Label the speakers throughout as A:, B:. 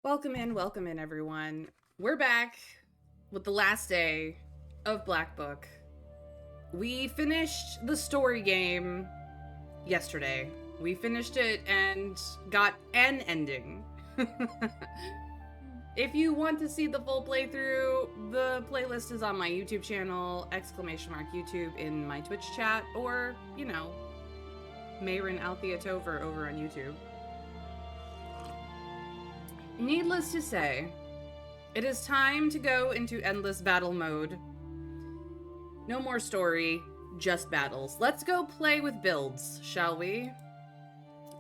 A: Welcome in, everyone. We're back with the last day of Black Book. We finished the story game yesterday. We finished it and got an ending. If you want to see the full playthrough, the playlist is on my YouTube channel, !YouTube in my Twitch chat, or, Mayrin Althea Tover over on YouTube. Needless to say, it is time to go into endless battle mode. No more story, just battles. Let's go play with builds, shall we?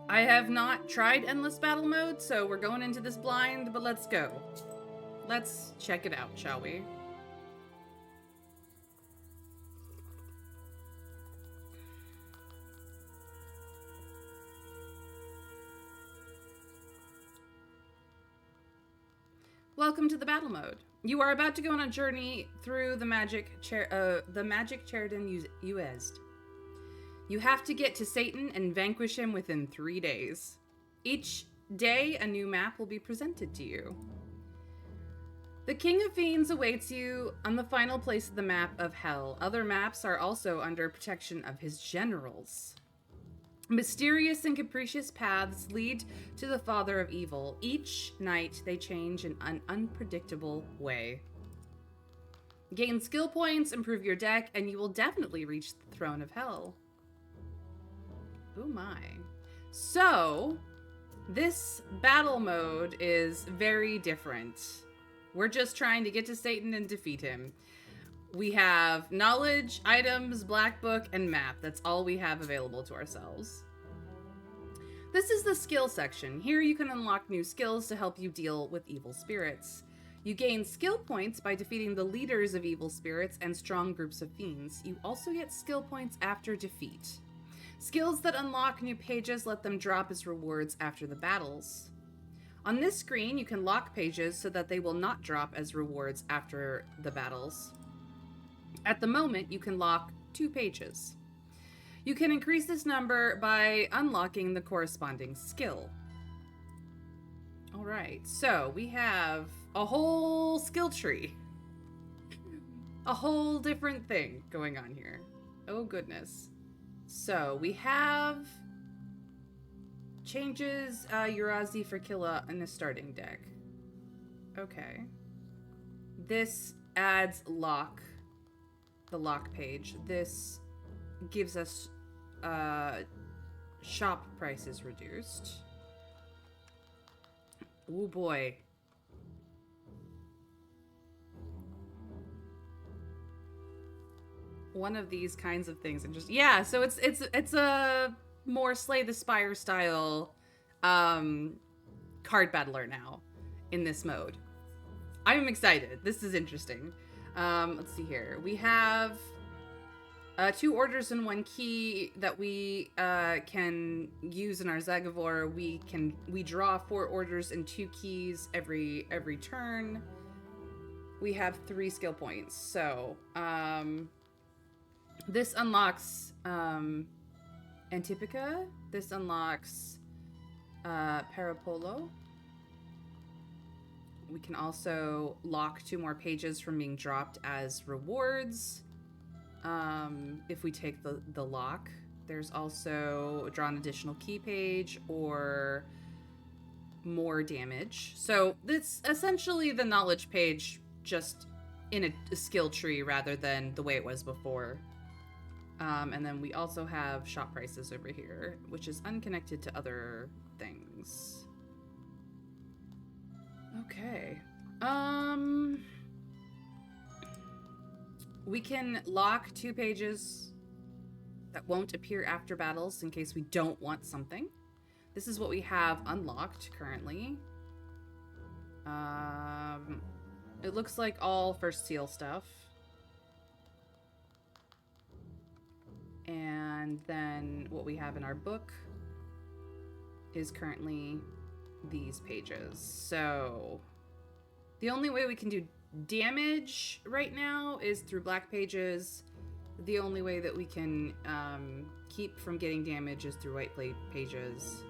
A: I have not tried endless battle mode, so we're going into this blind, but let's go. Let's check it out, shall we? Welcome to the battle mode. You are about to go on a journey through the magic Cheriton Uezd. You have to get to Satan and vanquish him within 3 days. Each day, a new map will be presented to you. The King of Fiends awaits you on the final place of the map of Hell. Other maps are also under protection of his generals. Mysterious and capricious paths lead to the Father of Evil. Each night, they change in an unpredictable way. Gain skill points, improve your deck, and you will definitely reach the Throne of Hell. Oh my. So, this battle mode is very different. We're just trying to get to Satan and defeat him. We have knowledge, items, black book, and map. That's all we have available to ourselves. This is the skill section. Here you can unlock new skills to help you deal with evil spirits. You gain skill points by defeating the leaders of evil spirits and strong groups of fiends. You also get skill points after defeat. Skills that unlock new pages let them drop as rewards after the battles. On this screen, you can lock pages so that they will not drop as rewards after the battles. At the moment, you can lock 2 pages. You can increase this number by unlocking the corresponding skill. All right, so we have a whole skill tree. A whole different thing going on here. Oh, goodness. So we have changes Urazi for Killa in the starting deck. Okay. This adds lock. The lock page. This gives us shop prices reduced. Oh boy. One of these kinds of things, and just so it's a more Slay the Spire style card battler now in this mode. I'm excited. This is interesting. Let's see here. We have 2 orders and 1 key that we can use in our Zagavor. We draw 4 orders and 2 keys every turn. We have 3 skill points. So this unlocks Antipica. This unlocks Parapolo. We can also lock 2 more pages from being dropped as rewards. If we take the lock. There's also draw an additional key page or more damage. So it's essentially the knowledge page just in a skill tree rather than the way it was before. And then we also have shop prices over here, which is unconnected to other things. Okay. We can lock 2 pages that won't appear after battles in case we don't want something. This is what we have unlocked currently. It looks like all first seal stuff. And then what we have in our book is currently these pages. So the only way we can do damage right now is through black pages. The only way that we can keep from getting damage is through white plate pages.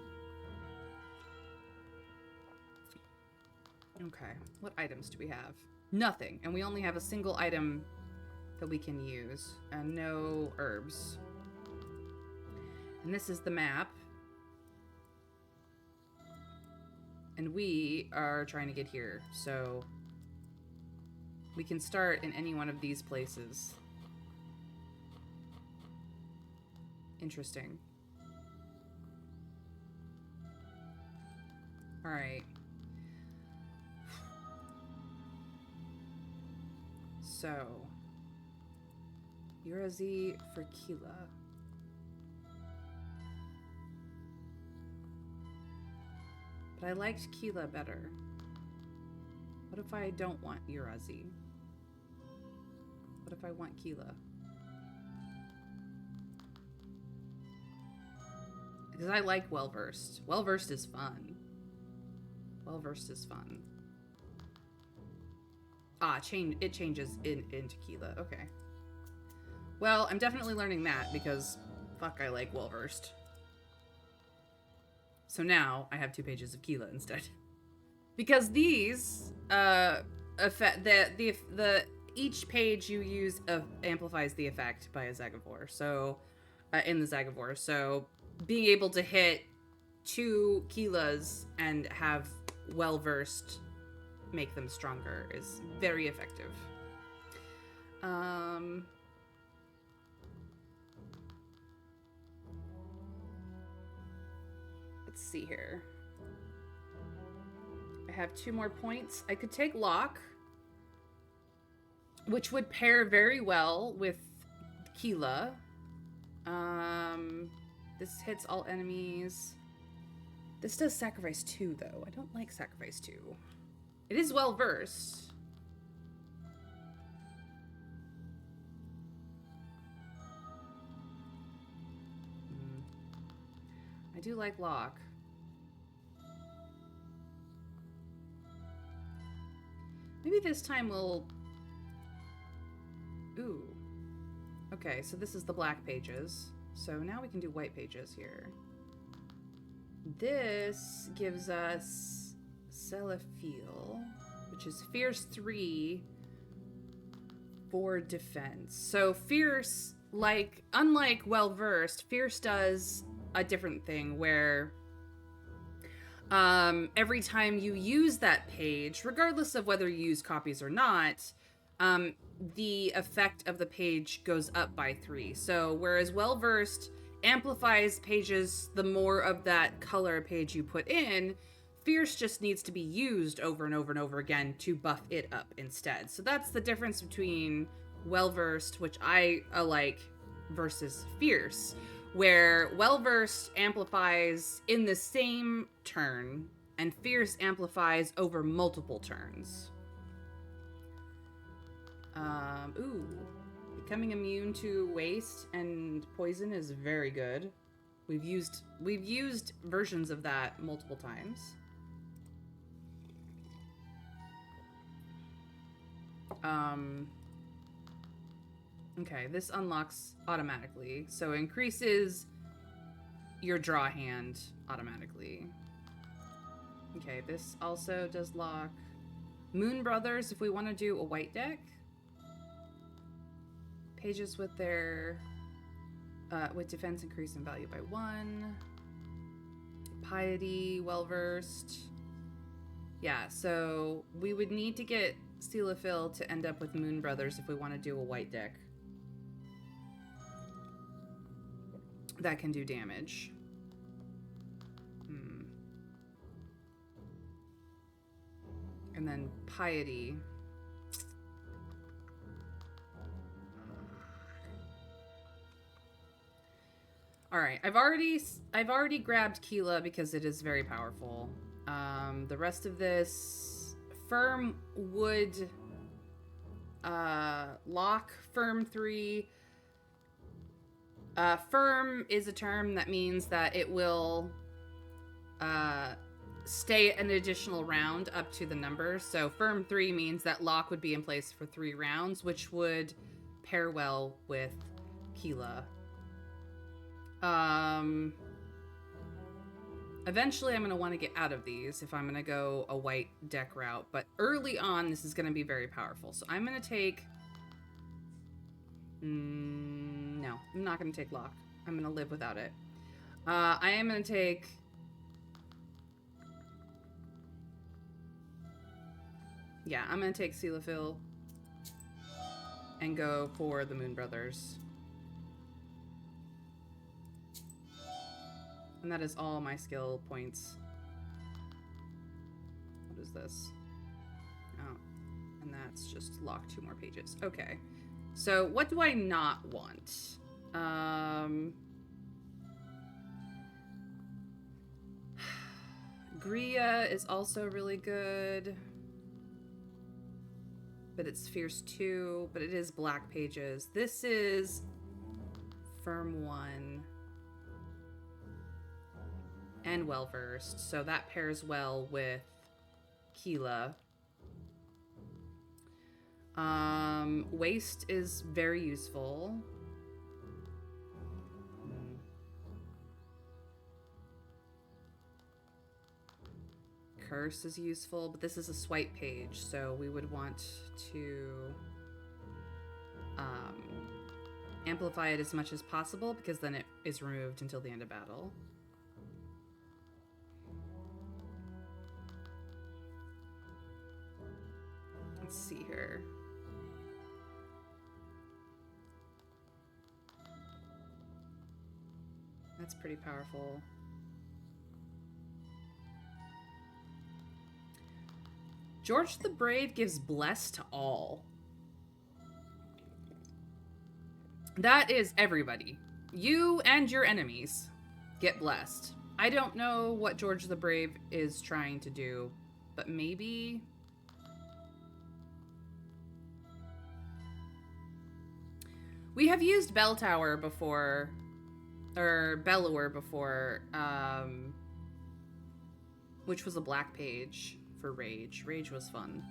A: Okay, what items do we have? Nothing, and we only have a single item that we can use, and no herbs. And this is the map. And we are trying to get here, so we can start in any one of these places. Interesting. Alright. So, Urazi for Kila. But I liked Kila better. What if I don't want Urazi? What if I want Kila? Because I like Well-Versed. Well-Versed is fun. Well-Versed is fun. Ah, it changes into Kila. Okay. Well, I'm definitely learning that because fuck, I like Well-Versed. So now I have 2 pages of Kila instead. Because these affect the each page you use amplifies the effect by a Zagavor. So in the Zagavor. So being able to hit 2 Kilas and have Well-Versed make them stronger is very effective. Let's see here. I have 2 more points. I could take Lock, which would pair very well with Kila. This hits all enemies. This does Sacrifice 2, though. I don't like Sacrifice 2. It is Well-Versed. I do like Lock. Maybe this time we'll... Ooh. Okay, so this is the black pages. So now we can do white pages here. This gives us Celophiel, which is Fierce 3 for defense. So Fierce, unlike Well-Versed, Fierce does a different thing where every time you use that page, regardless of whether you use copies or not, the effect of the page goes up by 3. So whereas Well-Versed amplifies pages the more of that color page you put in, Fierce just needs to be used over and over and over again to buff it up instead. So that's the difference between Well-Versed, which I like, versus Fierce, where Well-Versed amplifies in the same turn and Fierce amplifies over multiple turns. Ooh. Becoming immune to waste and poison is very good. We've used versions of that multiple times. Okay, this unlocks automatically. So it increases your draw hand automatically. Okay, this also does lock. Moon Brothers, if we want to do a white deck. Pages with their with defense increase in value by 1. Piety, Well-Versed. Yeah, so we would need to get Celophiel to end up with Moon Brothers if we want to do a white deck that can do damage. And then Piety. All right, I've already grabbed Kila because it is very powerful. The rest of this, Firm would lock Firm 3. Firm is a term that means that it will stay an additional round up to the number. So Firm 3 means that lock would be in place for 3 rounds, which would pair well with Kila. Eventually, I'm going to want to get out of these if I'm going to go a white deck route. But early on, this is going to be very powerful. So I'm going to take... no, I'm not going to take Lock. I'm going to live without it. I am going to take... Yeah, I'm going to take Sealaphil and go for the Moon Brothers. And that is all my skill points. What is this? Oh, and that's just lock 2 more pages. Okay. So what do I not want? Gria is also really good. But it's Fierce 2, but it is black pages. This is Firm 1. And well-versed, so that pairs well with Keela. Waste is very useful. Curse is useful, but this is a swipe page, so we would want to amplify it as much as possible, because then it is removed until the end of battle. Let's see here. That's pretty powerful. George the Brave gives bless to all. That is everybody. You and your enemies get blessed. I don't know what George the Brave is trying to do, but maybe... We have used Bell Tower before, or Bellower before, which was a black page for Rage. Rage was fun.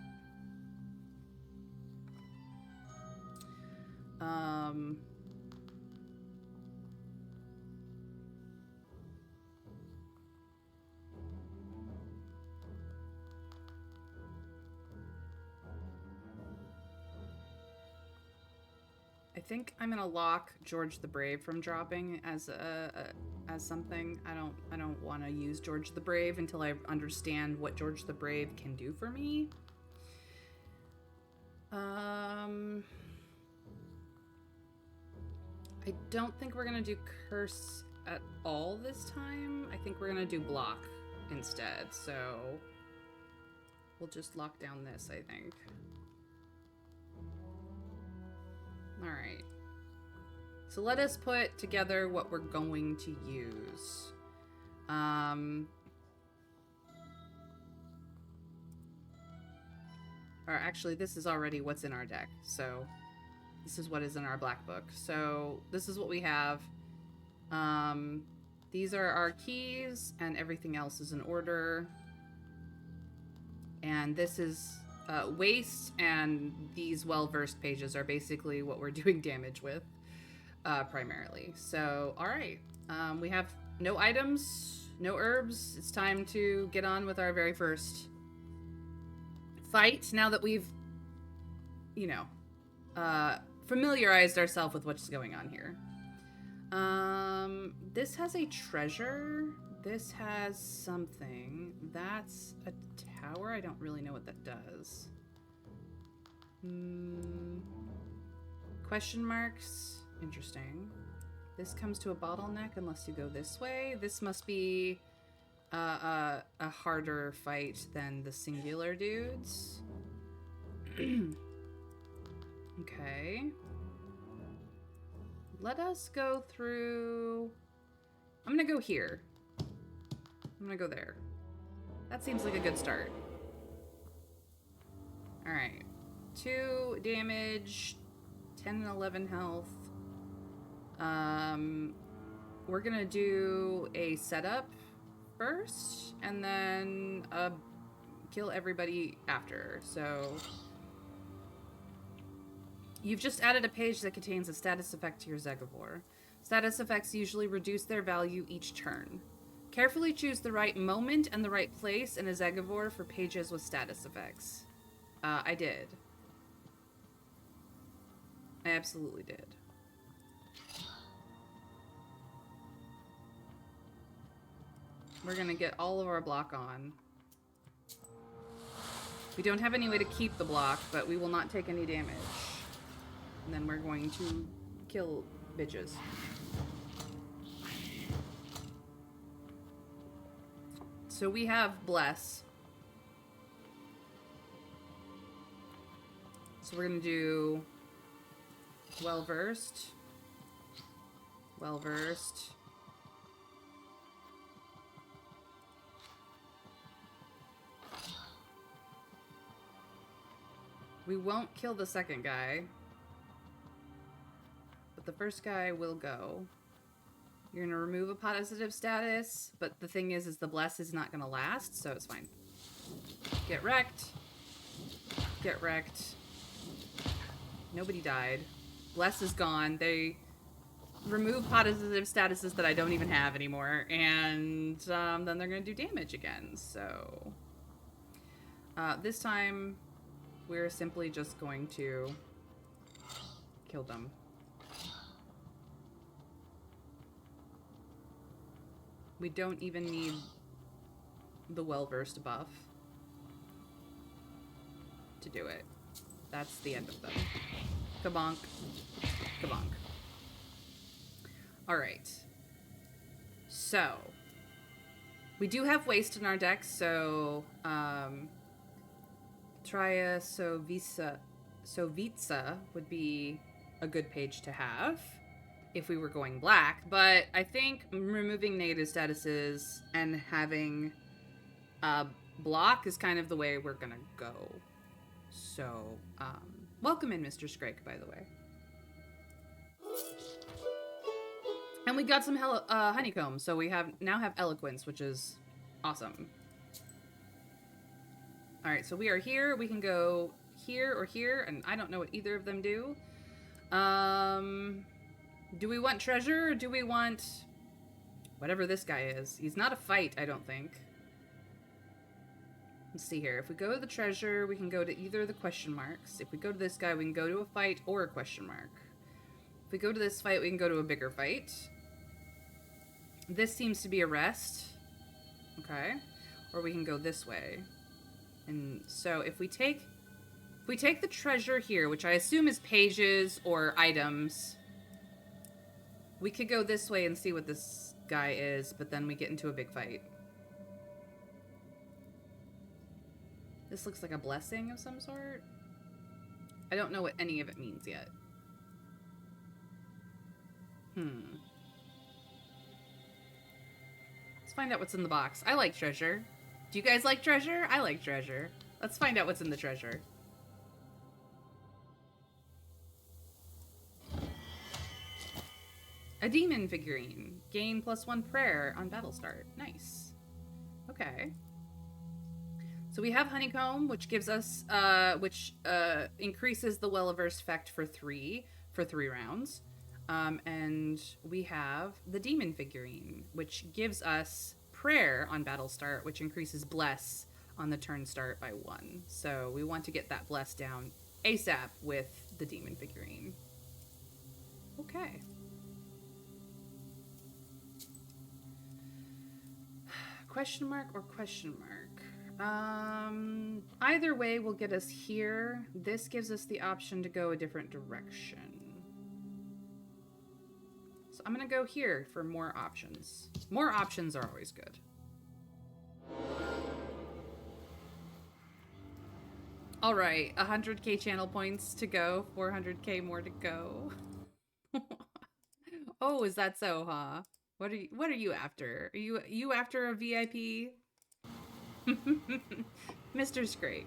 A: I think I'm gonna lock George the Brave from dropping as something. I don't want to use George the Brave until I understand what George the Brave can do for me. I don't think we're gonna do Curse at all this time. I think we're gonna do Block instead. So we'll just lock down this, I think. Alright. So let us put together what we're going to use. Or actually, this is already what's in our deck. So this is what is in our black book. So this is what we have. These are our keys, and everything else is in order. And this is... waste, and these well-versed pages are basically what we're doing damage with, primarily. So, alright. We have no items, no herbs. It's time to get on with our very first fight, now that we've, you know, familiarized ourselves with what's going on here. This has a treasure. This has something. That's a tower. I don't really know what that does. Question marks. Interesting. This comes to a bottleneck unless you go this way. This must be a harder fight than the singular dudes. Okay. Let us go through... I'm gonna go here. I'm gonna go there. That seems like a good start. Alright. 2 damage, 10 and 11 health. We're gonna do a setup first, and then kill everybody after. So you've just added a page that contains a status effect to your Zegavor. Status effects usually reduce their value each turn. Carefully choose the right moment and the right place in a Zegavor for pages with status effects. I did. I absolutely did. We're gonna get all of our block on. We don't have any way to keep the block, but we will not take any damage. And then we're going to kill bitches. So we have Bless. So we're gonna do Well-Versed. Well-Versed. We won't kill the second guy. But the first guy will go. You're gonna remove a positive status, but the thing is the Bless is not gonna last, so it's fine. Get wrecked. Get wrecked. Nobody died. Bless is gone. They remove positive statuses that I don't even have anymore, and then they're gonna do damage again, so... this time, we're simply just going to kill them. We don't even need the Well-Versed buff to do it. That's the end of them. Kabonk. Kabonk. Alright. So. We do have waste in our deck, so Tria Sovitsa would be a good page to have if we were going black, but I think removing negative statuses and having block is kind of the way we're gonna go. So, welcome in, Mr. Scrake, by the way. And we got some honeycomb, so we now have eloquence, which is awesome. All right, so we are here. We can go here or here, and I don't know what either of them do. Do we want treasure, or do we want whatever this guy is? He's not a fight, I don't think. Let's see here. If we go to the treasure, we can go to either of the question marks. If we go to this guy, we can go to a fight or a question mark. If we go to this fight, we can go to a bigger fight. This seems to be a rest. Okay. Or we can go this way. And so if we take the treasure here, which I assume is pages or items, we could go this way and see what this guy is, but then we get into a big fight. This looks like a blessing of some sort. I don't know what any of it means yet. Let's find out what's in the box. I like treasure. Do you guys like treasure? I like treasure. Let's find out what's in the treasure. A demon figurine. Gain +1 prayer on battle start. Nice. Okay. So we have honeycomb, which gives us, increases the well-averse effect for 3 rounds. And we have the demon figurine, which gives us prayer on battle start, which increases bless on the turn start by 1. So we want to get that bless down ASAP with the demon figurine. Okay. Question mark or question mark? Either way will get us here. This gives us the option to go a different direction. So I'm gonna go here for more options. More options are always good. All right, 100k channel points to go, 400k more to go. Oh, is that so, huh? What are you after? Are you after a VIP? Mr. Scrake.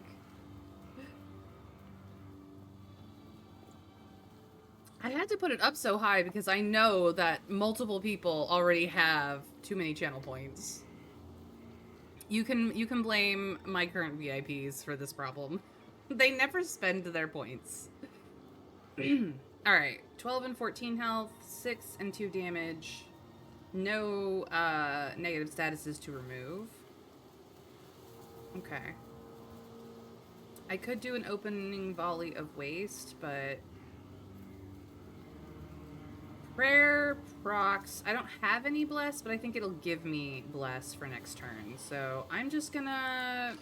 A: I had to put it up so high because I know that multiple people already have too many channel points. You can blame my current VIPs for this problem. They never spend their points. Alright, 12 and 14 health, 6 and 2 damage. No negative statuses to remove. Okay. I could do an opening volley of waste, but... Prayer, procs. I don't have any bless, but I think it'll give me bless for next turn. So I'm just gonna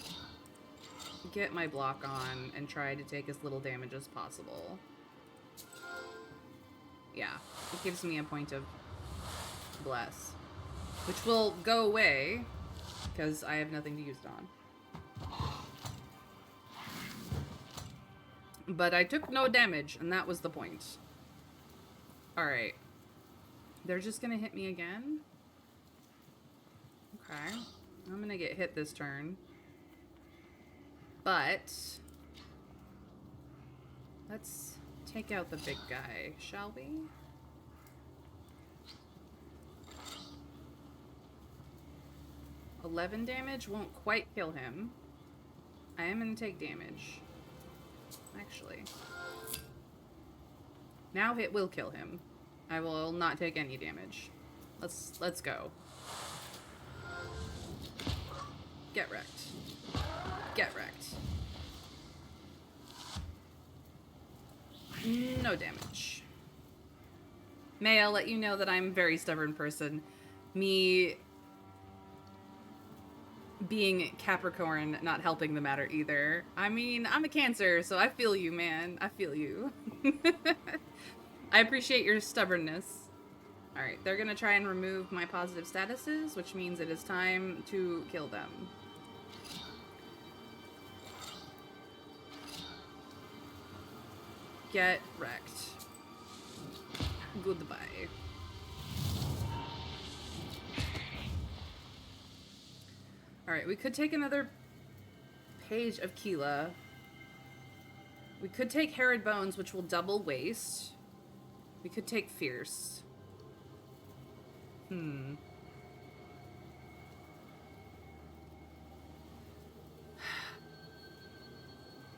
A: get my block on and try to take as little damage as possible. Yeah, it gives me a point of bless, which will go away because I have nothing to use it on. But I took no damage, and that was the point. Alright. They're just gonna hit me again? Okay. I'm gonna get hit this turn. But... let's take out the big guy, shall we? $11 damage won't quite kill him. I am gonna take damage. Actually. Now it will kill him. I will not take any damage. Let's go. Get wrecked. Get wrecked. No damage. May I let you know that I'm a very stubborn person. Me being Capricorn not helping the matter either. I mean, I'm a Cancer, so I feel you, man. I feel you. I appreciate your stubbornness. Alright, they're gonna try and remove my positive statuses, which means it is time to kill them. Get wrecked. Goodbye. Alright, we could take another page of Keela. We could take Harrowed Bones, which will double waste. We could take Fierce.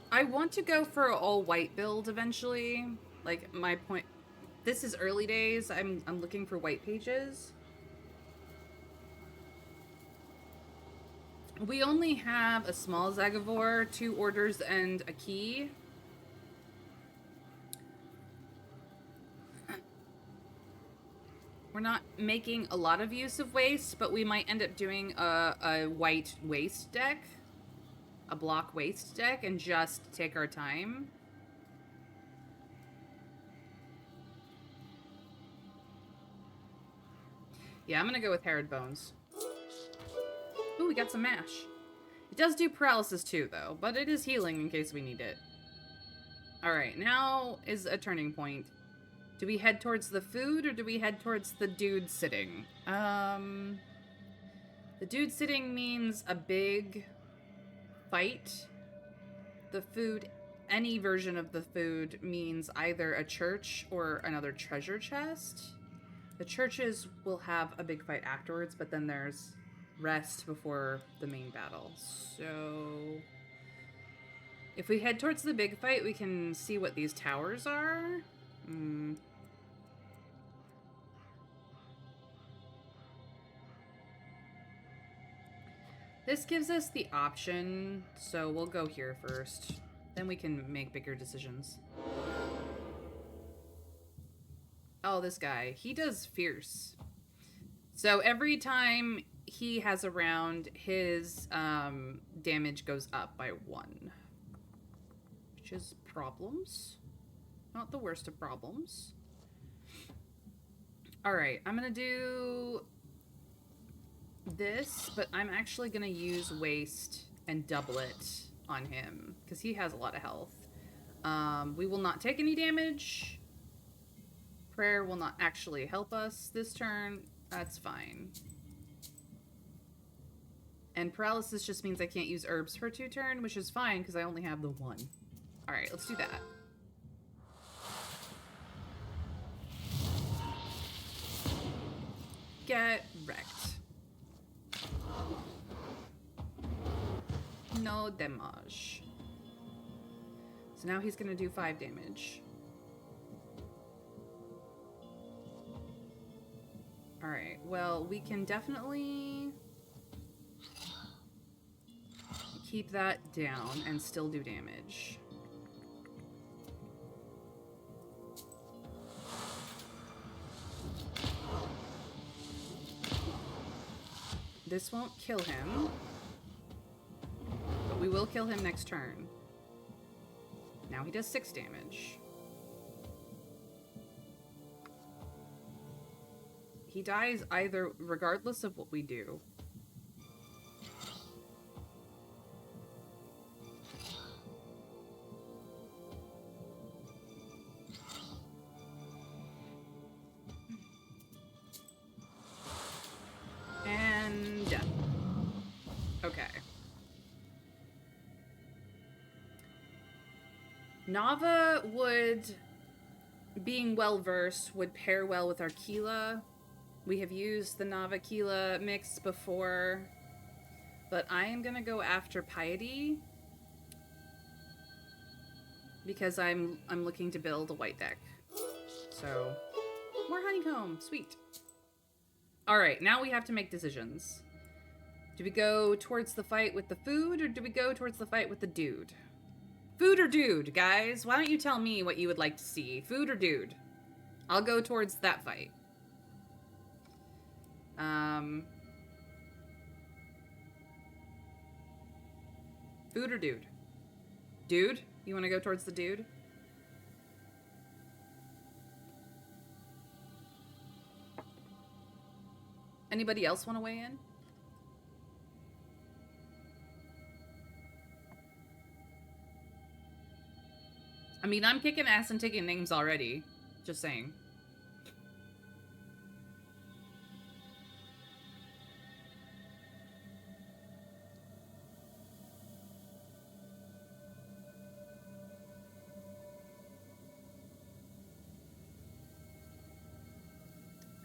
A: I want to go for an all-white build eventually. Like, my point... This is early days. I'm looking for white pages. We only have a small Zagavor, 2 orders, and a key. We're not making a lot of use of waste, but we might end up doing a white waste deck. A block waste deck, and just take our time. Yeah, I'm gonna go with Harrowed Bones. Ooh, we got some mash. It does do paralysis too, though, but it is healing in case we need it. Alright, now is a turning point. Do we head towards the food, or do we head towards the dude sitting? The dude sitting means a big fight. The food, any version of the food, means either a church or another treasure chest. The churches will have a big fight afterwards, but then there's rest before the main battle. So if we head towards the big fight, we can see what these towers are. This gives us the option, so we'll go here first. Then we can make bigger decisions. Oh, this guy. He does Fierce. So every time he has a round, his damage goes up by 1. Which is problems. Not the worst of problems. Alright, I'm gonna do this, but I'm actually gonna use waste and double it on him because he has a lot of health. We will not take any damage. Prayer will not actually help us this turn. That's fine. And paralysis just means I can't use herbs for 2 turns, which is fine because I only have the 1. Alright, let's do that. Get wrecked. No damage. So now he's gonna do 5 damage. Alright, well, we can definitely keep that down and still do damage. This won't kill him, but we will kill him next turn. Now he does 6 damage. He dies either, regardless of what we do. And death. Okay. Nava would, being well-versed, would pair well with our Keela. We have used the Nava Keela mix before, but I am gonna go after Piety because I'm looking to build a white deck. So, more honeycomb, sweet. All right, now we have to make decisions. Do we go towards the fight with the food, or do we go towards the fight with the dude? Food or dude, guys? Why don't you tell me what you would like to see? Food or dude? I'll go towards that fight. Food or dude? Dude? You want to go towards the dude? Anybody else want to weigh in? I mean, I'm kicking ass and taking names already. Just saying.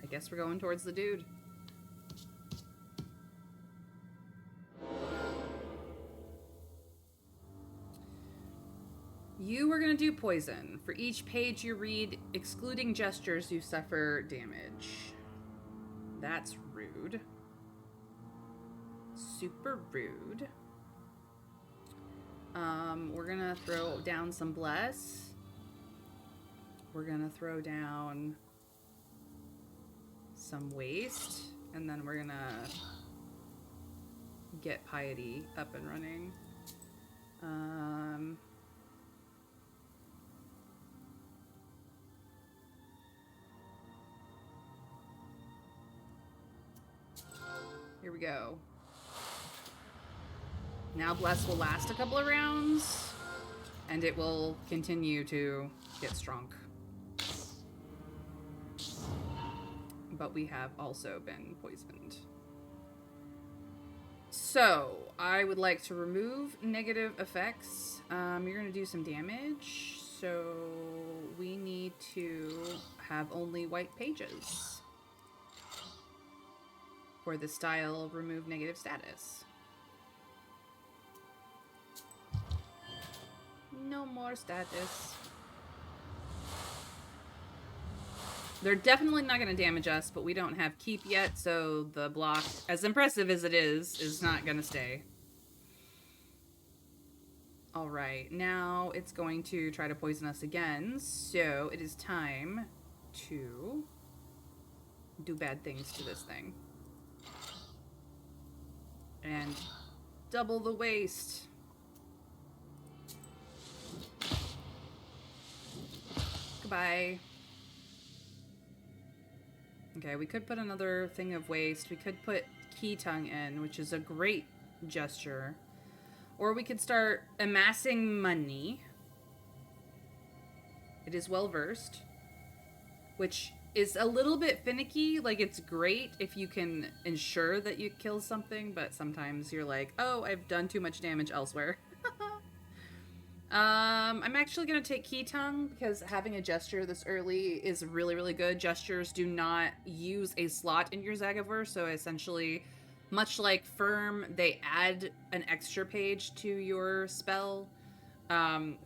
A: I guess we're going towards the dude. You were gonna do poison. For each page you read, excluding gestures, you suffer damage. That's rude. Super rude. We're gonna throw down some bless. We're gonna throw down some waste, and then we're gonna get Piety up and running. Here we go. Now Bless will last a couple of rounds, and it will continue to get strong. But we have also been poisoned. So, I would like to remove negative effects. You're going to do some damage, so we need to have only white pages for the style remove negative status. No more status. They're definitely not going to damage us, but we don't have keep yet, so the block, as impressive as it is not going to stay. Alright, now it's going to try to poison us again, so it is time to do bad things to this thing. And double the waste. Goodbye. Okay, we could put another thing of waste. We could put Key Tongue in, which is a great gesture. Or we could start amassing money. It is well versed, which is a little bit finicky. Like, it's great if you can ensure that you kill something, but sometimes you're like, oh, I've done too much damage elsewhere. I'm actually going to take Key Tongue because having a gesture this early is really, really good. Gestures do not use a slot in your Zagavor, so essentially, much like Firm, they add an extra page to your spell.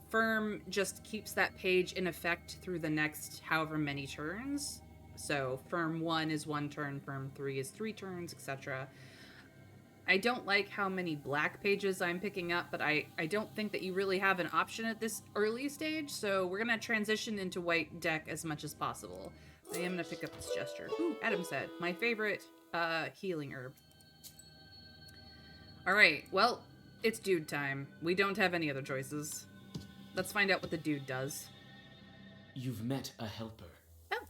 A: Firm just keeps that page in effect through the next however many turns. So firm 1 is 1 turn, firm 3 is 3 turns, etc. I don't like how many black pages I'm picking up, but I don't think that you really have an option at this early stage, so we're going to transition into white deck as much as possible. I am going to pick up this gesture. Ooh, Adam said, my favorite healing herb. Alright, well, it's dude time. We don't have any other choices. Let's find out what the dude does.
B: You've met a helper.
A: Oh.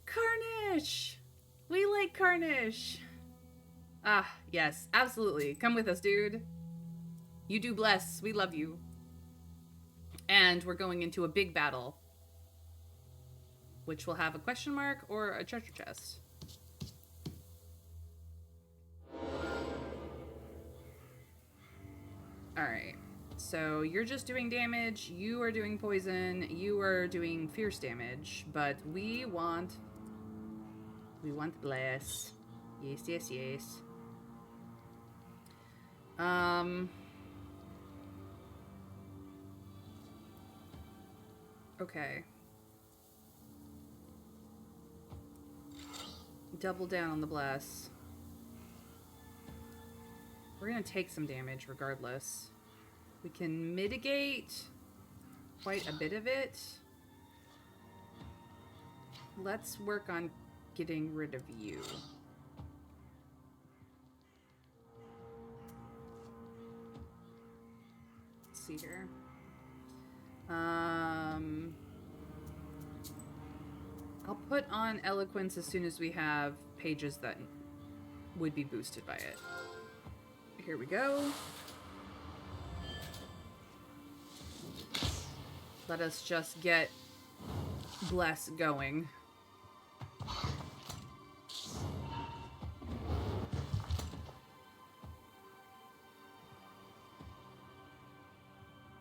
A: Carnish! We like Carnish! Ah, yes, absolutely. Come with us, dude. You do bless. We love you. And we're going into a big battle, which will have a question mark or a treasure chest. Alright, so you're just doing damage, you are doing poison, you are doing fierce damage, but we want bless. Yes, yes, yes. Okay. Double down on the bless. We're gonna take some damage regardless. We can mitigate quite a bit of it. Let's work on getting rid of you. Let's see here. I'll put on Eloquence as soon as we have pages that would be boosted by it. Here we go. Let us just get Bless going.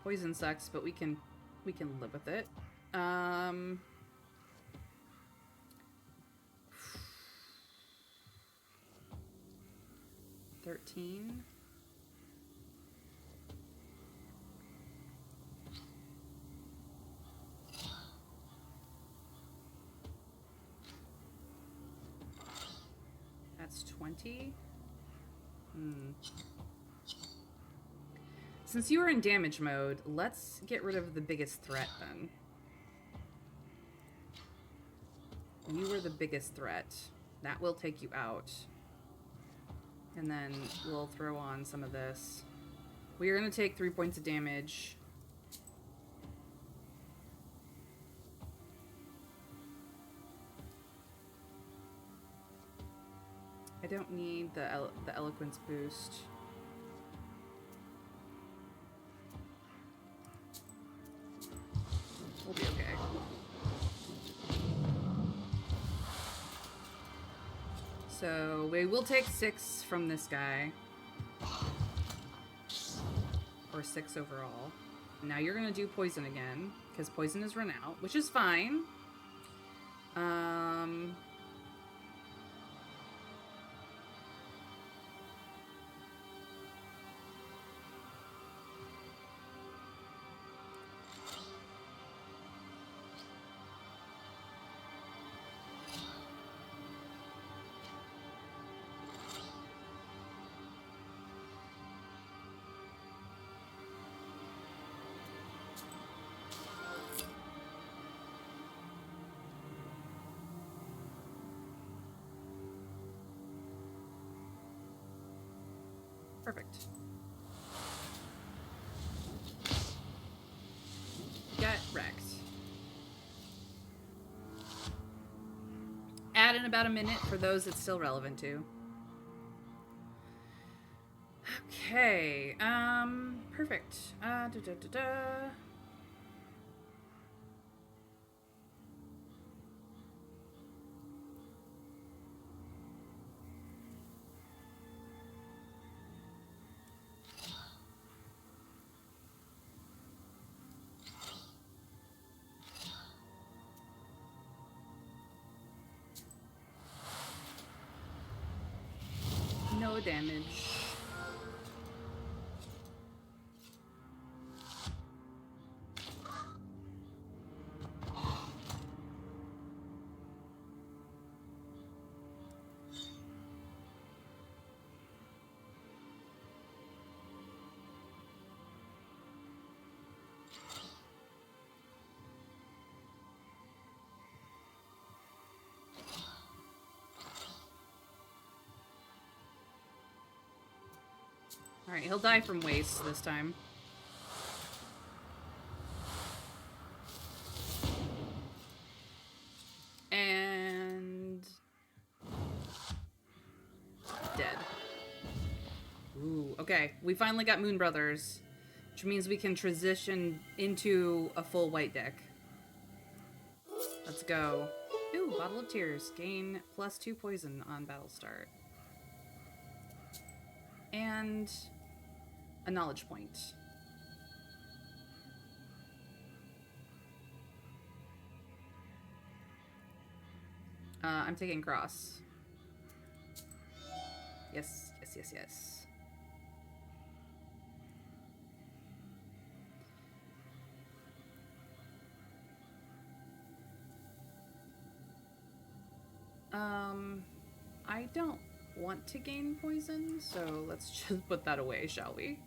A: Poison sucks, but we can live with it. 13. That's 20. Since you are in damage mode, let's get rid of the biggest threat then. You are the biggest threat. That will take you out. And then we'll throw on some of this. We are going to take 3 points of damage. I don't need the Eloquence boost. We'll be okay. So we will take 6 from this guy. Or 6 overall. Now you're going to do poison again, because poison is run out, which is fine. Perfect. Get wrecked. Add in about a minute for those it's still relevant to. Okay, perfect. No damage. Alright, he'll die from waste this time. And... dead. Ooh, okay. We finally got Moon Brothers, which means we can transition into a full white deck. Let's go. Ooh, Bottle of Tears. Gain +2 poison on battle start. And a knowledge point. I'm taking cross. Yes, yes, yes, yes. I don't want to gain poison, so let's just put that away, shall we?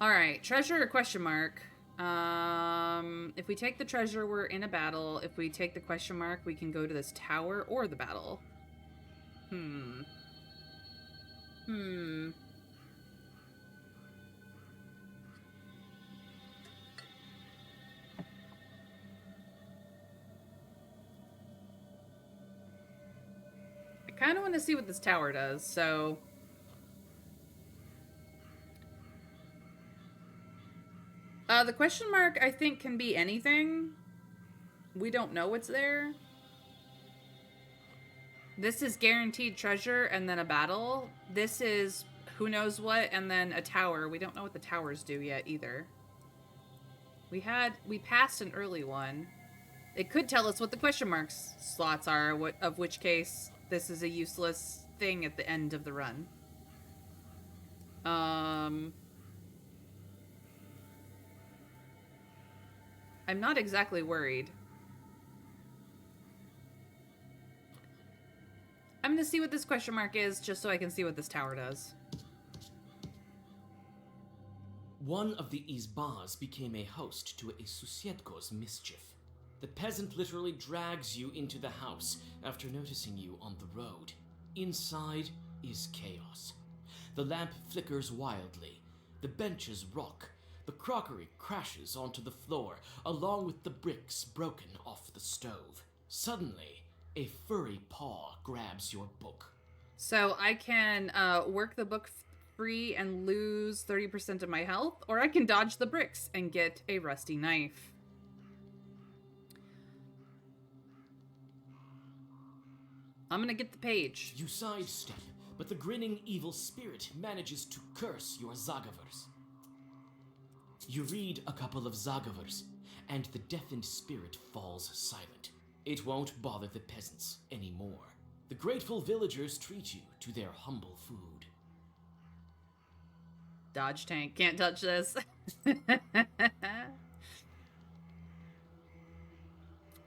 A: Alright, treasure or question mark? If we take the treasure, we're in a battle. If we take the question mark, we can go to this tower or the battle. I kind of want to see what this tower does, so... the question mark, I think, can be anything. We don't know what's there. This is guaranteed treasure and then a battle. This is who knows what and then a tower. We don't know what the towers do yet either. We passed an early one. It could tell us what the question marks slots are, of which case this is a useless thing at the end of the run. I'm not exactly worried. I'm gonna see what this question mark is, just so I can see what this tower does.
B: One of the Izbars became a host to a Susietko's mischief. The peasant literally drags you into the house after noticing you on the road. Inside is chaos. The lamp flickers wildly. The benches rock. The crockery crashes onto the floor, along with the bricks broken off the stove. Suddenly, a furry paw grabs your book.
A: So I can work the book free and lose 30% of my health, or I can dodge the bricks and get a rusty knife. I'm gonna get the page.
B: You sidestep, but the grinning evil spirit manages to curse your Zagavers. You read a couple of Zagavers, and the deafened spirit falls silent. It won't bother the peasants anymore. The grateful villagers treat you to their humble food.
A: Dodge tank. Can't touch this.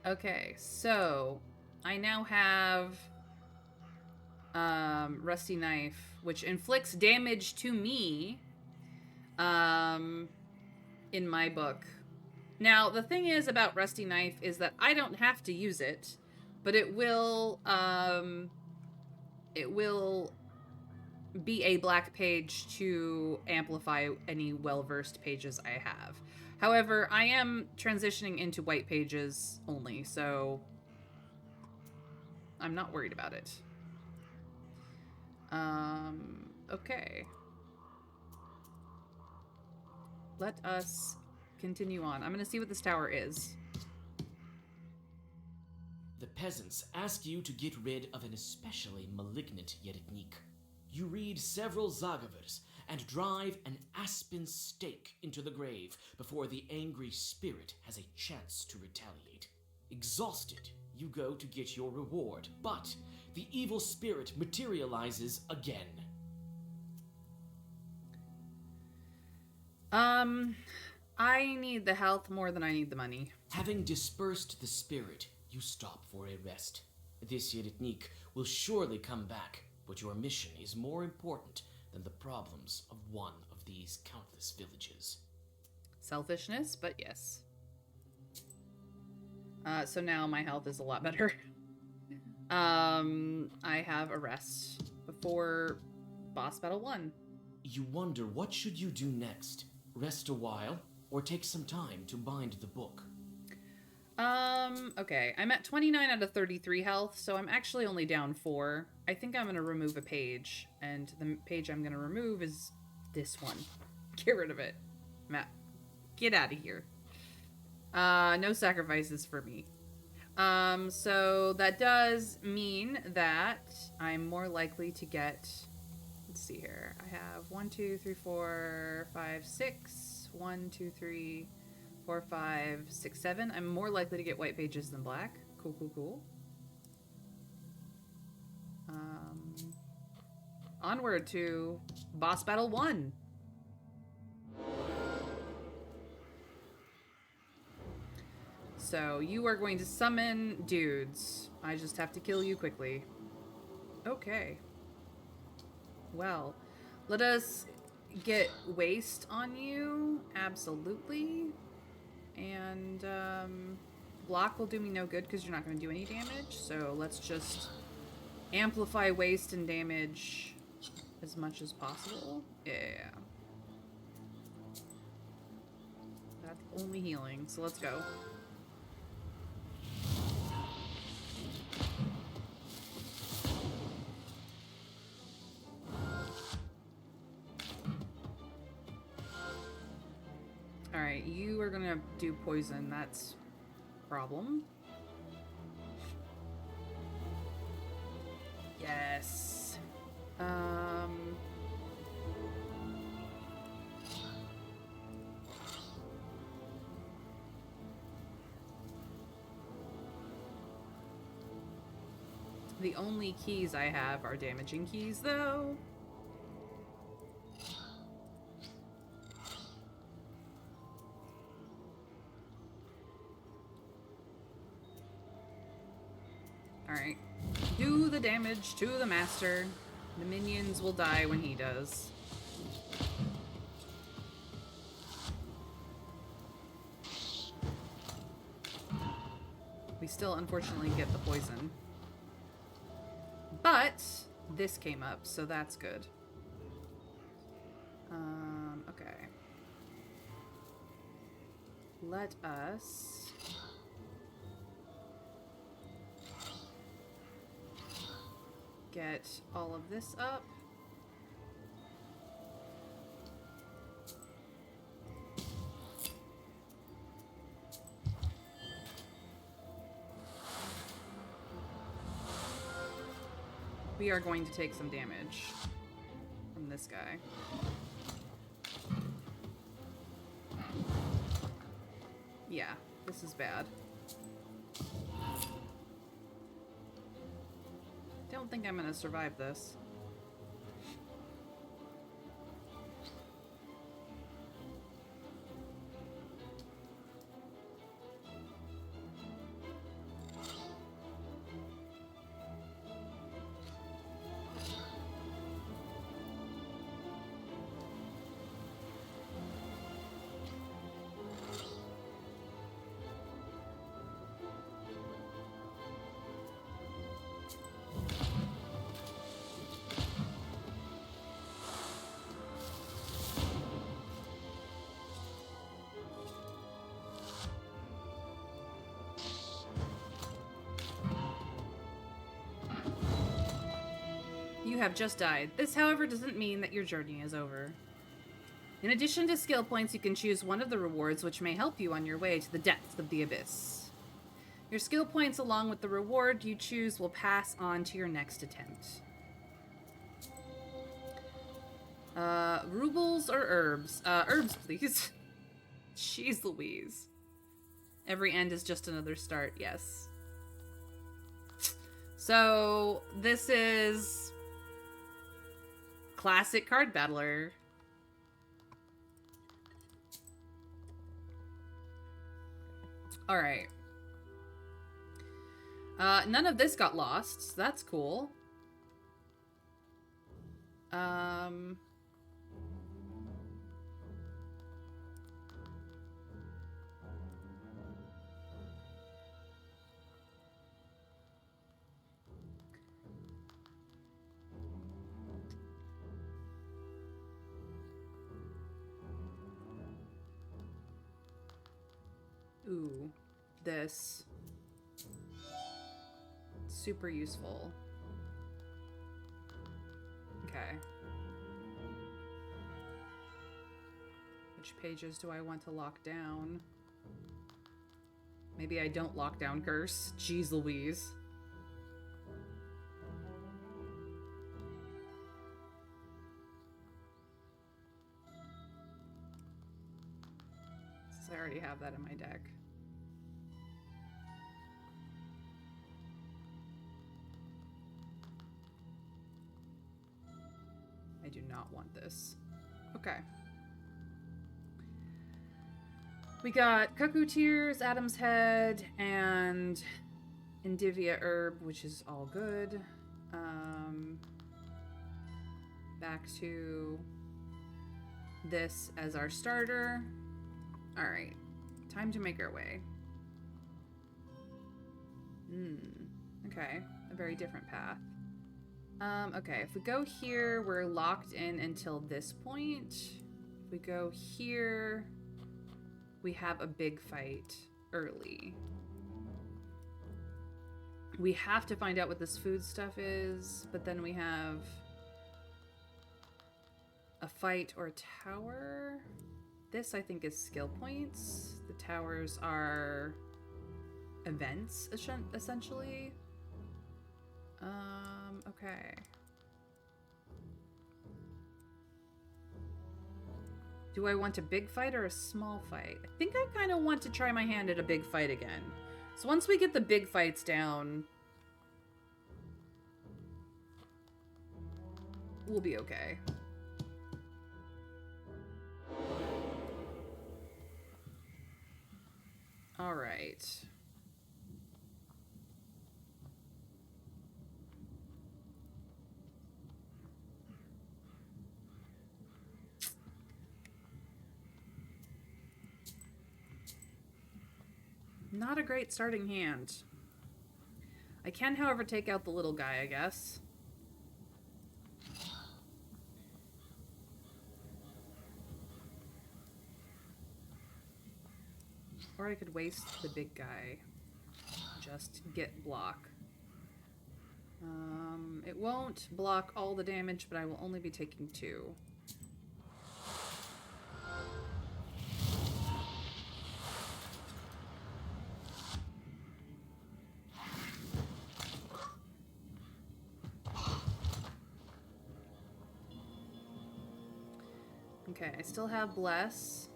A: Okay, so I now have Rusty Knife, which inflicts damage to me in my book. Now, the thing is about Rusty Knife is that I don't have to use it, but it will be a black page to amplify any well-versed pages I have. However, I am transitioning into white pages only, so I'm not worried about it. Okay. Let us continue on. I'm going to see what this tower is.
B: The peasants ask you to get rid of an especially malignant Yeretnik. You read several Zagavers and drive an aspen stake into the grave before the angry spirit has a chance to retaliate. Exhausted, you go to get your reward, but the evil spirit materializes again.
A: I need the health more than I need the money.
B: Having dispersed the spirit, you stop for a rest. This Yeretnik will surely come back, but your mission is more important than the problems of one of these countless villages.
A: Selfishness, but yes. So now my health is a lot better. I have a rest before boss battle 1.
B: You wonder what should you do next? Rest a while, or take some time to bind the book?
A: Okay. I'm at 29 out of 33 health, so I'm actually only down 4. I think I'm gonna remove a page, and the page I'm gonna remove is this one. Get rid of it. Matt, get out of here. No sacrifices for me. So that does mean that I'm more likely to get, let's see here. I have 1, 2, 3, 4, 5, 6. 1, 2, 3, 4, 5, 6, 7. I'm more likely to get white pages than black. Cool, cool, cool. Onward to boss battle 1. So you are going to summon dudes. I just have to kill you quickly. Okay. Well, let us get waste on you. Absolutely. And block will do me no good because you're not going to do any damage. So let's just amplify waste and damage as much as possible. Yeah. That's only healing. So let's go. Alright, you are gonna do poison. That's a problem. Yes. The only keys I have are damaging keys, though. Alright. Do the damage to the master. The minions will die when he does. We still, unfortunately, get the poison. But this came up, so that's good. Okay. Let us... get all of this up. We are going to take some damage from this guy. Yeah, this is bad. Don't think I'm gonna survive this. You have just died. This, however, doesn't mean that your journey is over. In addition to skill points, you can choose one of the rewards which may help you on your way to the depths of the abyss. Your skill points along with the reward you choose will pass on to your next attempt. Rubles or herbs? Herbs, please. Jeez Louise. Every end is just another start, yes. So, this is... classic card battler. Alright. None of this got lost, so that's cool. Ooh, this. Super useful. Okay. Which pages do I want to lock down? Maybe I don't lock down curse. Jeez Louise. Since I already have that in my deck. I do not want this. Okay. We got Cuckoo Tears, Adam's Head, and Endivia Herb, which is all good. Back to this as our starter. Alright. Time to make our way. Okay. A very different path. Okay, if we go here, we're locked in until this point. If we go here, we have a big fight early. We have to find out what this food stuff is, but then we have a fight or a tower. This, I think, is skill points. The towers are events, essentially. Okay. Do I want a big fight or a small fight? I think I kind of want to try my hand at a big fight again. So once we get the big fights down, we'll be okay. All right. Not a great starting hand. I can, however, take out the little guy, I guess. Or I could waste the big guy. Just get block. It won't block all the damage, but I will only be taking 2. Okay, I still have Bless.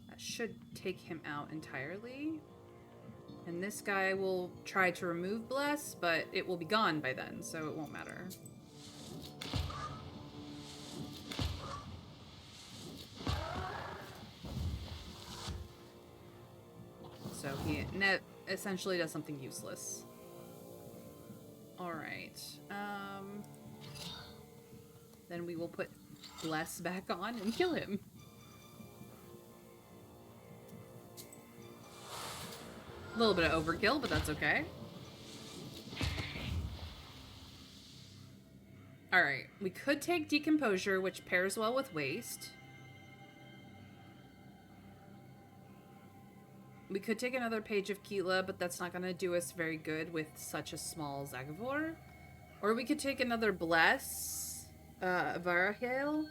A: That should take him out entirely. And this guy will try to remove Bless, but it will be gone by then, so it won't matter. So he essentially does something useless. Alright. Then we will put Bless back on and kill him. A little bit of overkill, but that's okay. Alright, we could take Decomposure, which pairs well with Waste. We could take another Page of Keela, but that's not going to do us very good with such a small Zagavor. Or we could take another Bless, Varahale,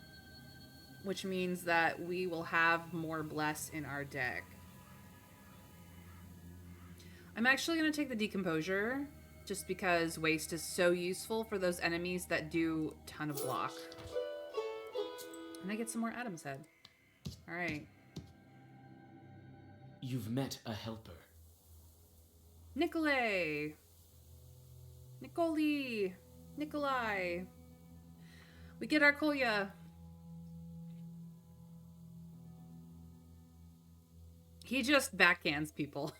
A: which means that we will have more Bless in our deck. I'm actually going to take the Decomposure, just because Waste is so useful for those enemies that do a ton of block. And I get some more Adam's Head. Alright.
B: You've met a helper.
A: Nikolai! Nikolai! We get our Kolya. He just backhands people.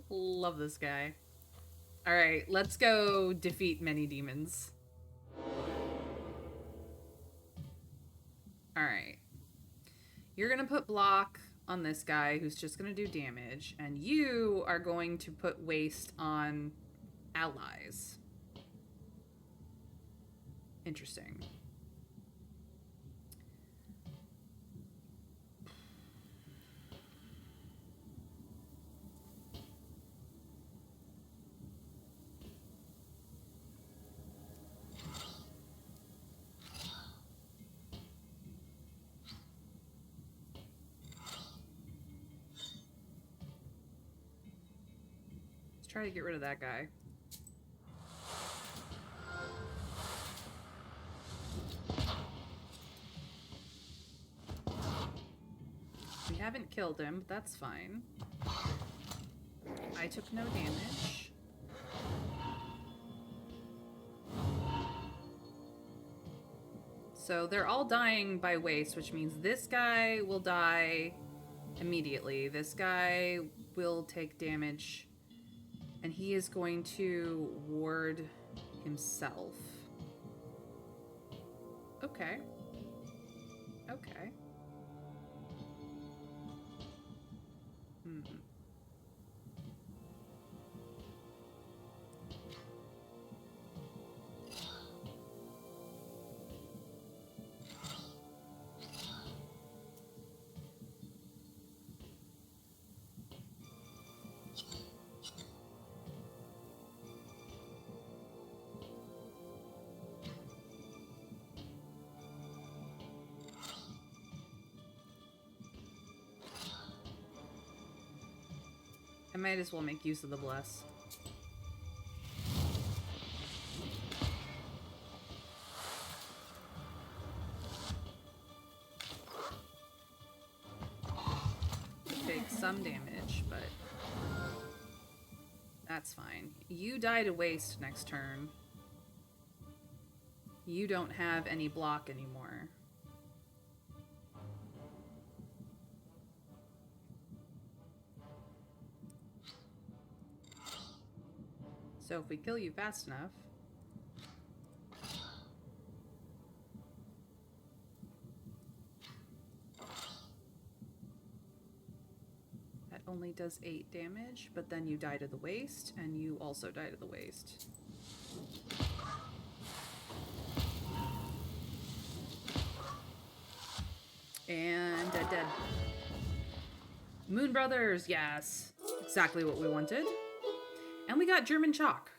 A: Love this guy. Alright, let's go defeat many demons. Alright. You're gonna put block on this guy who's just gonna do damage, and you are going to put waste on allies. Interesting. Let's try to get rid of that guy. We haven't killed him, but that's fine. I took no damage. So they're all dying by waste, which means this guy will die immediately. This guy will take damage, and he is going to ward himself. Okay. Okay. I might as well make use of the bless. Take some damage, but that's fine. You die to waste next turn. You don't have any block anymore. So if we kill you fast enough... That only does 8 damage, but then you die to the waste, and you also die to the waste. And dead. Moon Brothers, yes. Exactly what we wanted. And we got German chalk.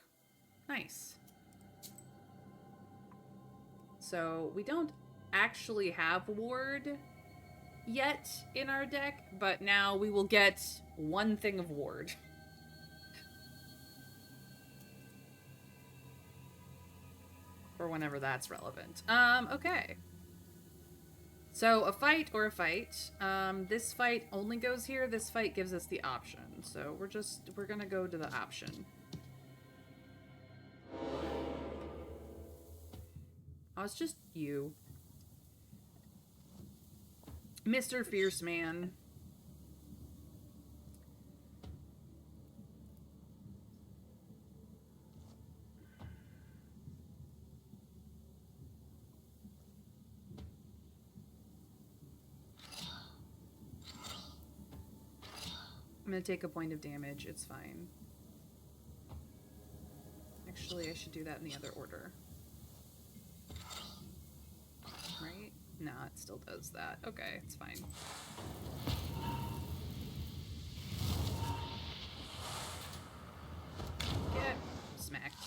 A: Nice. So we don't actually have ward yet in our deck, but now we will get one thing of ward. For whenever that's relevant. Okay. So a fight or a fight. This fight only goes here. This fight gives us the option. So we're gonna go to the option. Oh, it's just you. Mr. Fierce Man. I'm gonna take a point of damage. It's fine. Actually, I should do that in the other order. Right? No, it still does that. Okay, it's fine. Get smacked.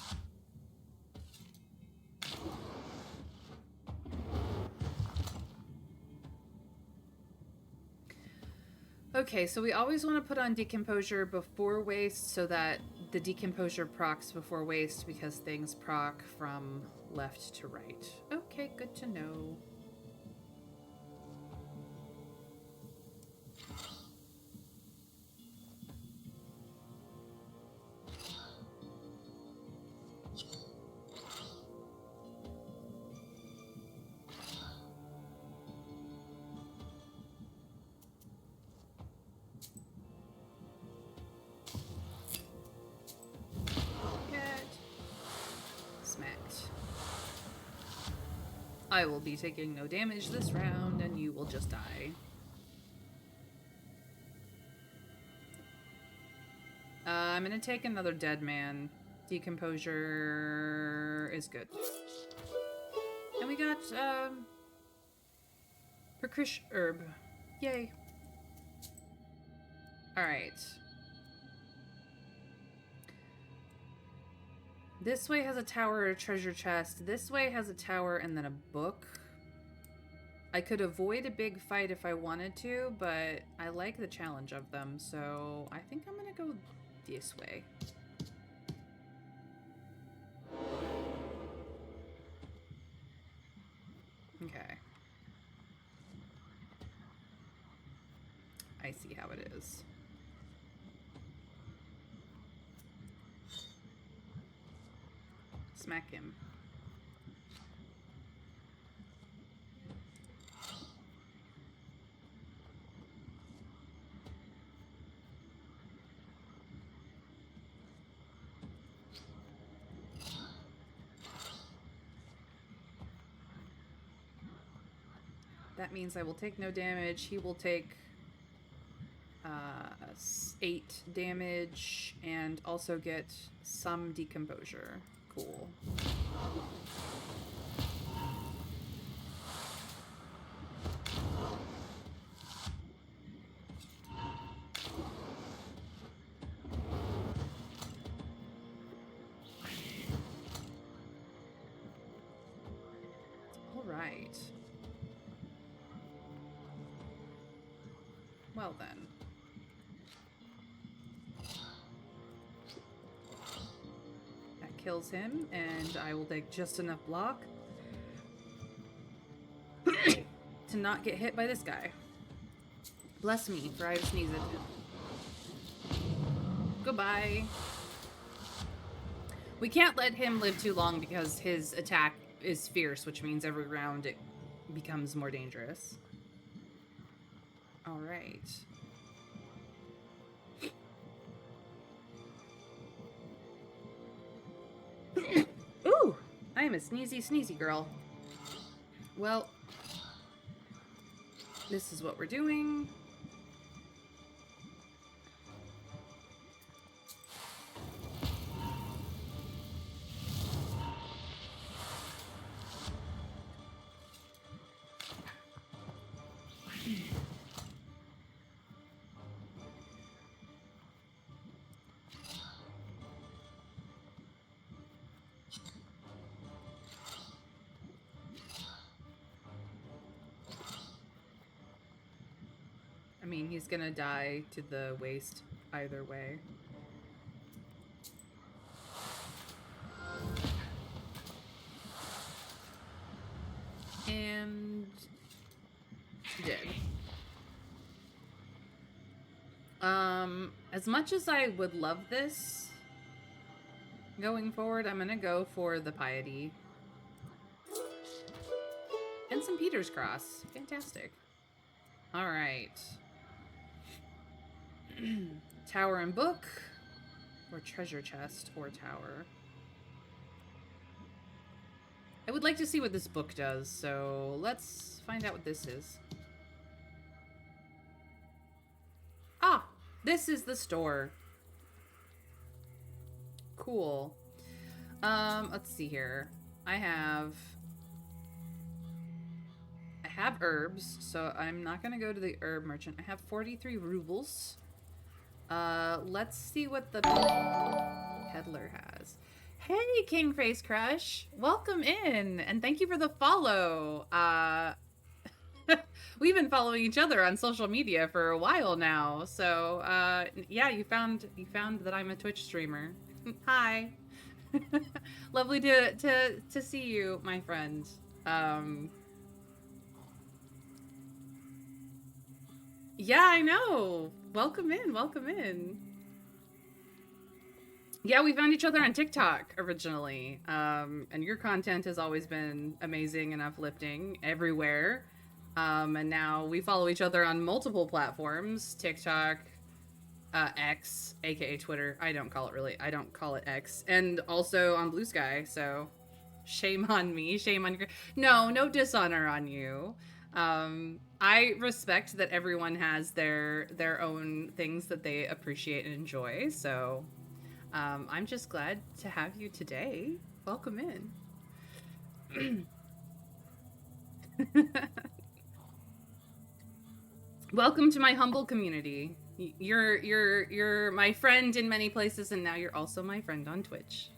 A: Okay, so we always want to put on Decomposure before waste so that the Decomposure procs before waste because things proc from left to right. Okay, good to know. I will be taking no damage this round, and you will just die. I'm gonna take another dead man. Decomposure is good. And we got, Percussion Herb. Yay. Alright. This way has a tower or a treasure chest. This way has a tower and then a book. I could avoid a big fight if I wanted to, but I like the challenge of them, so I think I'm gonna go this way. Okay. I see how it is. Smack him. That means I will take no damage. He will take 8 damage and also get some decomposure. Cool. All right. Well then. That kills him, and I will take just enough block to not get hit by this guy. Bless me, for I have sneezed. Goodbye. We can't let him live too long because his attack is fierce, which means every round it becomes more dangerous. All right. Ooh, I am a sneezy girl. Well, this is what we're doing. I mean, he's gonna die to the waste either way. And dead. As much as I would love this going forward, I'm gonna go for the piety. And some Peter's Cross. Fantastic. Alright. Tower and book, or treasure chest, or tower. I would like to see what this book does, so let's find out what this is. Ah, this is the store. Cool. Let's see here. I have herbs, so I'm not gonna go to the herb merchant. I have 43 rubles. Let's see what the peddler has. Hey, King Face Crush! Welcome in, and thank you for the follow. We've been following each other on social media for a while now, so yeah, you found that I'm a Twitch streamer. Hi. Lovely to see you, my friend. Yeah, I know. Welcome in, welcome in. Yeah, we found each other on TikTok originally. And your content has always been amazing and uplifting everywhere. And now we follow each other on multiple platforms. TikTok, X, aka Twitter. I don't call it X. And also on Blue Sky, so shame on me, shame on your... No dishonor on you. I respect that everyone has their own things that they appreciate and enjoy, so I'm just glad to have you today. Welcome in. Welcome to my humble community. You're my friend in many places, and now you're also my friend on Twitch.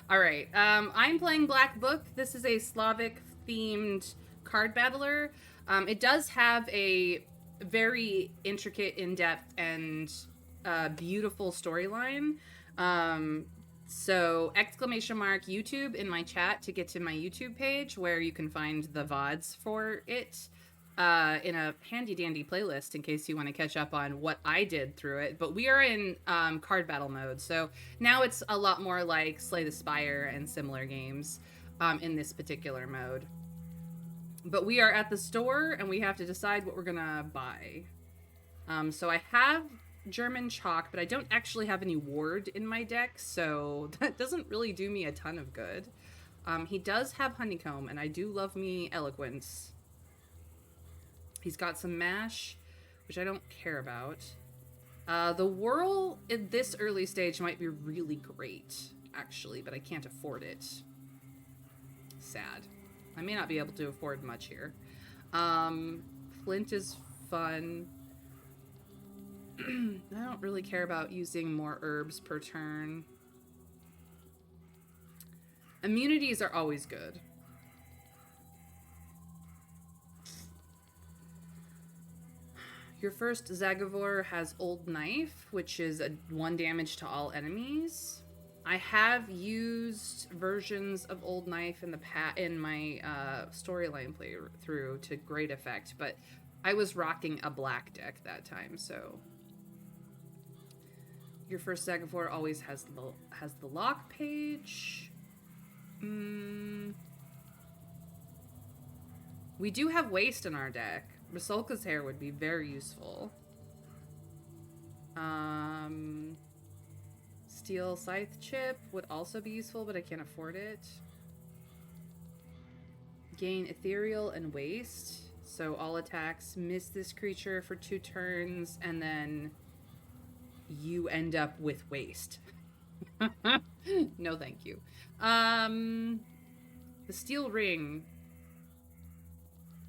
A: All right. I'm playing Black Book. This is a Slavic themed card battler. It does have a very intricate, in-depth, and beautiful storyline. So exclamation mark YouTube in my chat to get to my YouTube page where you can find the VODs for it in a handy dandy playlist in case you want to catch up on what I did through it. But we are in card battle mode. So now it's a lot more like Slay the Spire and similar games in this particular mode. But we are at the store and we have to decide what we're going to buy. So I have German chalk, but I don't actually have any ward in my deck, so that doesn't really do me a ton of good. He does have honeycomb, and I do love me eloquence. He's got some mash, which I don't care about. The whirl in this early stage might be really great, actually, but I can't afford it. Sad. I may not be able to afford much here. Flint is fun. I don't really care about using more herbs per turn. Immunities are always good. Your first Zagavor has Old Knife, which is a 1 damage to all enemies. I have used versions of Old Knife in my storyline playthrough to great effect, but I was rocking a black deck that time, so... Your first Zagavor always has the lock page. We do have waste in our deck. Rasulka's hair would be very useful. Steel Scythe Chip would also be useful, but I can't afford it. Gain Ethereal and Waste. So all attacks miss this creature for 2 turns, and then you end up with waste. No, thank you. The Steel Ring.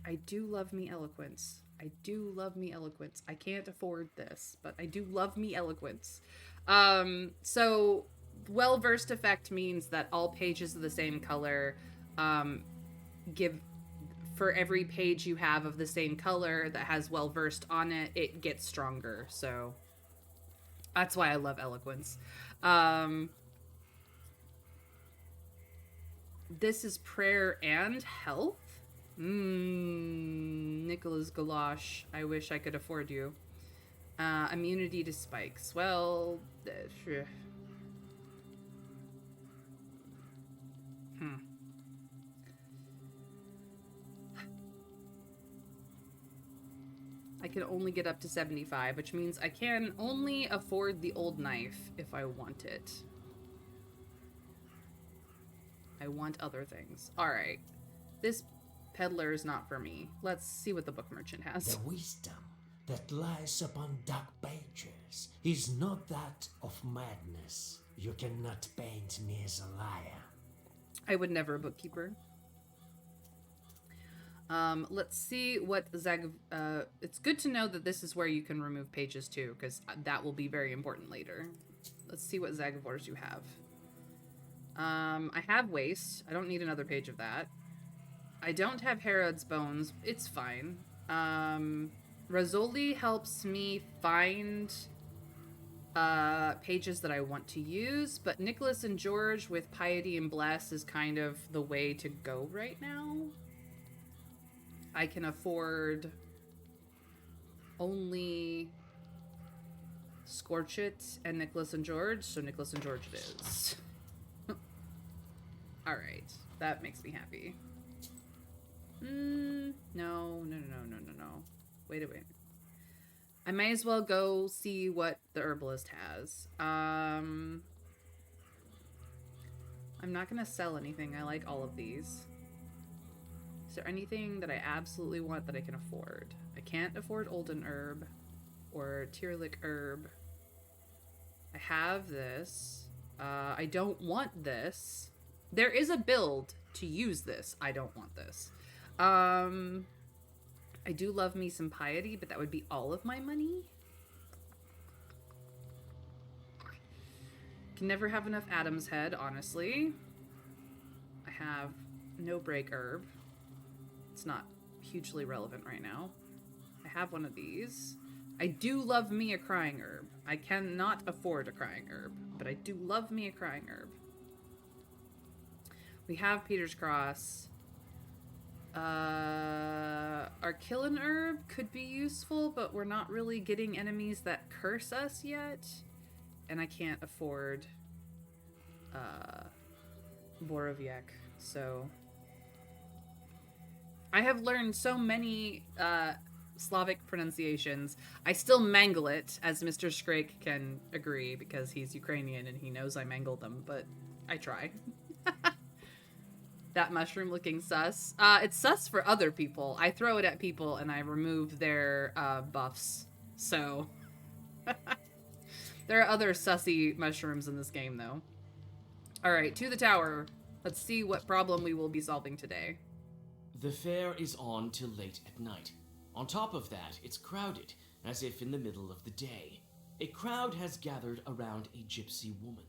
A: I do love me eloquence. I do love me eloquence. I can't afford this, but I do love me eloquence. So well-versed effect means that all pages of the same color give, for every page you have of the same color that has well-versed on it, it gets stronger. So that's why I love eloquence. This is prayer and health. Nicholas Galosh. I wish I could afford you. Immunity to spikes. Well, I can only get up to 75, which means I can only afford the Old Knife if I want it. I want other things. All right. This peddler is not for me. Let's see what the book merchant has.
C: The wisdom that lies upon dark pages is not that of madness. You cannot paint me as a liar.
A: I would never, bookkeeper. Let's see what it's good to know that this is where you can remove pages too, because that will be very important later. Let's see what Zagavors you have. I have waste. I don't need another page of that. I don't have Herod's bones. It's fine. Razzoli helps me find pages that I want to use, but Nicholas and George with Piety and Bless is kind of the way to go right now. I can afford only Scorch It and Nicholas and George, so Nicholas and George it is. Alright, that makes me happy. No. Wait. I may as well go see what the herbalist has. I'm not gonna sell anything. I like all of these. Is there anything that I absolutely want that I can afford? I can't afford Olden Herb or Tyrlic Herb. I have this. I don't want this. There is a build to use this. I don't want this. I do love me some piety, but that would be all of my money. Can never have enough Adam's head, honestly. I have no break herb. It's not hugely relevant right now. I have one of these. I do love me a crying herb. I cannot afford a crying herb, but I do love me a crying herb. We have Peter's Cross. Our killing herb could be useful, but we're not really getting enemies that curse us yet. And I can't afford Boroviec, so I have learned so many Slavic pronunciations. I still mangle it, as Mr. Scrake can agree, because he's Ukrainian and he knows I mangle them, but I try. That mushroom looking sus. It's sus for other people. I throw it at people and I remove their buffs. So there are other sussy mushrooms in this game, though. All right, to the tower. Let's see what problem we will be solving today.
B: The fair is on till late at night. On top of that, it's crowded, as if in the middle of the day. A crowd has gathered around a gypsy woman,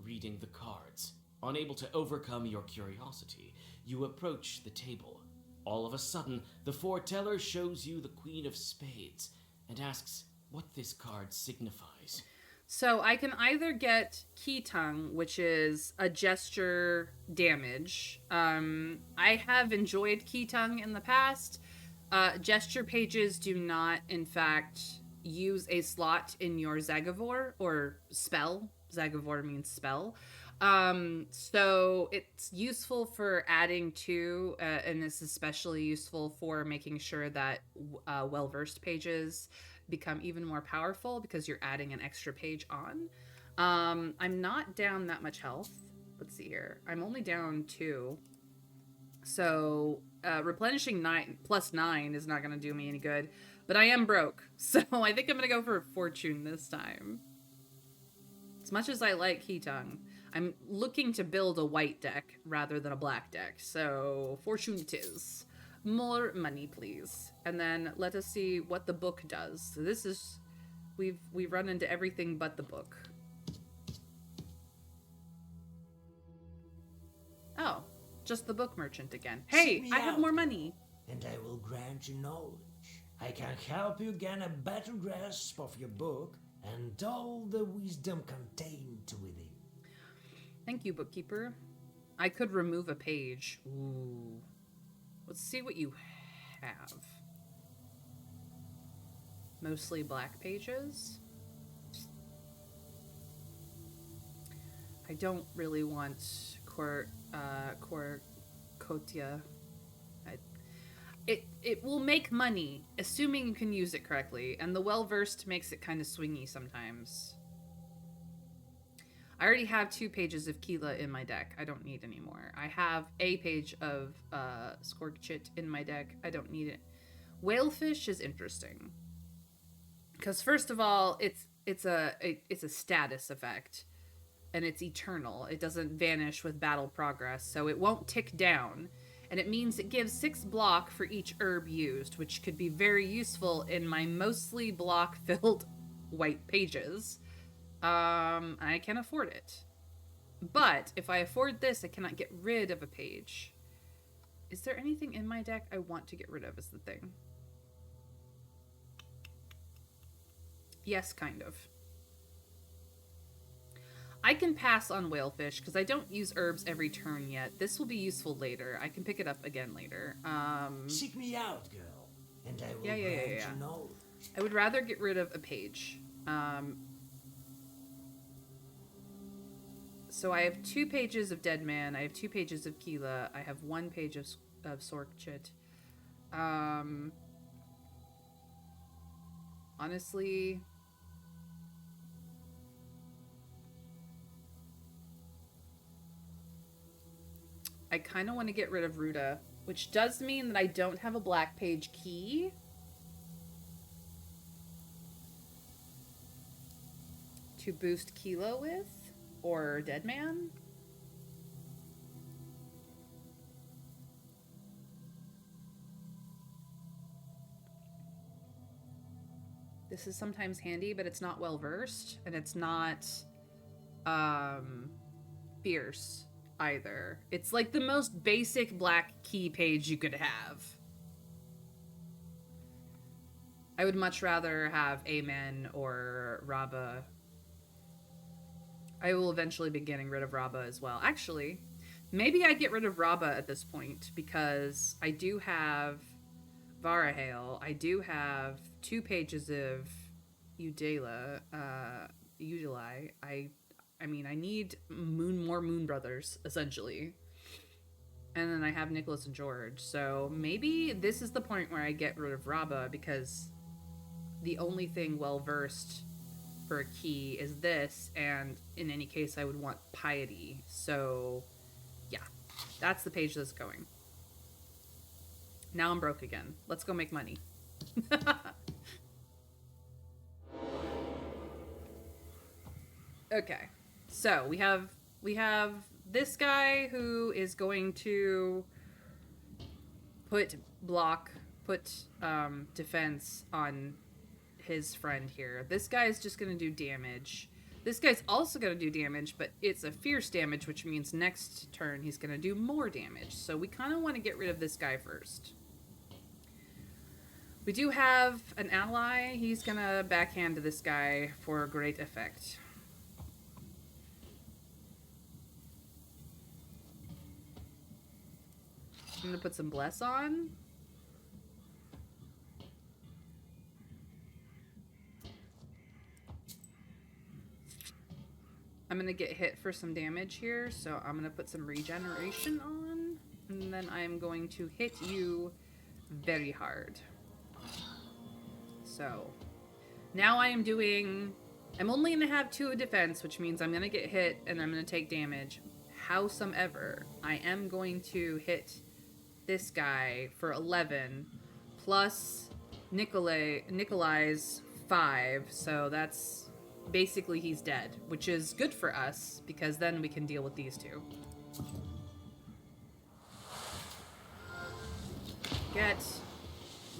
B: reading the cards. Unable to overcome your curiosity, you approach the table. All of a sudden, the foreteller shows you the Queen of Spades and asks what this card signifies.
A: So I can either get Key Tongue, which is a gesture damage. I have enjoyed Key Tongue in the past. Gesture pages do not, in fact, use a slot in your Zagavor or spell. Zagavor means spell. So it's useful for adding to, and it's especially useful for making sure that well-versed pages become even more powerful because you're adding an extra page on. I'm not down that much health. Let's see here. I'm only down 2. So replenishing 9 plus 9 is not going to do me any good, but I am broke. So I think I'm going to go for Fortune this time. As much as I like Key Tongue, I'm looking to build a white deck rather than a black deck. So Fortune it is. More money, please. And then let us see what the book does. So this is, we've run into everything but the book. Oh, just the book merchant again. Hey, I have more money.
C: And I will grant you knowledge. I can help you gain a better grasp of your book and all the wisdom contained within.
A: Thank you, bookkeeper. I could remove a page. Ooh. Let's see what you have. Mostly black pages. I don't really want Kotia. It will make money, assuming you can use it correctly, and the well-versed makes it kind of swingy sometimes. I already have 2 pages of Kila in my deck. I don't need any more. I have a page of Skorkchit in my deck. I don't need it. Whalefish is interesting. Because first of all, it's a status effect. And it's eternal. It doesn't vanish with battle progress, so it won't tick down. And it means it gives 6 block for each herb used, which could be very useful in my mostly block-filled white pages. I can afford it. But if I afford this, I cannot get rid of a page. Is there anything in my deck I want to get rid of is the thing. Yes, kind of. I can pass on whalefish because I don't use herbs every turn yet. This will be useful later. I can pick it up again later.
C: Seek me out, girl, and I will grant you knowledge.
A: I would rather get rid of a page. So I have 2 pages of Dead Man. I have 2 pages of Kila. I have 1 page of Sorkchit. Honestly, I kind of want to get rid of Ruta, which does mean that I don't have a black page key. to boost Kilo with, or Deadman. This is sometimes handy, but it's not well versed, and it's not fierce either. It's like the most basic black key page you could have. I would much rather have Amen or Rabba. I will eventually be getting rid of Rabba as well. Actually, maybe I get rid of Rabba at this point because I do have Varahale. I do have 2 pages of Udala. Udali. I mean, I need more Moon Brothers, essentially. And then I have Nicholas and George. So maybe this is the point where I get rid of Rabba because the only thing well-versed for a key is this, and in any case, I would want Piety. So, yeah, that's the page that's going. Now I'm broke again. Let's go make money. Okay, so we have this guy who is going to put defense on his friend here. This guy is just going to do damage. This guy's also going to do damage, but it's a fierce damage, which means next turn he's going to do more damage. So we kind of want to get rid of this guy first. We do have an ally. He's going to backhand to this guy for great effect. I'm going to put some Bless on. I'm going to get hit for some damage here, so I'm going to put some regeneration on. And then I'm going to hit you very hard. So, now I'm only going to have 2 defense, which means I'm going to get hit and I'm going to take damage. Howsomever, I am going to hit this guy for 11 plus Nikolai's 5, so that's basically he's dead, which is good for us because then we can deal with these 2. Get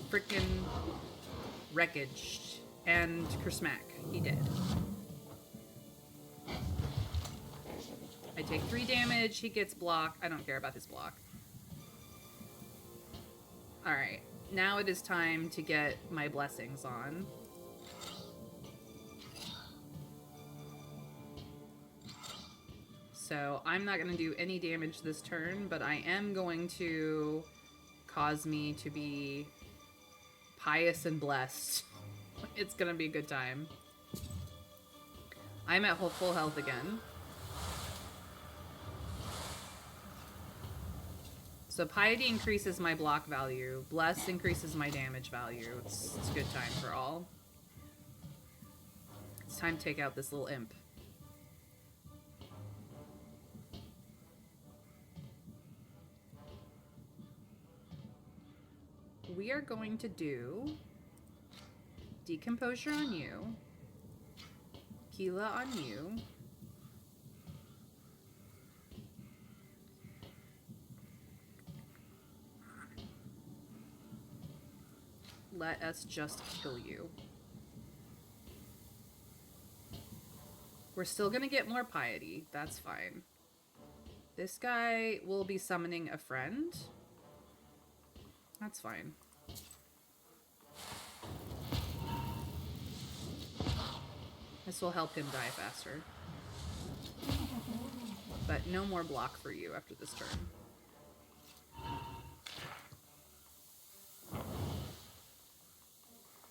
A: frickin' wreckaged. And Kersmack, he did. I take 3 damage, he gets block. I don't care about his block. Alright, now it is time to get my blessings on. So I'm not going to do any damage this turn, but I am going to cause me to be pious and blessed. It's going to be a good time. I'm at full health again. So Piety increases my block value. Bless increases my damage value. It's a good time for all. It's time to take out this little imp. We are going to do Decomposure on you, Keela on you, let us just kill you. We're still gonna get more piety, that's fine. This guy will be summoning a friend. That's fine. This will help him die faster. But no more block for you after this turn.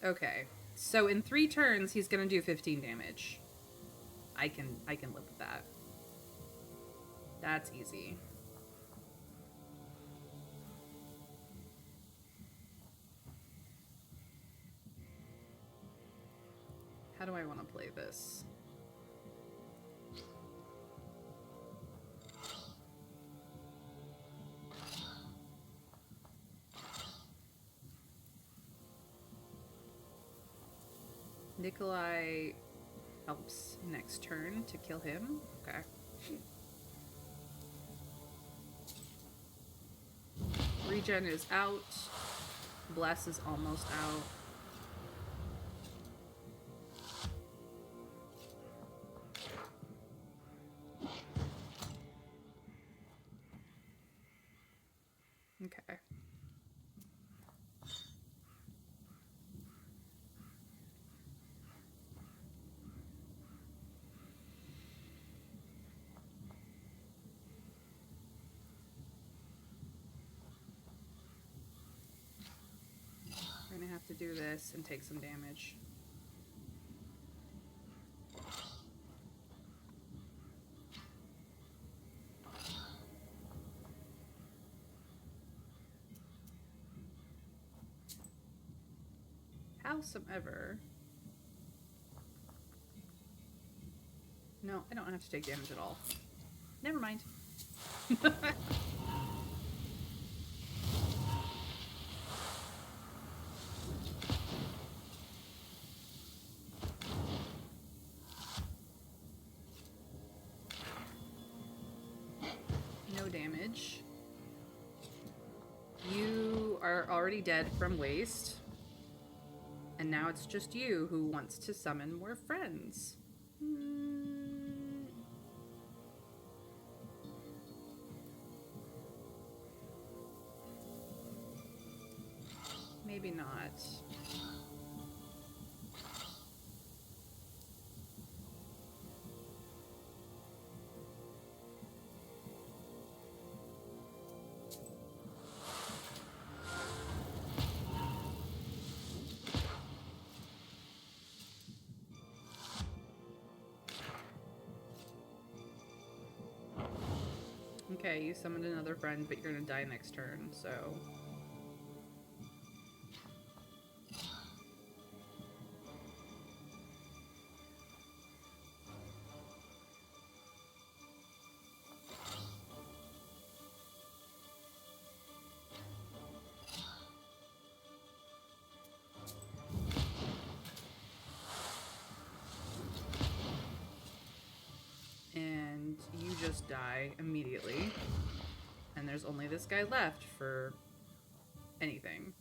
A: Okay, so in 3 turns, he's gonna do 15 damage. I can live with that. That's easy. How do I want to play this? Nikolai helps next turn to kill him. Okay. Regen is out. Bless is almost out. Okay. We're gonna have to do this and take some damage. Howsomever. No, I don't have to take damage at all. Never mind. No damage. You are already dead from waste. And now it's just you who wants to summon more friends. Maybe not. Okay, you summoned another friend, but you're gonna die next turn, so... And you just die immediately. And there's only this guy left for anything.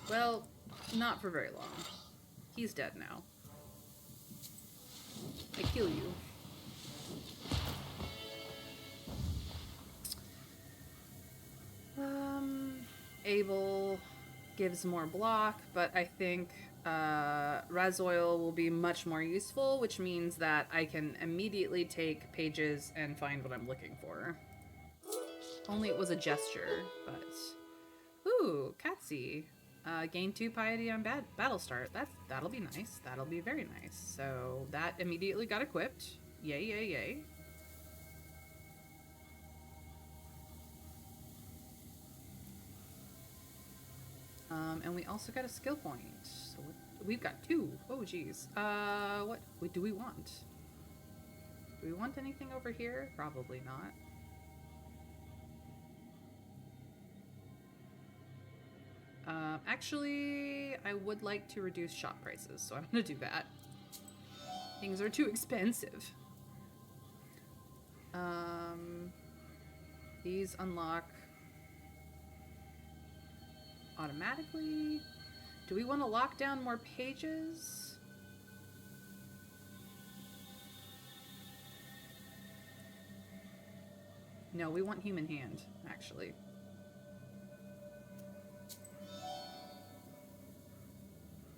A: Well, not for very long. He's dead now. I kill you. Abel gives more block, but I think Razoil will be much more useful, which means that I can immediately take pages and find what I'm looking for. Only it was a gesture, but... Ooh, Catsy. Gain 2 piety on battle start. That'll be nice. That'll be very nice. So that immediately got equipped. Yay, yay, yay. And we also got a skill point. So we've got 2. Oh, geez. What do we want? Do we want anything over here? Probably not. Actually, I would like to reduce shop prices, so I'm gonna do that. Things are too expensive. These unlock automatically. Do we want to lock down more pages? No, we want human hand, actually.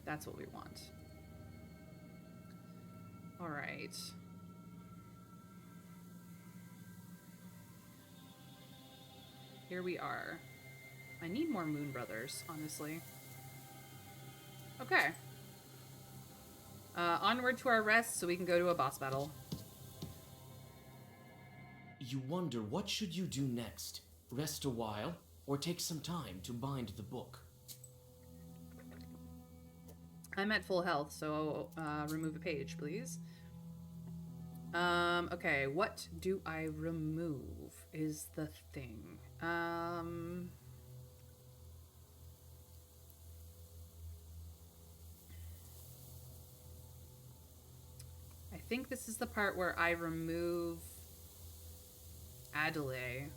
A: That's what we want. All right. Here we are. I need more Moon Brothers, honestly. Okay. Onward to our rest so we can go to a boss battle.
B: You wonder, what should you do next? Rest a while, or take some time to bind the book?
A: I'm at full health, so remove a page, please. Okay, what do I remove is the thing. think this is the part where I remove Adelaide.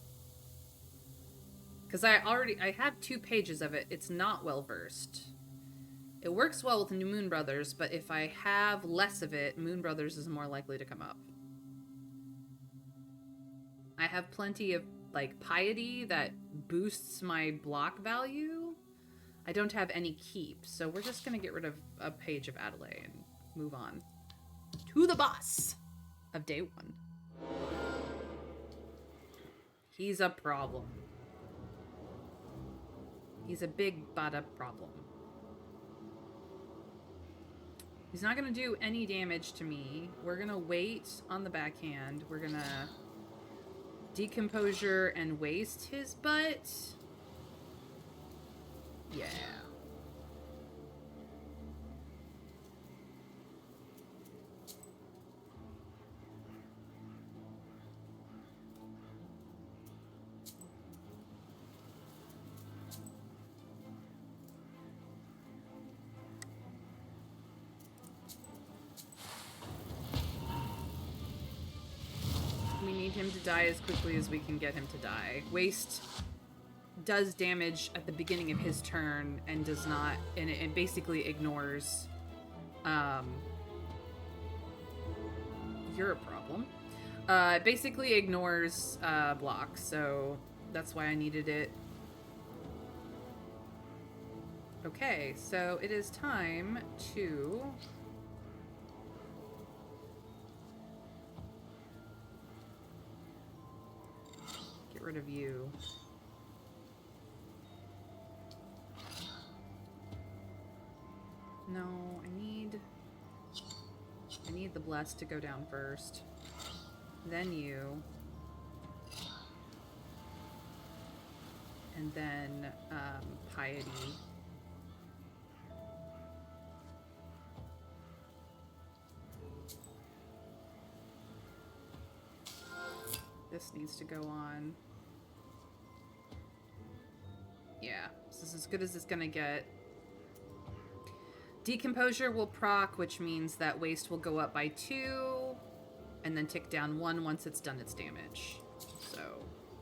A: Because I have 2 pages of it. It's not well versed. It works well with New Moon Brothers, but if I have less of it, Moon Brothers is more likely to come up. I have plenty of, like, piety that boosts my block value. I don't have any keep, so we're just going to get rid of a page of Adelaide and move on to the boss of day 1. He's a problem. He's a big bada problem. He's not going to do any damage to me. We're going to wait on the backhand. We're going to decomposure and waste his butt. Yeah. We need him to die as quickly as we can get him to die. Waste does damage at the beginning of his turn and does not, and it basically ignores, you're a problem. It basically ignores, blocks, so that's why I needed it. Okay, so it is time to get rid of you. No, I need the blessed to go down first. Then you. And then, piety. This needs to go on. Yeah, this is as good as it's gonna get. Decomposure will proc, which means that waste will go up by 2, and then tick down 1 once it's done its damage. So,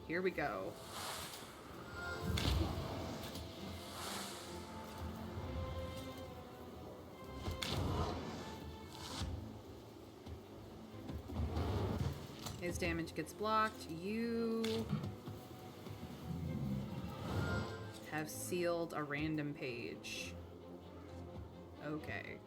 A: here we go. His damage gets blocked. You have sealed a random page. Okay.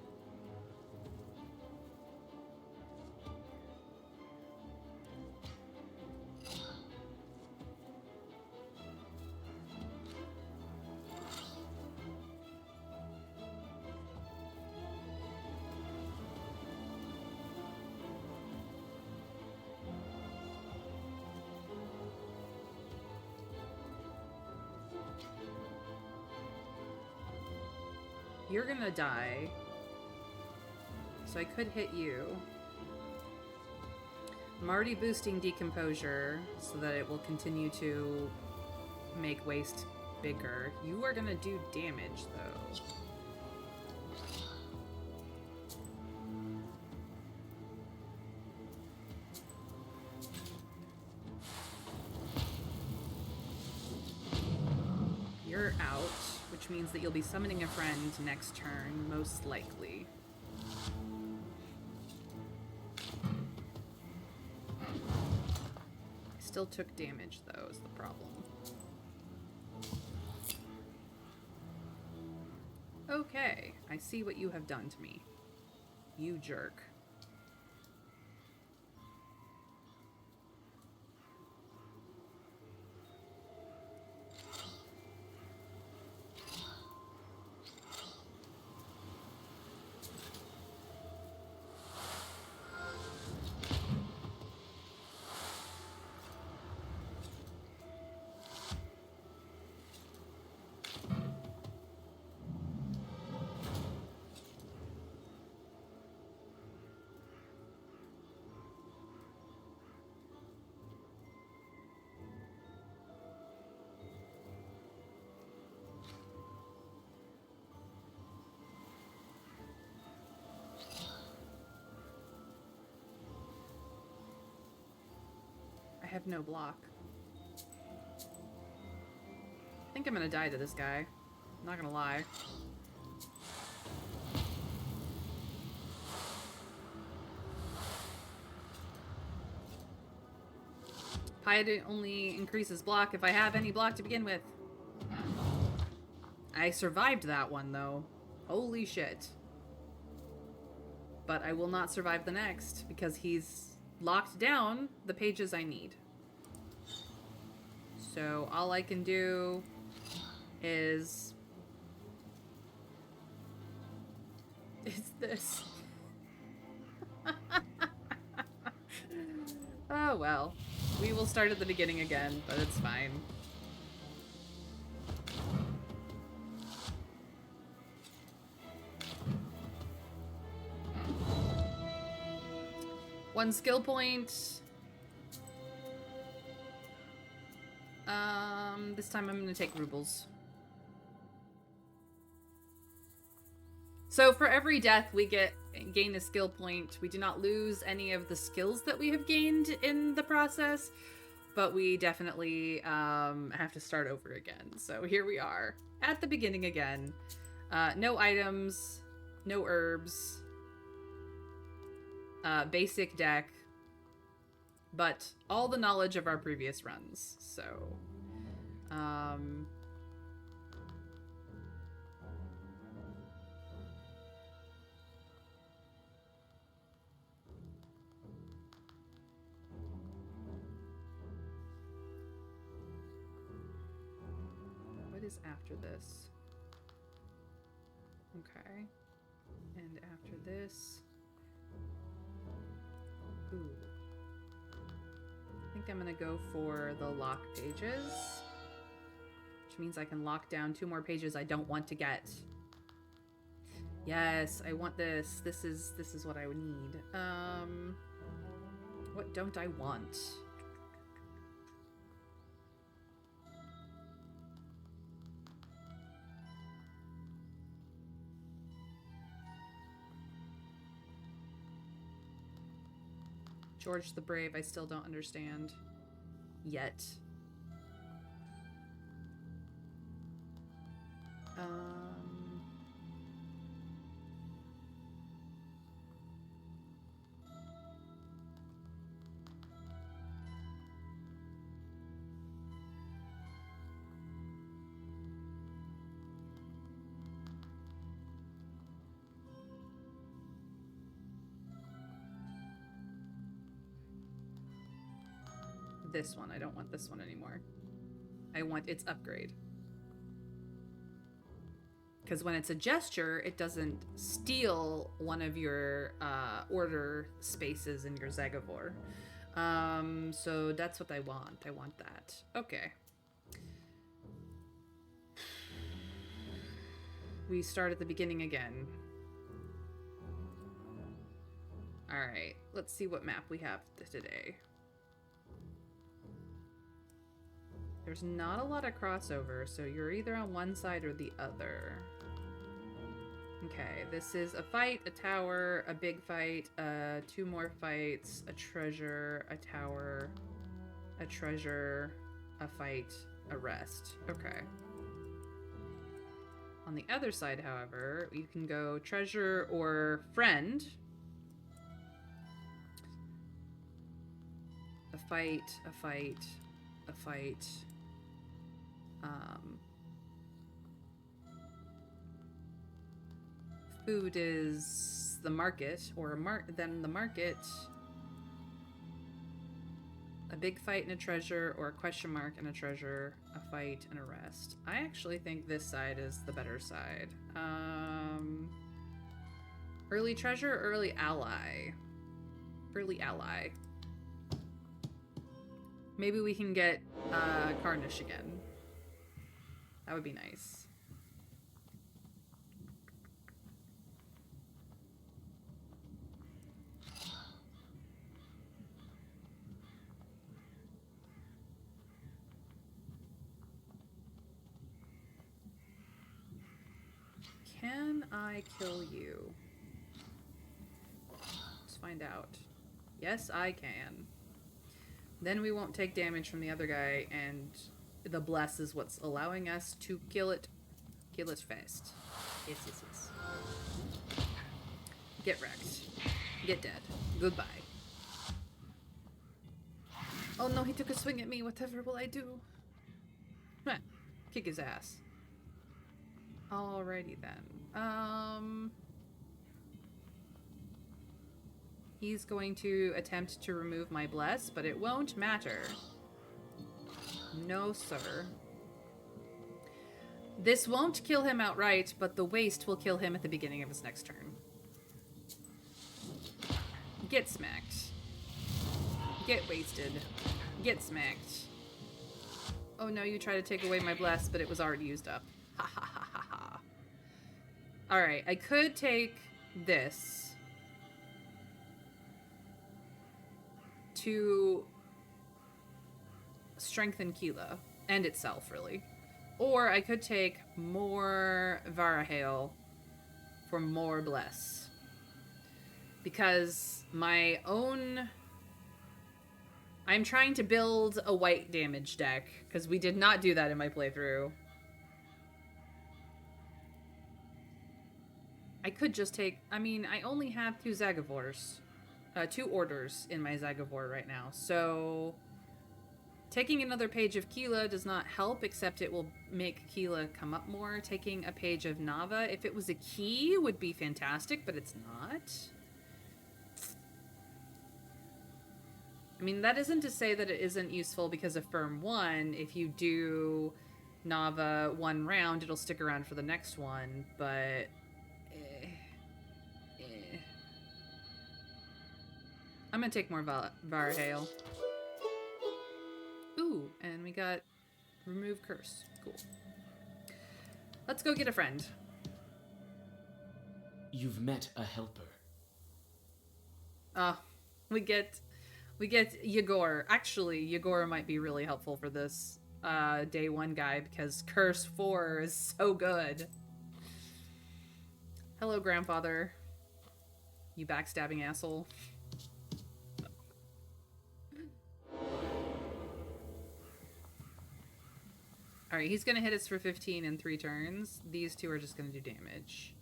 A: You're gonna die. So I could hit you. I'm already boosting decomposure so that it will continue to make waste bigger. You are gonna do damage though. You're out, which means that you'll be summoning a friend next turn, most likely. Still took damage though, is the problem. Okay, I see what you have done to me. You jerk. have no block. I think I'm gonna die to this guy. I'm not gonna lie. Piety only increases block if I have any block to begin with. I survived that one, though. Holy shit. But I will not survive the next, because he's locked down the pages I need. So all I can do is this. Oh well. We will start at the beginning again, but it's fine. One skill point. This time I'm gonna take rubles. So for every death we gain a skill point. We do not lose any of the skills that we have gained in the process, but we definitely have to start over again. So here we are at the beginning again. No items, no herbs, basic deck, but all the knowledge of our previous runs. So what is after this? Okay. And after this. Ooh. I think I'm gonna go for the lock pages. Which means I can lock down 2 more pages I don't want to get. Yes, I want this. This is what I would need. What don't I want? George the Brave, I still don't understand. Yet. This one. I don't want this one anymore. I want its upgrade. Because when it's a gesture, it doesn't steal one of your order spaces in your Zagavor. So that's what I want. I want that. Okay. We start at the beginning again. Alright, let's see what map we have today. There's not a lot of crossover, so you're either on one side or the other. Okay, this is a fight, a tower, a big fight, 2 more fights, a treasure, a tower, a treasure, a fight, a rest. Okay. On the other side, however, you can go treasure or friend. A fight, a fight, a fight. Food is the market, or then the market. A big fight and a treasure, or a question mark and a treasure, a fight and a rest. I actually think this side is the better side. Early treasure, or early ally? Early ally. Maybe we can get Carnish again. That would be nice. Can I kill you? Let's find out. Yes, I can. Then we won't take damage from the other guy, and the bless is what's allowing us to kill it fast. Yes, yes, yes. Get wrecked. Get dead. Goodbye. Oh no, he took a swing at me. Whatever will I do? Heh. Kick his ass. Alrighty then. He's going to attempt to remove my bless, but it won't matter. No, sir. This won't kill him outright, but the waste will kill him at the beginning of his next turn. Get smacked. Get wasted. Get smacked. Oh no, you try to take away my bless, but it was already used up. Ha ha ha ha ha. Alright, I could take this to strengthen Keela and itself, really. Or I could take more Varahale for more bless. Because my own... I'm trying to build a white damage deck, because we did not do that in my playthrough. I could just take... I mean, I only have 2 Zagavors. 2 orders in my Zagavor right now, so... Taking another page of Keela does not help, except it will make Keela come up more. Taking a page of Nava, if it was a key, would be fantastic, but it's not. I mean, that isn't to say that it isn't useful, because of Firm 1, if you do Nava 1 round, it'll stick around for the next one, but... I'm gonna take more Varahale. Ooh, and we got remove curse. Cool. Let's go get a friend.
B: You've met a helper.
A: We get Yegor. Actually, Yegor might be really helpful for this day 1 guy, because curse 4 is so good. Hello, grandfather. You backstabbing asshole. Alright, he's gonna hit us for 15 in 3 turns. These 2 are just gonna do damage.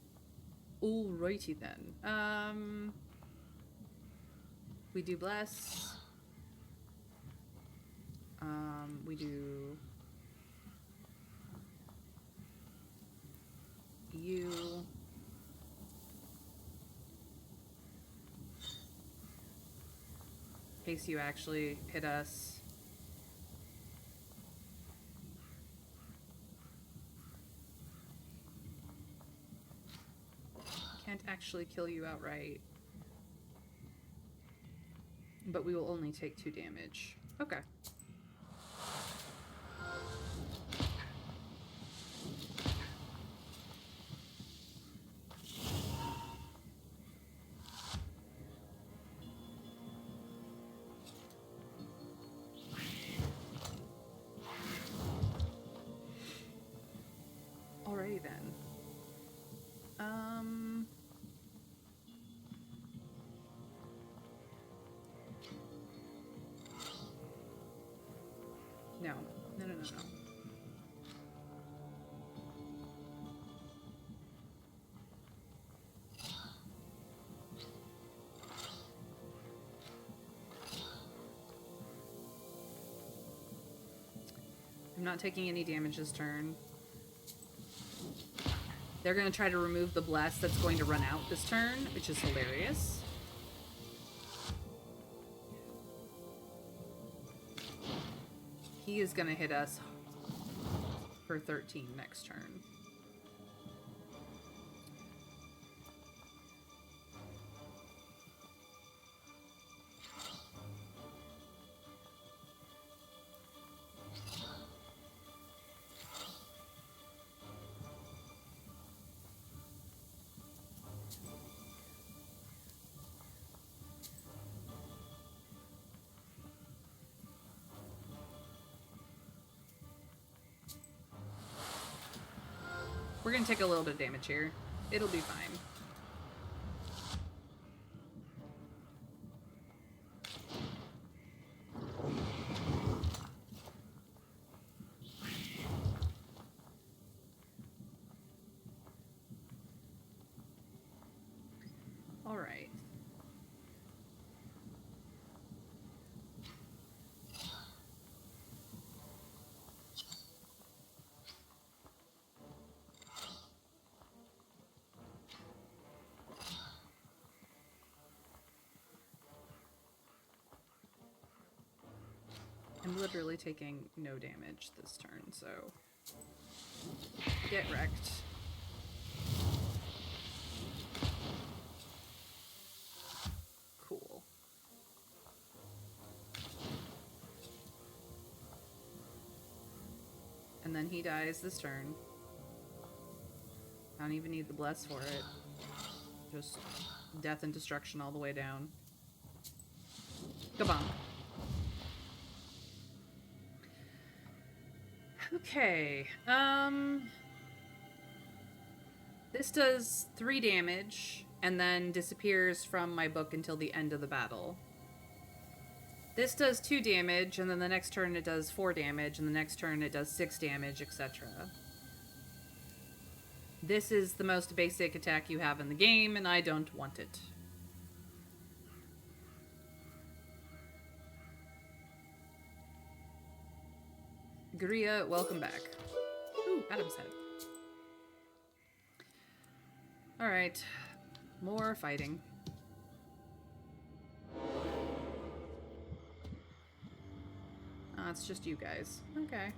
A: Alrighty then. We do bless. We do... you. In case you actually hit us. Can't actually kill you outright. But we will only take 2 damage. Okay. Alrighty then. No. I'm not taking any damage this turn. They're going to try to remove the bless that's going to run out this turn, which is hilarious. He is going to hit us for 13 next turn. We're gonna take a little bit of damage here. It'll be fine. literally taking no damage this turn, so get wrecked. Cool. And then he dies this turn. I don't even need the bless for it. Just death and destruction all the way down. Kabonk. Okay. This does 3 damage and then disappears from my book until the end of the battle. This does 2 damage, and then the next turn it does 4 damage, and the next turn it does 6 damage, etc. This is the most basic attack you have in the game, and I don't want it. Guria, welcome back. Ooh, Adam's head. Alright. More fighting. Oh, it's just you guys. Okay.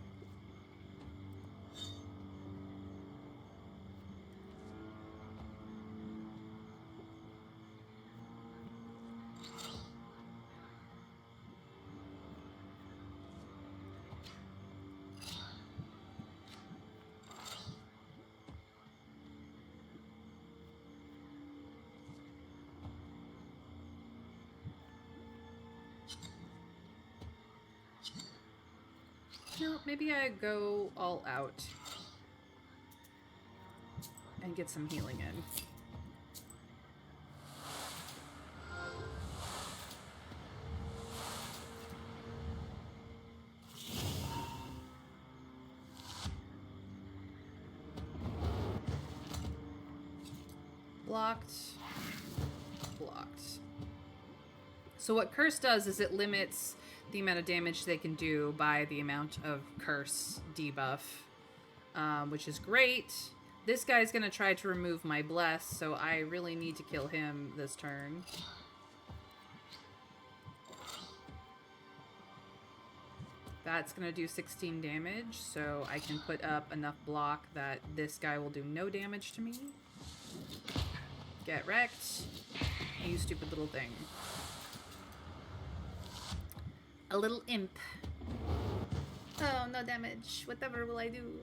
A: No, maybe I go all out and get some healing in. Blocked. Blocked. So what Curse does is it limits the amount of damage they can do by the amount of Curse debuff, which is great. This guy's gonna try to remove my Bless, so I really need to kill him this turn. That's gonna do 16 damage, so I can put up enough block that this guy will do no damage to me. Get wrecked, you stupid little thing. A little imp. Oh, no damage. Whatever will I do?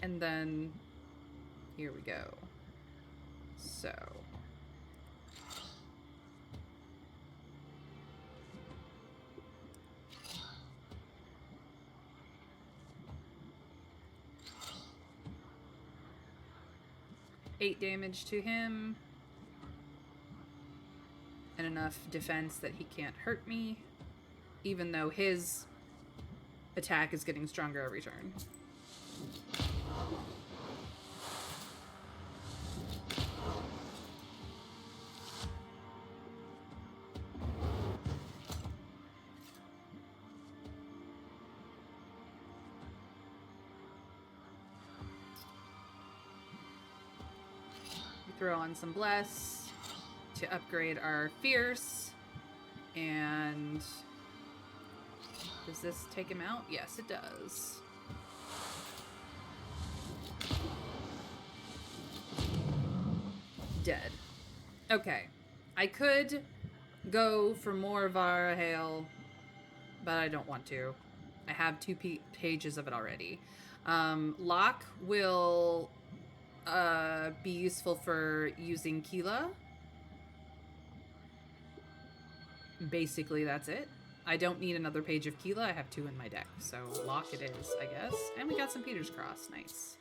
A: And then here we go. So eight damage to him. And enough defense that he can't hurt me, even though his attack is getting stronger every turn. We throw on some Bless to upgrade our Fierce, and does this take him out? Yes, it does. Dead. Okay. I could go for more Vara Hail, but I don't want to. I have 2 pages of it already. Lock will be useful for using Keela. Basically, that's it. I don't need another page of Keela. I have 2 in my deck, so Lock it is, I guess. And we got some Peter's Cross. Nice.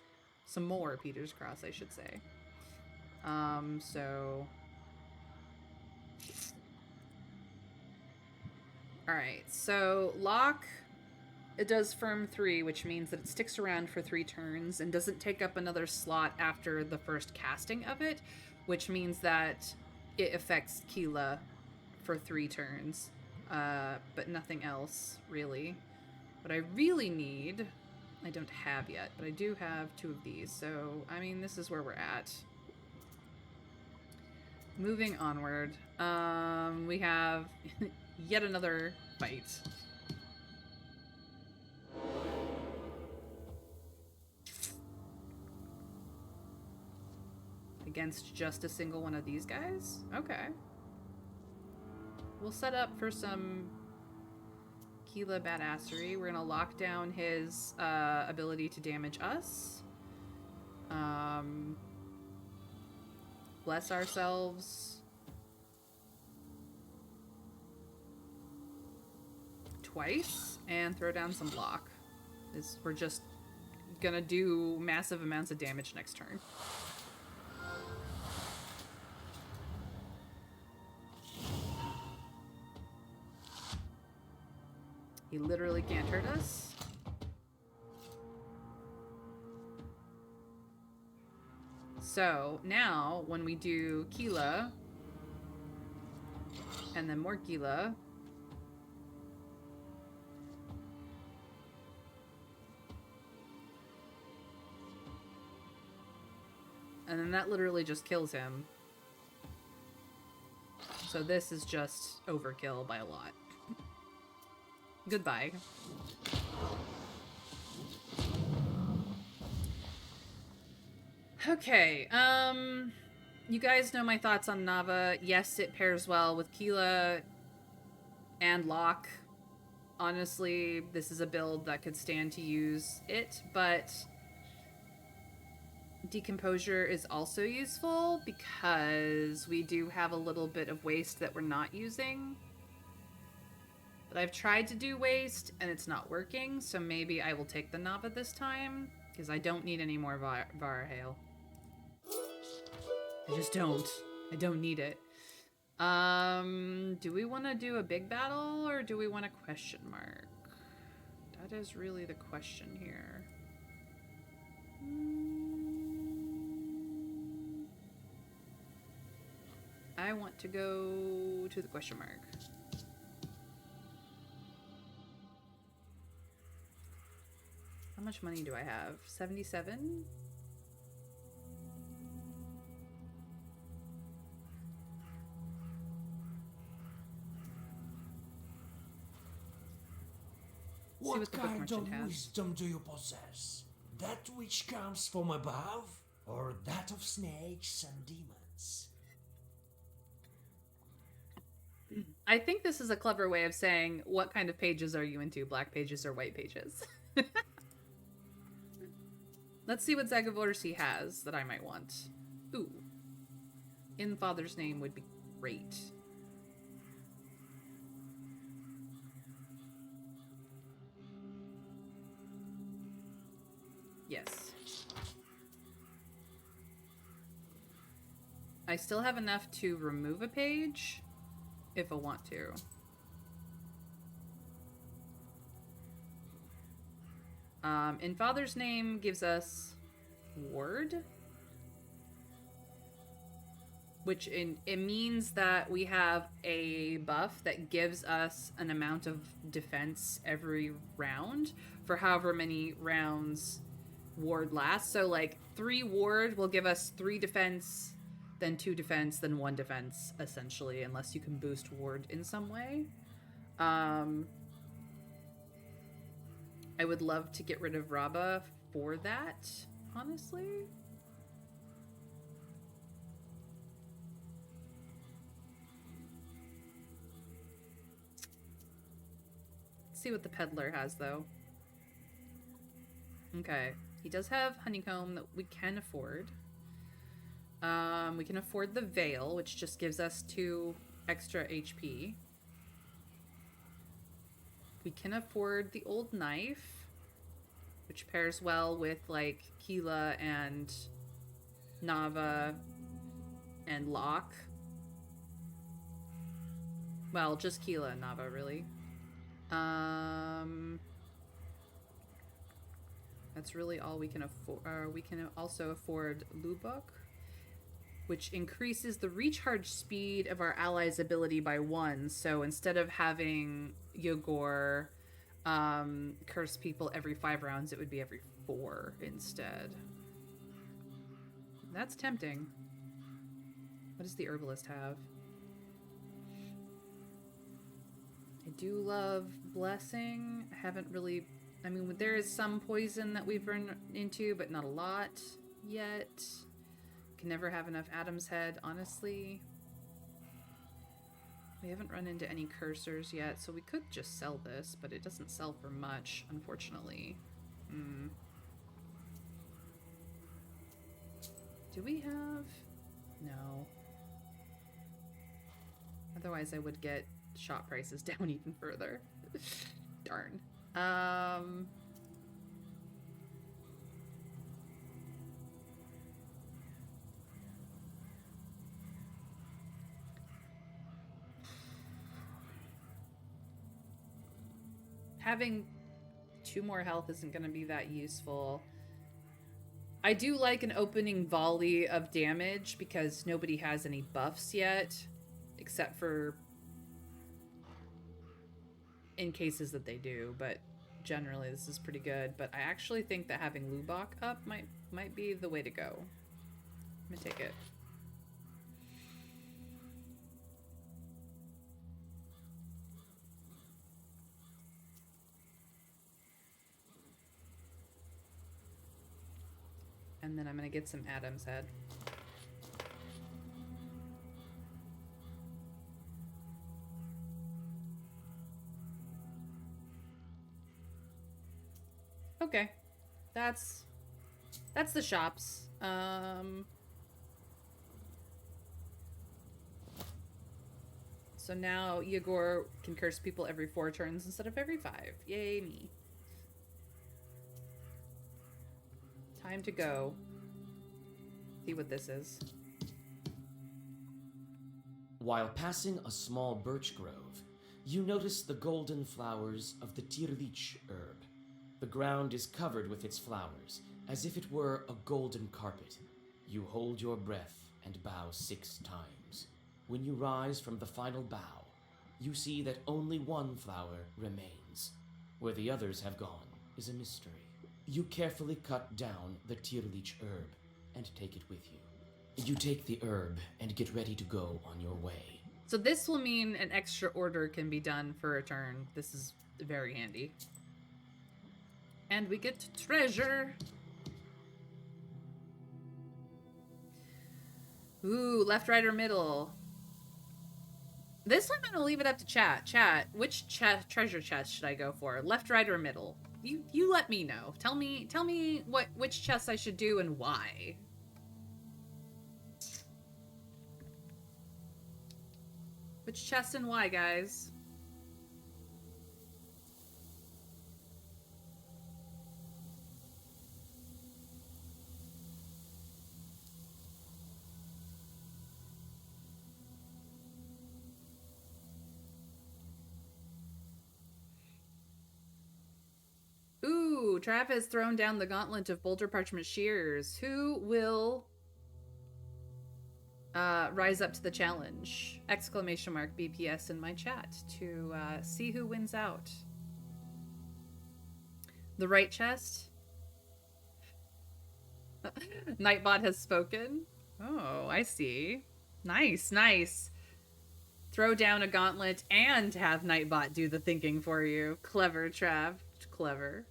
A: Some more Peter's Cross, I should say. So... Alright, so Lock, it does Firm 3, which means that it sticks around for 3 turns and doesn't take up another slot after the first casting of it, which means that it affects Keela for 3 turns, but nothing else, really. What I really need, I don't have yet, but I do have 2 of these, so, I mean, this is where we're at. Moving onward, we have yet another fight. Against just a single one of these guys? Okay. We'll set up for some Keela badassery. We're gonna lock down his ability to damage us. Bless ourselves. Twice. And throw down some block. We're just gonna do massive amounts of damage next turn. He literally can't hurt us. So now when we do Keela and then more Keela, and then that literally just kills him. So this is just overkill by a lot. Goodbye. Okay, you guys know my thoughts on Nava. Yes, it pairs well with Keela and Locke. Honestly, this is a build that could stand to use it, but Decomposure is also useful because we do have a little bit of waste that we're not using. But I've tried to do waste and it's not working, so maybe I will take the Nava this time because I don't need any more Varahale. I just don't. I don't need it. Do we want to do a big battle or do we want a question mark? That is really the question here. I want to go to the question mark. How much money do I have? 77?
C: What kind of wisdom do you possess? That which comes from above, or that of snakes and demons?
A: I think this is a clever way of saying, what kind of pages are you into? Black pages or white pages? Let's see what Zagavorsi has that I might want. Ooh. In Father's Name would be great. Yes. I still have enough to remove a page if I want to. In Father's Name gives us Ward, which it means that we have a buff that gives us an amount of defense every round for however many rounds Ward lasts. So like 3 Ward will give us 3 defense, then 2 defense, then 1 defense, essentially, unless you can boost Ward in some way. I would love to get rid of Raba for that, honestly. Let's see what the peddler has, though. Okay, he does have Honeycomb that we can afford. We can afford the Veil, which just gives us 2 extra HP. We can afford the Old Knife, which pairs well with, like, Keela and Nava and Locke. Well, just Keela and Nava, really. That's really all we can afford. We can also afford Lubok, which increases the recharge speed of our allies' ability by 1. So instead of having Yogor curse people every 5 rounds, it would be every 4 instead. That's tempting. What does the herbalist have? I do love blessing. I haven't really... I mean, there is some poison that we've run into, but not a lot yet. Can never have enough Adam's Head, honestly. We haven't run into any cursors yet, so we could just sell this, but it doesn't sell for much, unfortunately. Do we have... No. Otherwise I would get shop prices down even further. Darn. Having 2 more health isn't going to be that useful. I do like an opening volley of damage because nobody has any buffs yet, except for in cases that they do, but generally this is pretty good. But I actually think that having Lubok up might be the way to go. I'm gonna take it. And then I'm gonna get some Adam's Head. Okay. That's the shops. So now Yegor can curse people every 4 turns instead of every 5. Yay me. Time to go. See what this is.
B: While passing a small birch grove, you notice the golden flowers of the tirlich herb. The ground is covered with its flowers, as if it were a golden carpet. You hold your breath and bow 6 times. When you rise from the final bow, you see that only 1 flower remains. Where the others have gone is a mystery. You carefully cut down the tirlich herb and take it with you. You take the herb and get ready to go on your way.
A: So this will mean an extra order can be done for a turn. This is very handy. And we get treasure. Ooh, left, right, or middle. This one I'm gonna leave it up to chat. Chat, which treasure chest should I go for? Left, right, or middle? You let me know. Tell me which chest I should do and why. Which chest and why, guys? Ooh, Trav has thrown down the gauntlet of Boulder Parchment Shears. Who will rise up to the challenge? Exclamation mark BPS in my chat to see who wins out. The right chest? Nightbot has spoken. Oh, I see. Nice, nice. Throw down a gauntlet and have Nightbot do the thinking for you. Clever, Trav. Clever.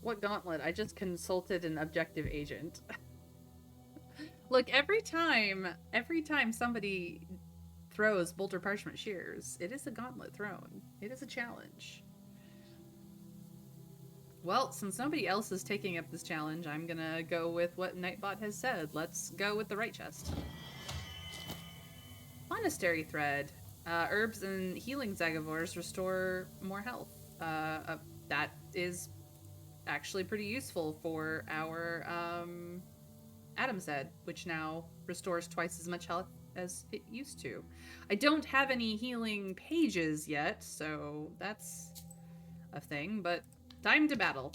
A: What gauntlet? I just consulted an objective agent. Look, every time somebody throws Boulder Parchment Shears, it is a gauntlet thrown. It is a challenge. Well, since nobody else is taking up this challenge, I'm gonna go with what Nightbot has said. Let's go with the right chest. Monastery Thread. Herbs and healing Zagavors restore more health. That is actually pretty useful for our Adam's Head, which now restores twice as much health as it used to. I don't have any healing pages yet, so that's a thing, but time to battle.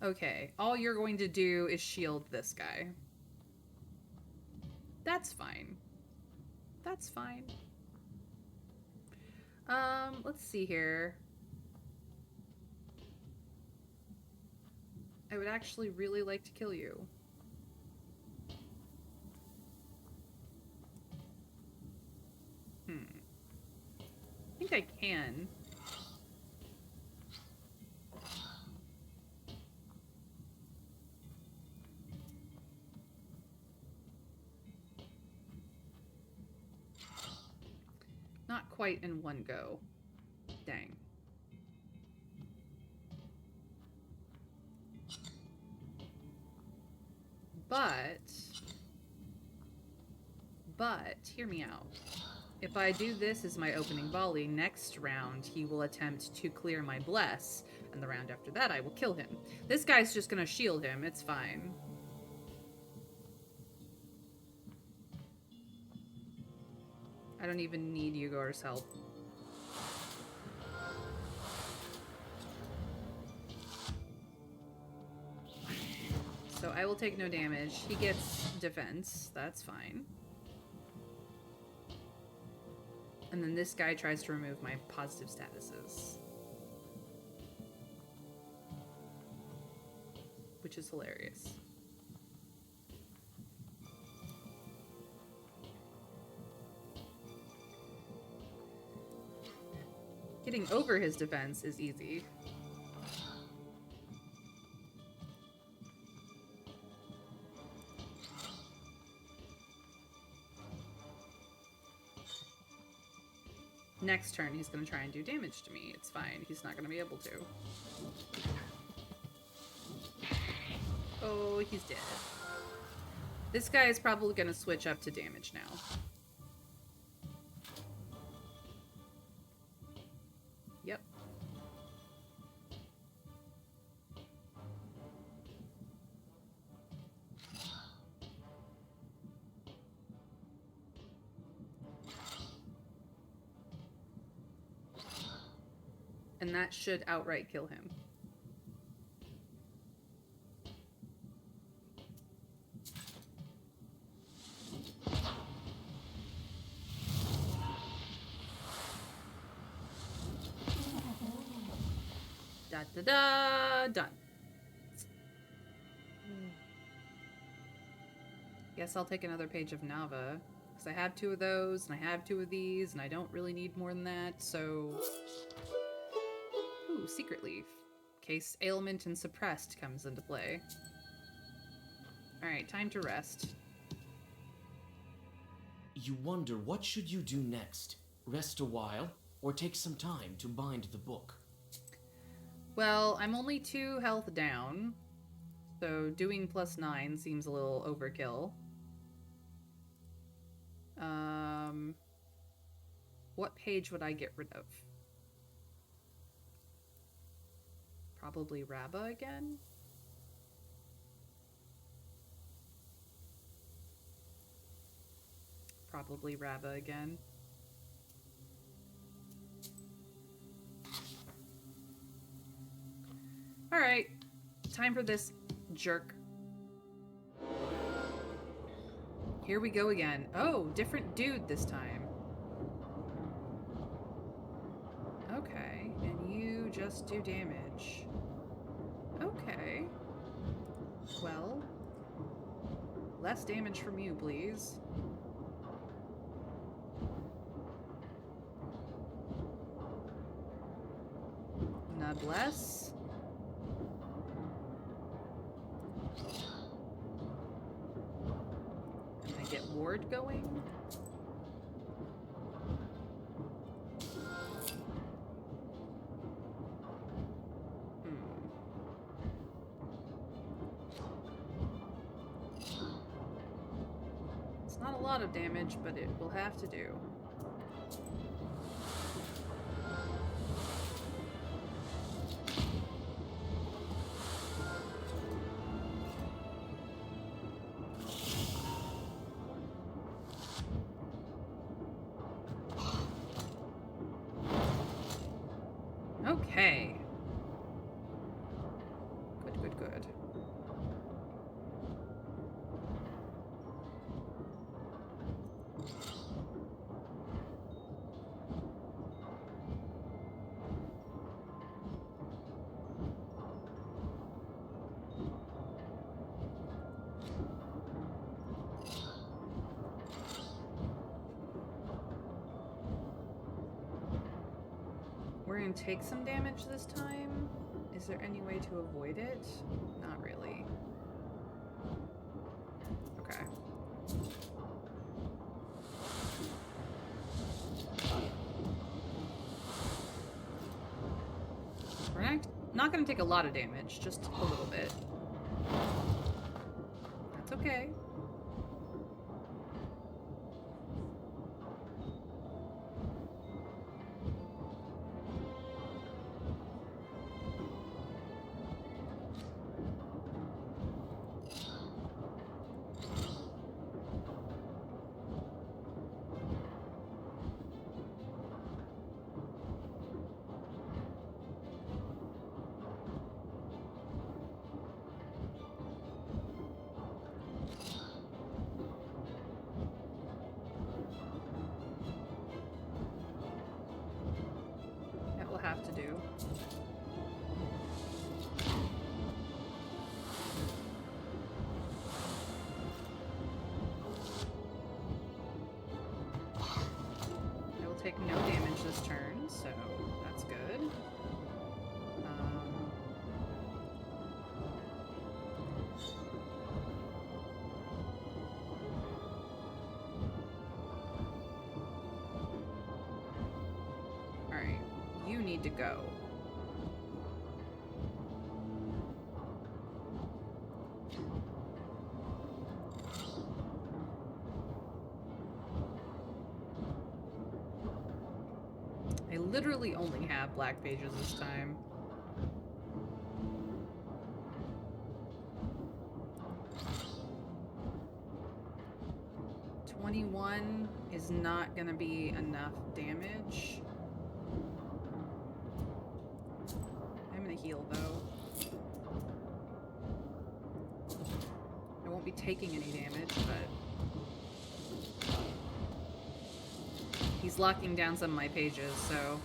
A: Okay, all you're going to do is shield this guy. That's fine. That's fine. Let's see here. I would actually really like to kill you. I think I can. Not quite in one go. Dang. But, hear me out. If I do this as my opening volley, next round he will attempt to clear my bless, and the round after that I will kill him. This guy's just gonna shield him, it's fine. I don't even need Yugor's help. So I will take no damage. He gets defense. That's fine. And then this guy tries to remove my positive statuses. Which is hilarious. Getting over his defense is easy. Next turn, he's going to try and do damage to me. It's fine. He's not going to be able to. Oh, he's dead. This guy is probably going to switch up to damage now. Yep. And that should outright kill him. Da-da-da! Done. Guess I'll take another page of Nava. Because I have 2 of those, and I have 2 of these, and I don't really need more than that, so... Ooh, Secret Leaf. Case Ailment and Suppressed comes into play. Alright, time to rest.
B: You wonder what should you do next? Rest a while, or take some time to bind the book?
A: Well, I'm only 2 health down, so doing +9 seems a little overkill. What page would I get rid of? Probably Rabba again? Probably Rabba again. Alright, time for this jerk. Here we go again. Oh, different dude this time. Okay, and you just do damage. Okay. Well, less damage from you, please. Noblesse. And I get ward going. Not a lot of damage, but it will have to do. Okay. Good, good, good. We're gonna take some damage this time. Is there any way to avoid it? Not really. Okay. We're not gonna take a lot of damage, just a little bit. That's okay. Have to do. I will take no damage this turn, so that's good. Alright. You need to go. I literally only have black pages this time. $21 is not gonna be enough damage. I'm gonna heal though. I won't be taking any damage, but he's locking down some of my pages, so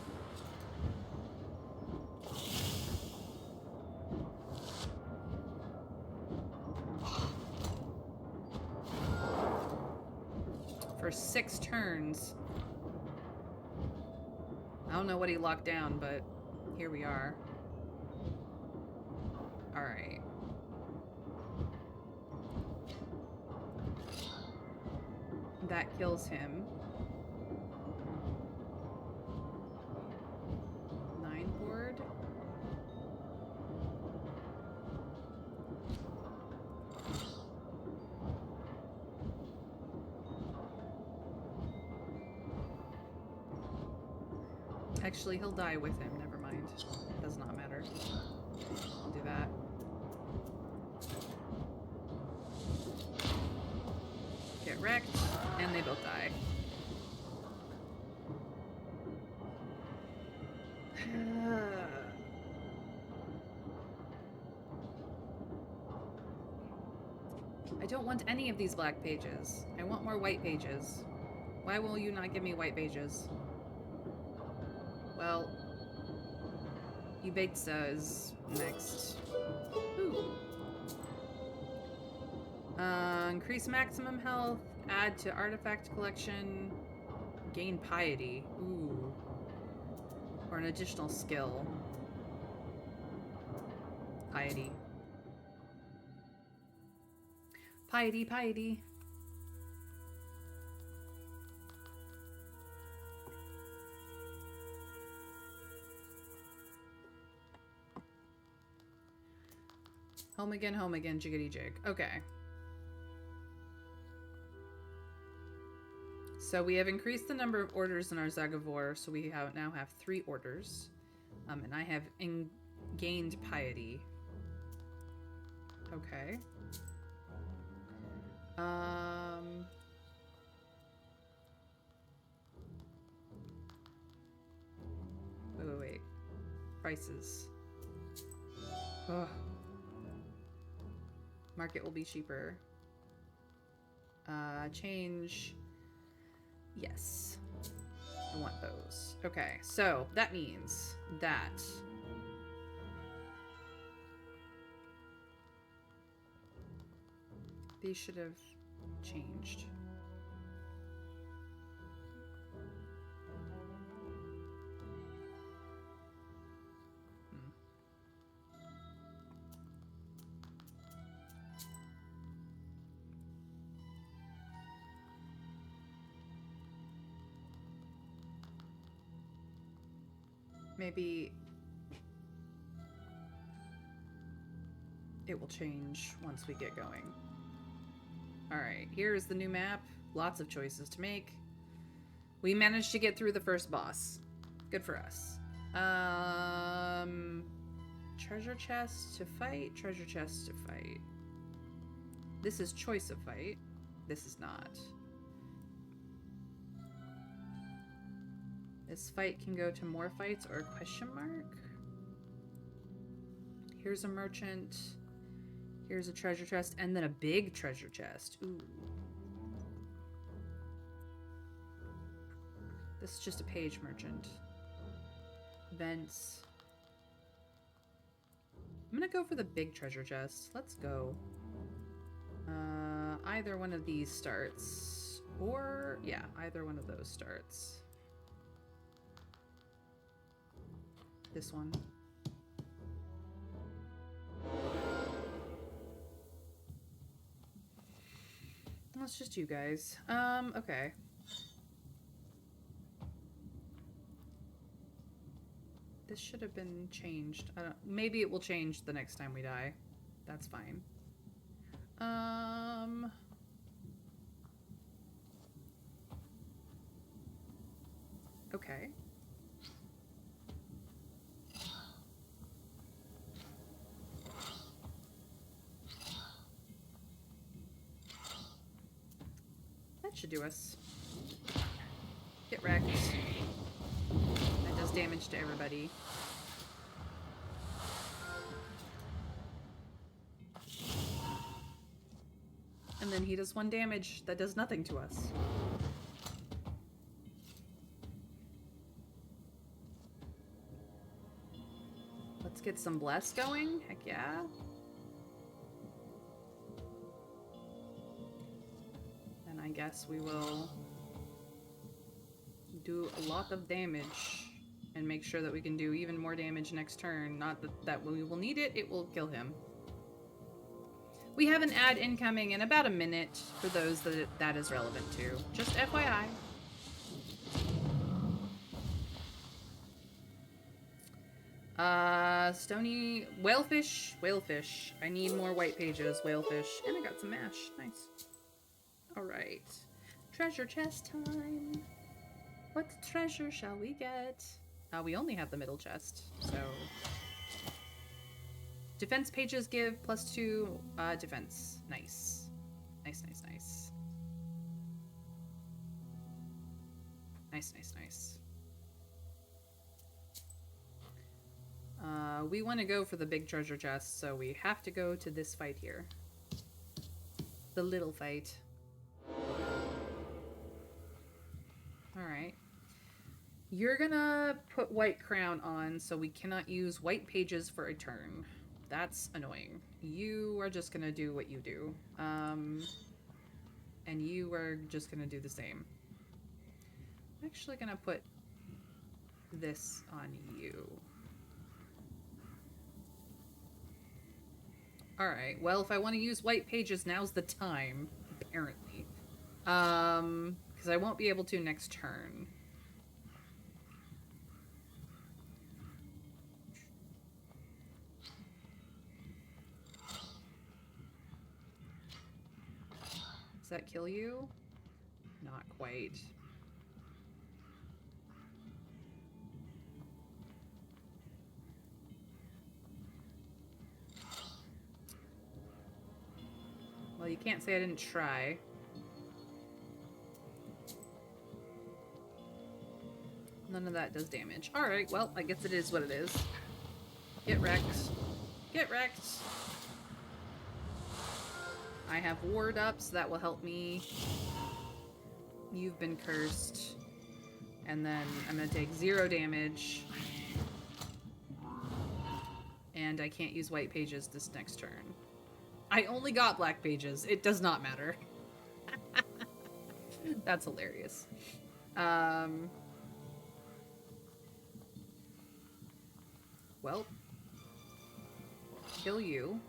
A: for 6 turns. I don't know what he locked down, but here we are. Alright. That kills him. 9 board. Actually, he'll die with him. Never mind. Does not matter. I'll do that. Get wrecked, and they both die. I don't want any of these black pages. I want more white pages. Why will you not give me white pages? Well, Ubeitsa is next. Ooh. Increase maximum health, add to artifact collection, gain piety. Ooh. Or an additional skill. Piety. Piety, piety. Home again, jiggity jig. Okay. So we have increased the number of orders in our Zagavor, so we now have 3 orders. And I have gained piety. Okay. Wait. Prices. Ugh. Market will be cheaper. Change. Yes. I want those. Okay, so that means that these should have changed. Maybe it will change once we get going. Alright, here's the new map. Lots of choices to make. We managed to get through the first boss. Good for us. Treasure chest to fight, treasure chest to fight. This is choice of fight. This is not. This fight can go to more fights or question mark. Here's a merchant. Here's a treasure chest, and then a big treasure chest. Ooh. This is just a page merchant. Events. I'm gonna go for the big treasure chest. Let's go. Either one of these starts. Or, yeah, either one of those starts. This one. Well, it's just you guys. Okay. This should have been changed. I don't, maybe it will change the next time we die. That's fine. Okay. That should do us. Get wrecked. That does damage to everybody. And then he does 1 damage. That does nothing to us. Let's get some bless going. Heck yeah. And I guess we will do a lot of damage and make sure that we can do even more damage next turn. Not that we will need it, it will kill him. We have an ad incoming in about a minute for those that is relevant to. Just FYI. Stony... Whalefish. Whalefish. I need more white pages. Whalefish. And I got some mash. Nice. Alright. Treasure chest time. What treasure shall we get? We only have the middle chest, so... Defense pages give +2 defense. Nice. Nice, nice, nice. Nice, nice, nice. We want to go for the big treasure chest, so we have to go to this fight here. The little fight. Alright. You're gonna put white crown on, so we cannot use white pages for a turn. That's annoying. You are just gonna do what you do. And you are just gonna do the same. I'm actually gonna put this on you. Alright, well, if I want to use white pages, now's the time, apparently. Because I won't be able to next turn. Does that kill you? Not quite. Well, you can't say I didn't try. None of that does damage. Alright, well, I guess it is what it is. Get wrecked. Get wrecked. I have ward up, so that will help me. You've been cursed. And then I'm gonna take 0 damage. And I can't use white pages this next turn. I only got black pages. It does not matter. That's hilarious. Well, kill you.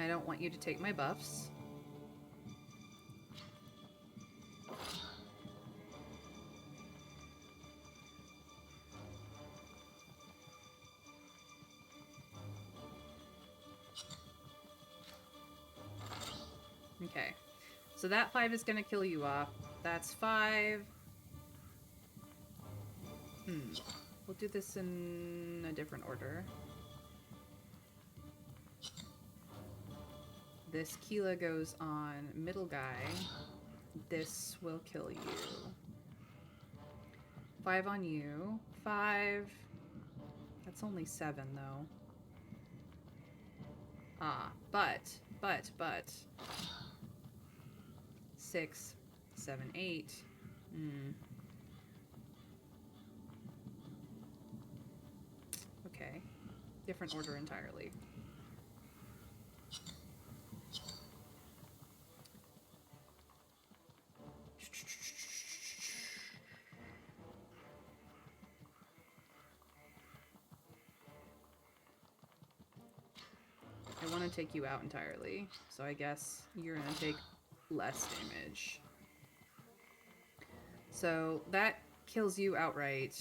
A: I don't want you to take my buffs. Okay, so that 5 is gonna kill you off. That's 5. We'll do this in a different order. This Keela goes on middle guy. This will kill you. 5 on you. 5. That's only 7 though. Ah, but. 6, 7, 8. Okay. Different order entirely. I want to take you out entirely, so I guess you're going to take less damage. So that kills you outright.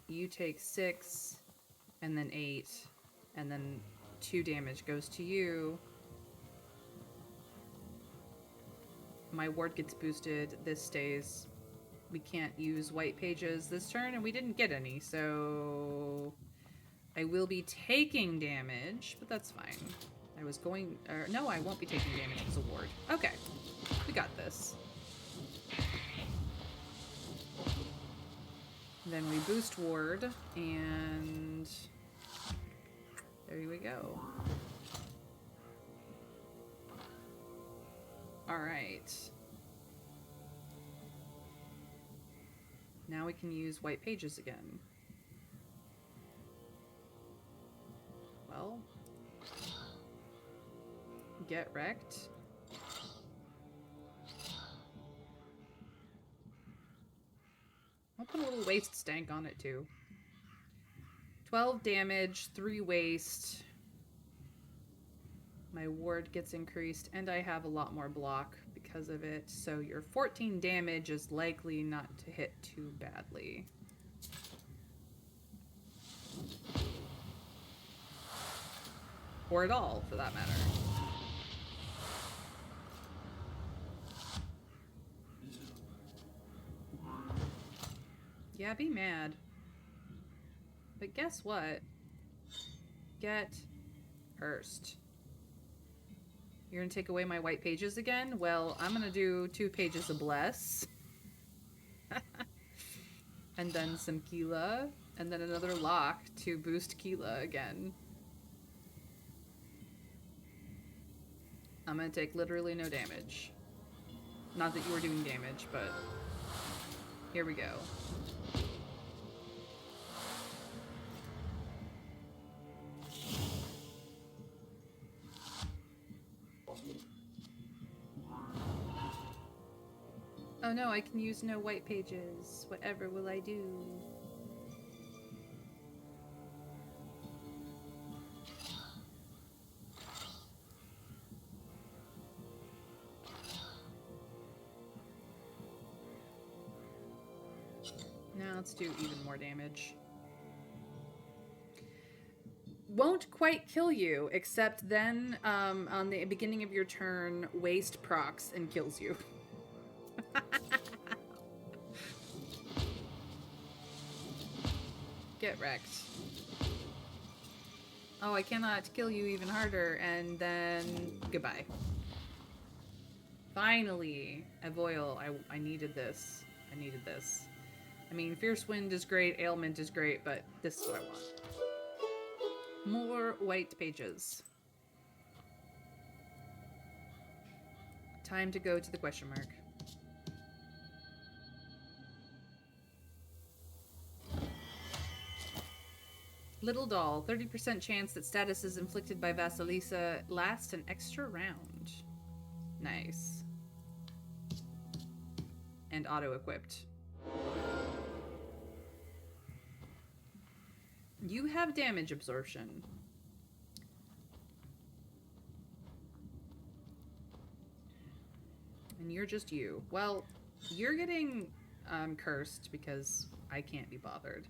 A: You take 6, and then 8, and then 2 damage goes to you. My ward gets boosted. This stays. We can't use white pages this turn, and we didn't get any, so I will be taking damage, but that's fine. I was going... no, I won't be taking damage as a ward. Okay. We got this. Then we boost ward, and there we go. Alright. Now we can use white pages again. Well, get wrecked. I'll put a little waste stank on it too. 12 damage, 3 waste. My ward gets increased, and I have a lot more block because of it, so your 14 damage is likely not to hit too badly. Or at all, for that matter. Yeah, be mad. But guess what? Get cursed. You're gonna take away my white pages again? Well, I'm gonna do 2 pages of bless. And then some Keela. And then another lock to boost Keela again. I'm gonna take literally no damage. Not that you were doing damage, but here we go. Oh no, I can use no white pages. Whatever will I do? Now let's do even more damage. Won't quite kill you, except then on the beginning of your turn, waste procs and kills you. Get wrecked. Oh, I cannot kill you even harder, and then goodbye. Finally, Avoil, I needed this. I needed this. I mean, Fierce Wind is great, Ailment is great, but this is what I want. More white pages. Time to go to the question mark. Little Doll, 30% chance that status is inflicted by Vasilisa lasts an extra round. Nice. And auto-equipped. You have damage absorption. And you're just you. Well, you're getting cursed because I can't be bothered.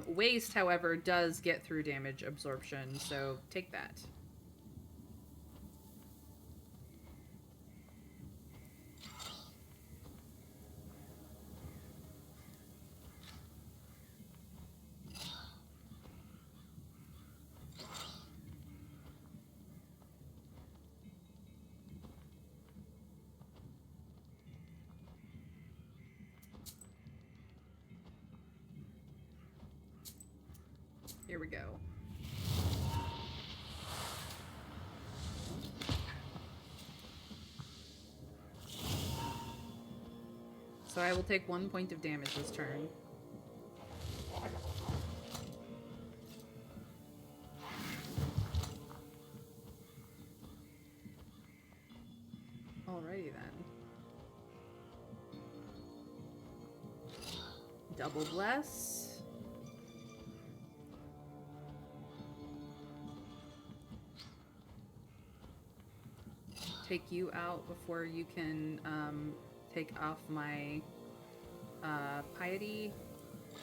A: Waste, however, does get through damage absorption, so take that. Here we go. So I will take 1 point of damage this turn. Alrighty then. Double bless. Take you out before you can take off my piety,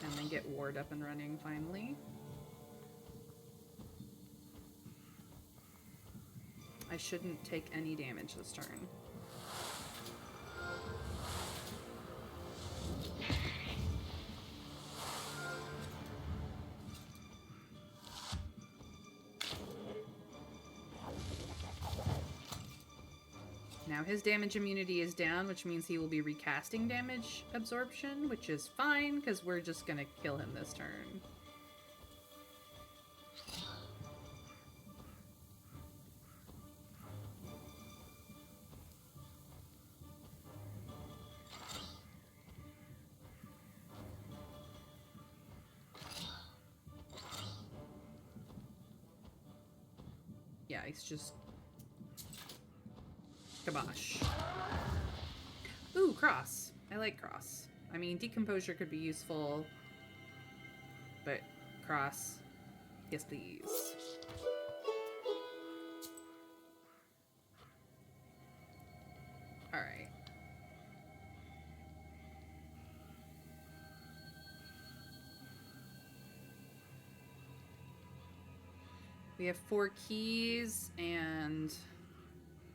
A: and then get ward up and running finally. I shouldn't take any damage this turn. Now his damage immunity is down, which means he will be recasting damage absorption, which is fine, because we're just gonna kill him this turn. Yeah, he's just... Kabosh. Ooh, cross. I like cross. I mean, decomposure could be useful, but cross. Yes, please. Alright. We have 4 keys and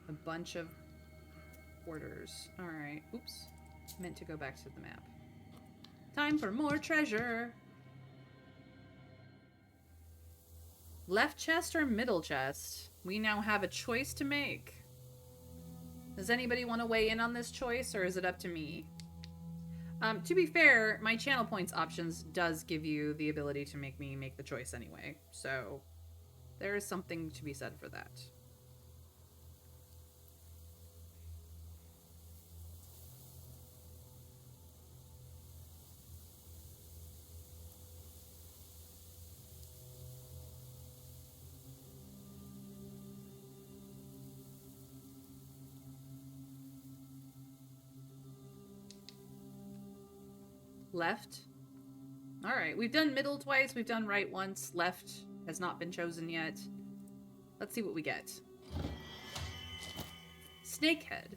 A: a bunch of orders. Alright. Oops. Meant to go back to the map. Time for more treasure! Left chest or middle chest? We now have a choice to make. Does anybody want to weigh in on this choice, or is it up to me? To be fair, my channel points options does give you the ability to make me make the choice anyway. So, there is something to be said for that. Left. Alright, we've done middle twice, we've done right once. Left has not been chosen yet. Let's see what we get. Snakehead.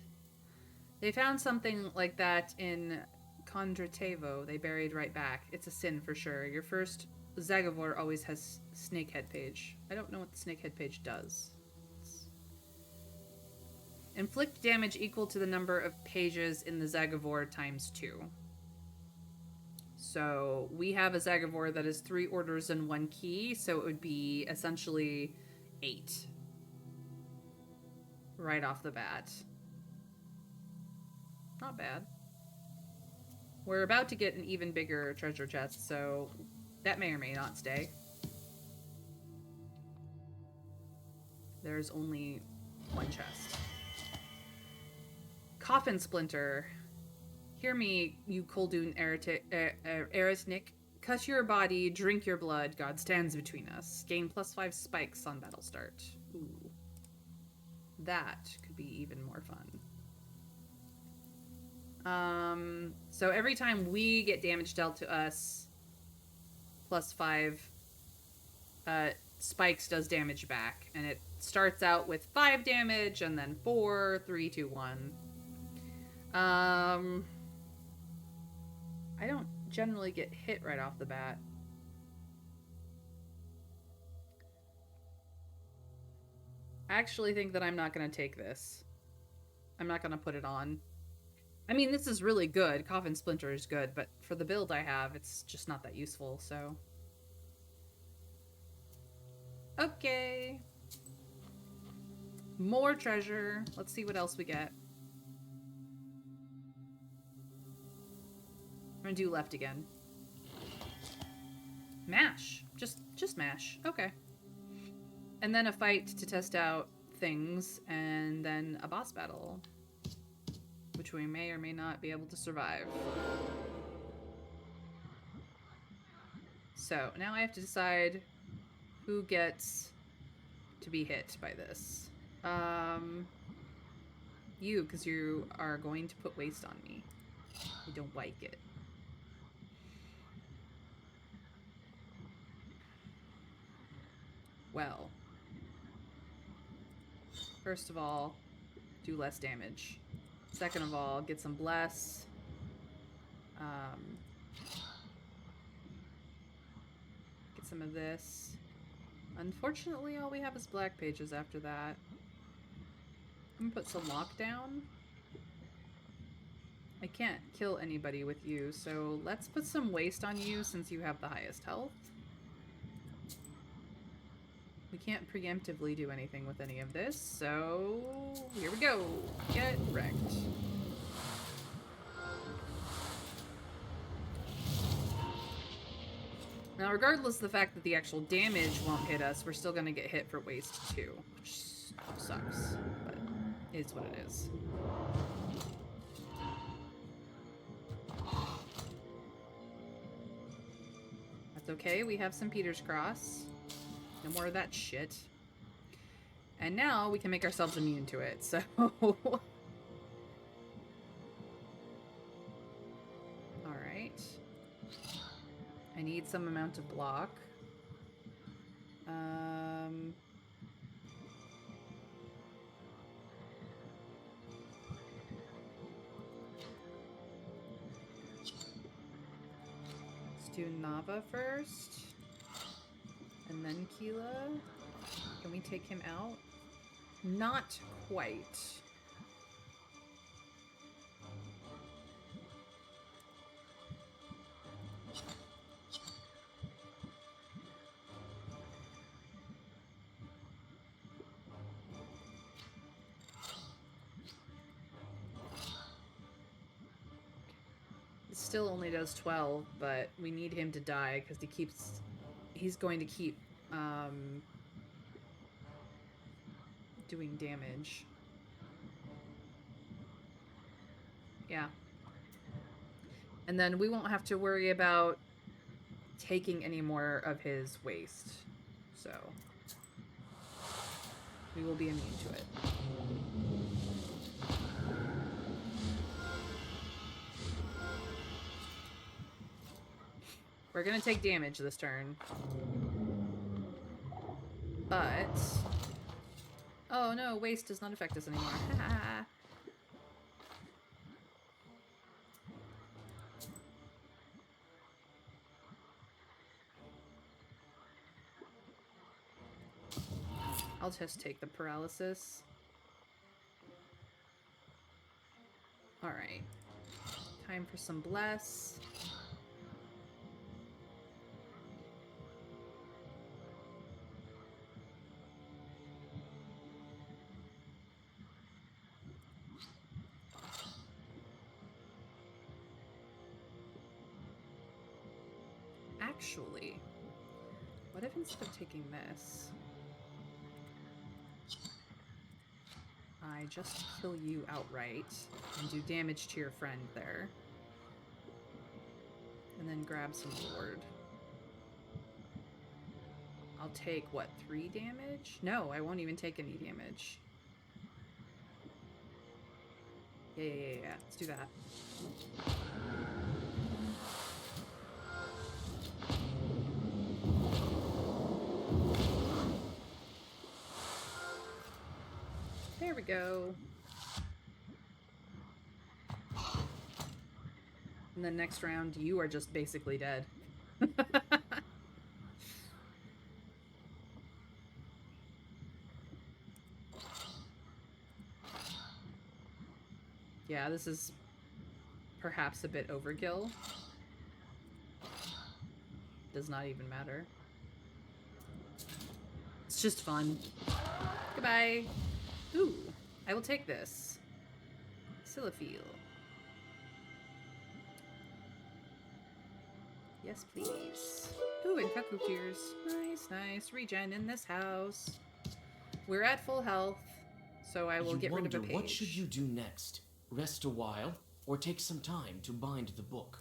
A: They found something like that in Kondratevo. They buried right back. It's a sin for sure. Your first Zagavor always has Snakehead page. I don't know what the Snakehead page does. Inflict damage equal to the number of pages in the Zagavor times 2. So we have a Zagavor that is 3 orders and 1 key, so it would be essentially 8. Right off the bat. Not bad. We're about to get an even bigger treasure chest, so that may or may not stay. There's only one chest. Coffin Splinter. Hear me, you Koldun Eretnik. Cut your body, drink your blood, God stands between us. Gain +5 spikes on battle start. Ooh. That could be even more fun. So every time we get damage dealt to us, +5 spikes does damage back. And it starts out with 5 damage, and then 4, 3, 2, 1. I don't generally get hit right off the bat. I actually think that I'm not going to take this. I'm not going to put it on. I mean, this is really good. Coffin Splinter is good, but for the build I have, it's just not that useful, so... Okay. More treasure. Let's see what else we get. I'm gonna do left again. Mash. Just mash. Okay. And then a fight to test out things, and then a boss battle, which we may or may not be able to survive. So, now I have to decide who gets to be hit by this. You, because you are going to put waste on me. I don't like it. Well, first of all, do less damage. Second of all, get some bless. Get some of this. Unfortunately, all we have is black pages after that. I'm gonna put some lockdown. I can't kill anybody with you, so let's put some waste on you since you have the highest health. We can't preemptively do anything with any of this, so here we go. Get wrecked. Now, regardless of the fact that the actual damage won't hit us, we're still gonna get hit for waste too, which sucks, but it is what it is. That's okay, we have some Peter's Cross. No more of that shit. And now we can make ourselves immune to it, so... Alright. I need some amount of block. Let's do Nava first. And then Keela. Can we take him out? Not quite. It still only does 12, but we need him to die because he's going to keep doing damage. Yeah. And then we won't have to worry about taking any more of his waste. So we will be immune to it. We're gonna take damage this turn. But... Oh no, waste does not affect us anymore. I'll just take the paralysis. Alright. Time for some bless. Actually, what if instead of taking this, I just kill you outright and do damage to your friend there. And then grab some ward. I'll take, what, 3 damage? No, I won't even take any damage. Yeah. Let's do that. There we go. And then next round, you are just basically dead. Yeah, this is perhaps a bit overkill. Does not even matter. It's just fun. Goodbye. Ooh, I will take this. Silophil. Yes, please. Ooh, and cuckoo tears. Nice. Regen in this house. We're at full health, so I will get rid of a page.
B: What should you do next? Rest a while, or take some time to bind the book?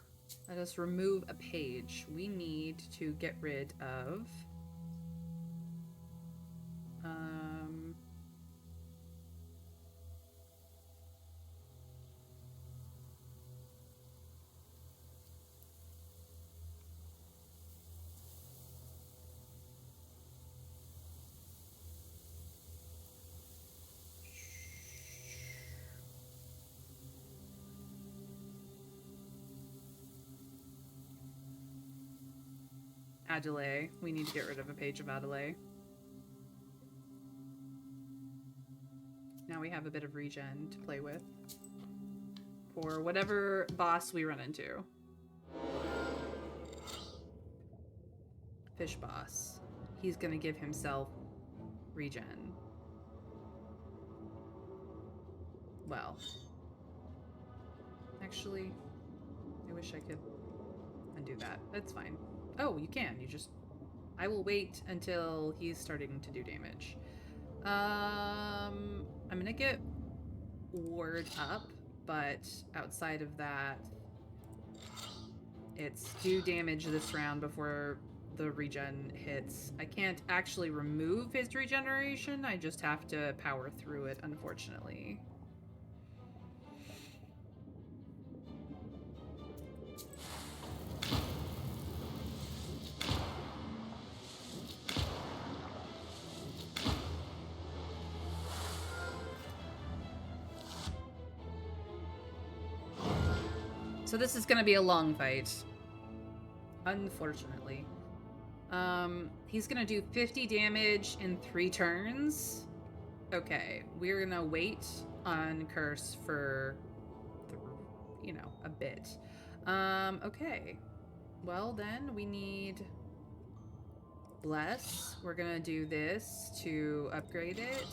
A: Let us remove a page. We need to get rid of... Adelaide. We need to get rid of a page of Adelaide. Now we have a bit of regen to play with for whatever boss we run into. Fish boss. He's gonna give himself regen. Well, actually, I wish I could undo that. That's fine. Oh, you can. You just... I will wait until he's starting to do damage. I'm gonna get ward up, but outside of that, it's do damage this round before the regen hits. I can't actually remove his regeneration. I just have to power through it, unfortunately. So this is gonna be a long fight. Unfortunately. He's gonna do 50 damage in 3 turns. Okay, we're gonna wait on Curse for, a bit. Okay. Well then, we need Bless. We're gonna do this to upgrade it.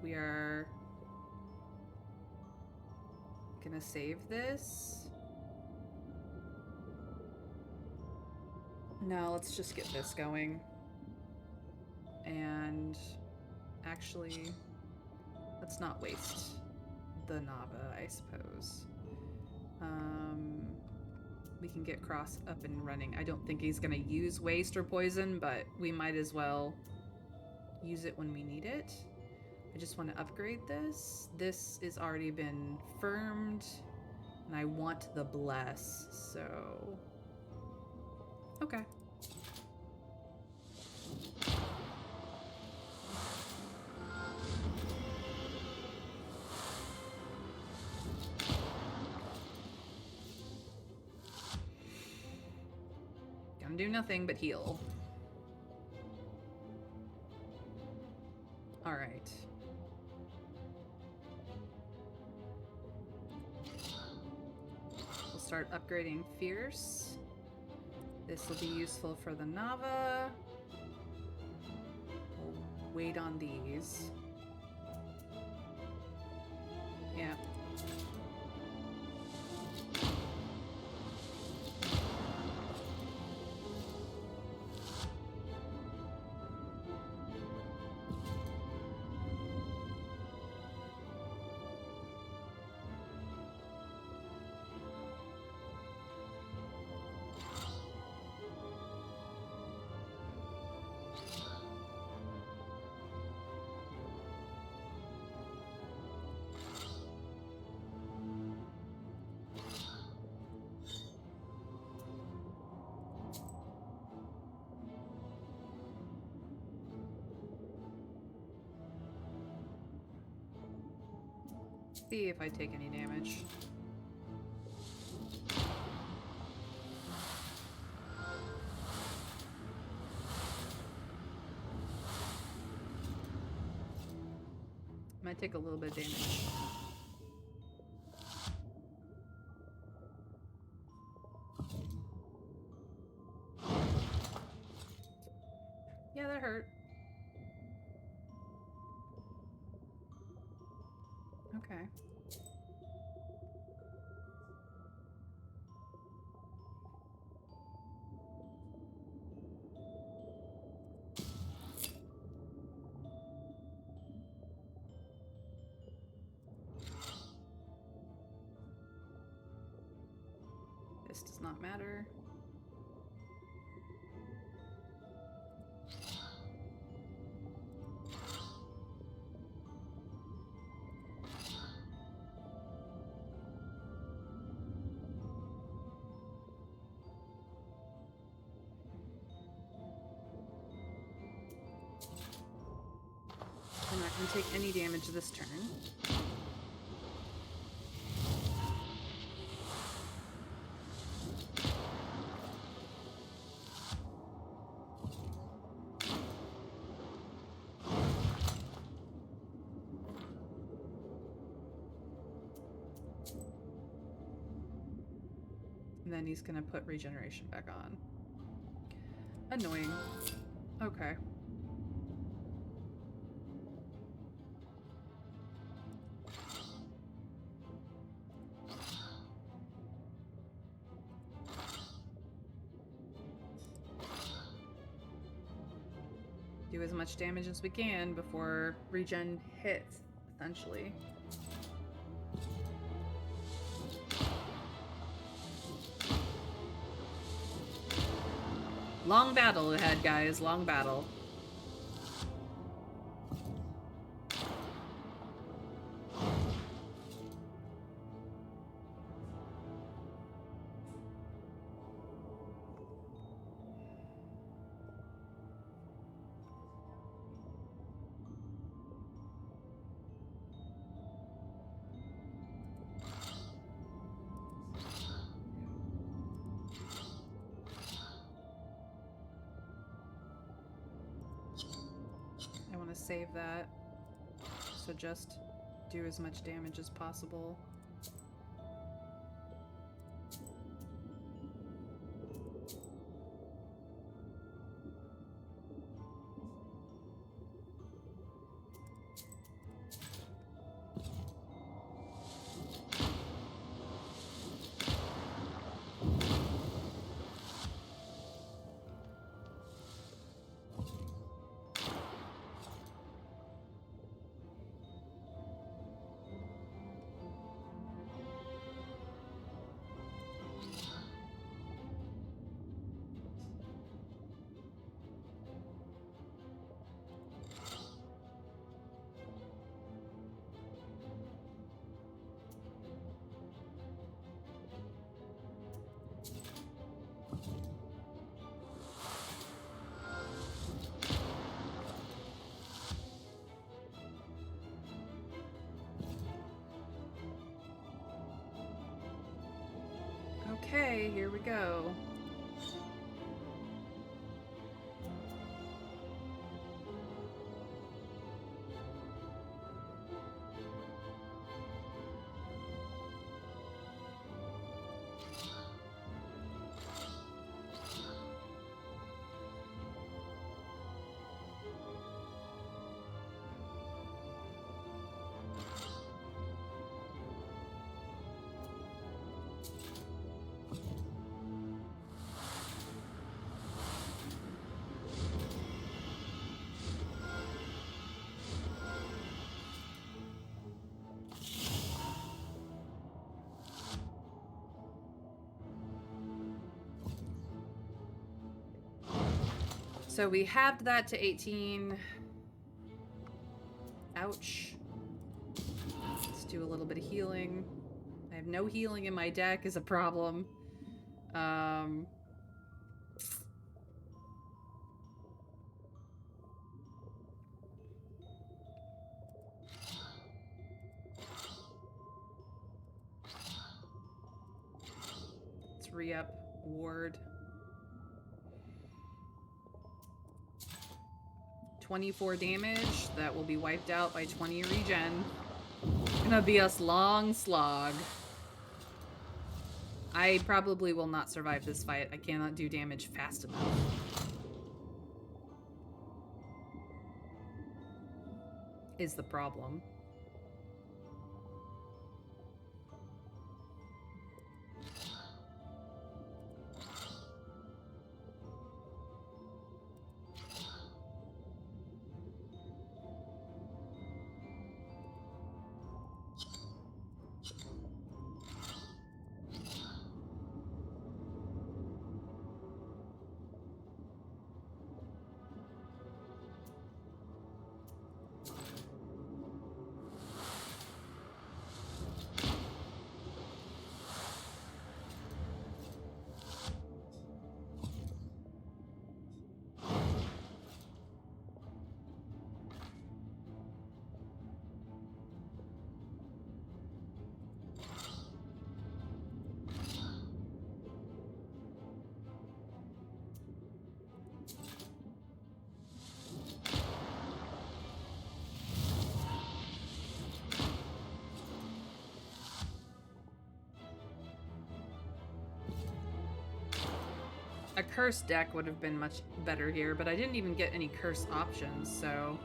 A: We are gonna save this. No, let's just get this going. And actually, let's not waste the Nava, I suppose. We can get Cross up and running. I don't think he's gonna use waste or poison, but we might as well use it when we need it. I just want to upgrade this. This has already been firmed, and I want the Bless, so... Okay. Gonna do nothing but heal. Alright. We'll start upgrading Fierce. This will be useful for the Nava. We'll wait on these. Yeah. see if I take any damage. Might take a little bit of damage. Yeah, that hurt. Okay. This does not matter. I'm not going to take any damage this turn. And then he's going to put regeneration back on. Annoying. Okay. Do as much damage as we can before regen hits, essentially. Long battle ahead, guys. Long battle. Save that. So just do as much damage as possible. Okay, here we go. So we halved that to 18. Ouch. Let's do a little bit of healing. I have no healing in my deck is a problem. re-up ward. 24 damage. That will be wiped out by 20 regen. Gonna be a long slog. I probably will not survive this fight. I cannot do damage fast enough. Is the problem. A curse deck would have been much better here, but I didn't even get any curse options, so...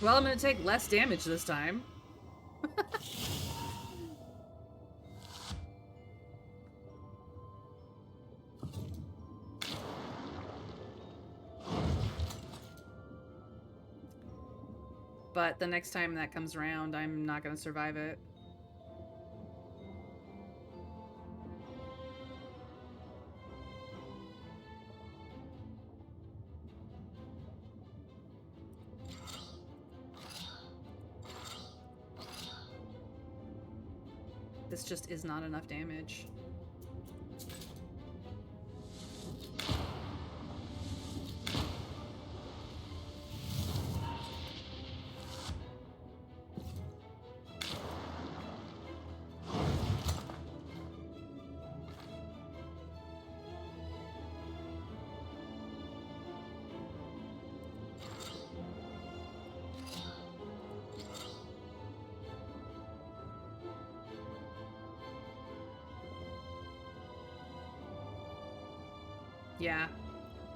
A: Well, I'm gonna take less damage this time. But the next time that comes around, I'm not gonna survive it. This just is not enough damage. Yeah,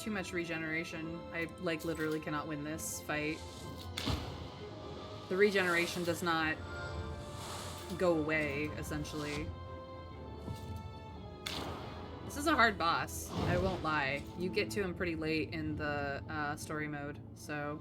A: too much regeneration. I, like, literally cannot win this fight. The regeneration does not go away, essentially. This is a hard boss, I won't lie. You get to him pretty late in the story mode, so...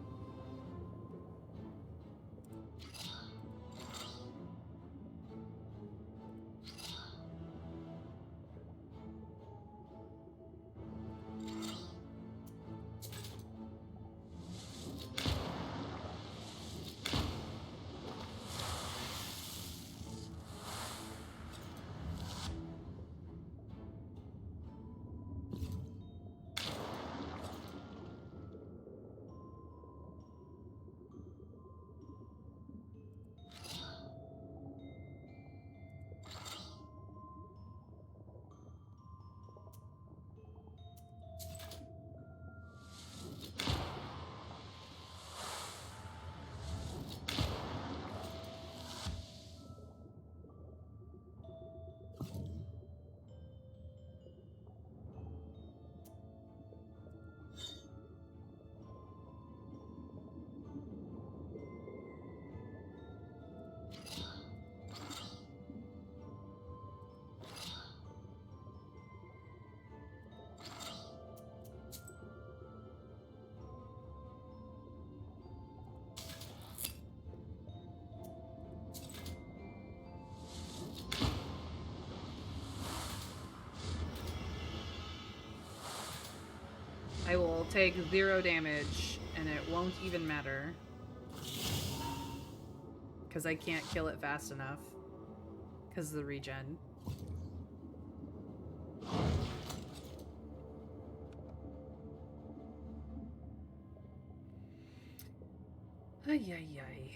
A: take 0 damage, and it won't even matter. Because I can't kill it fast enough. Because of the regen. Ay, ay, ay.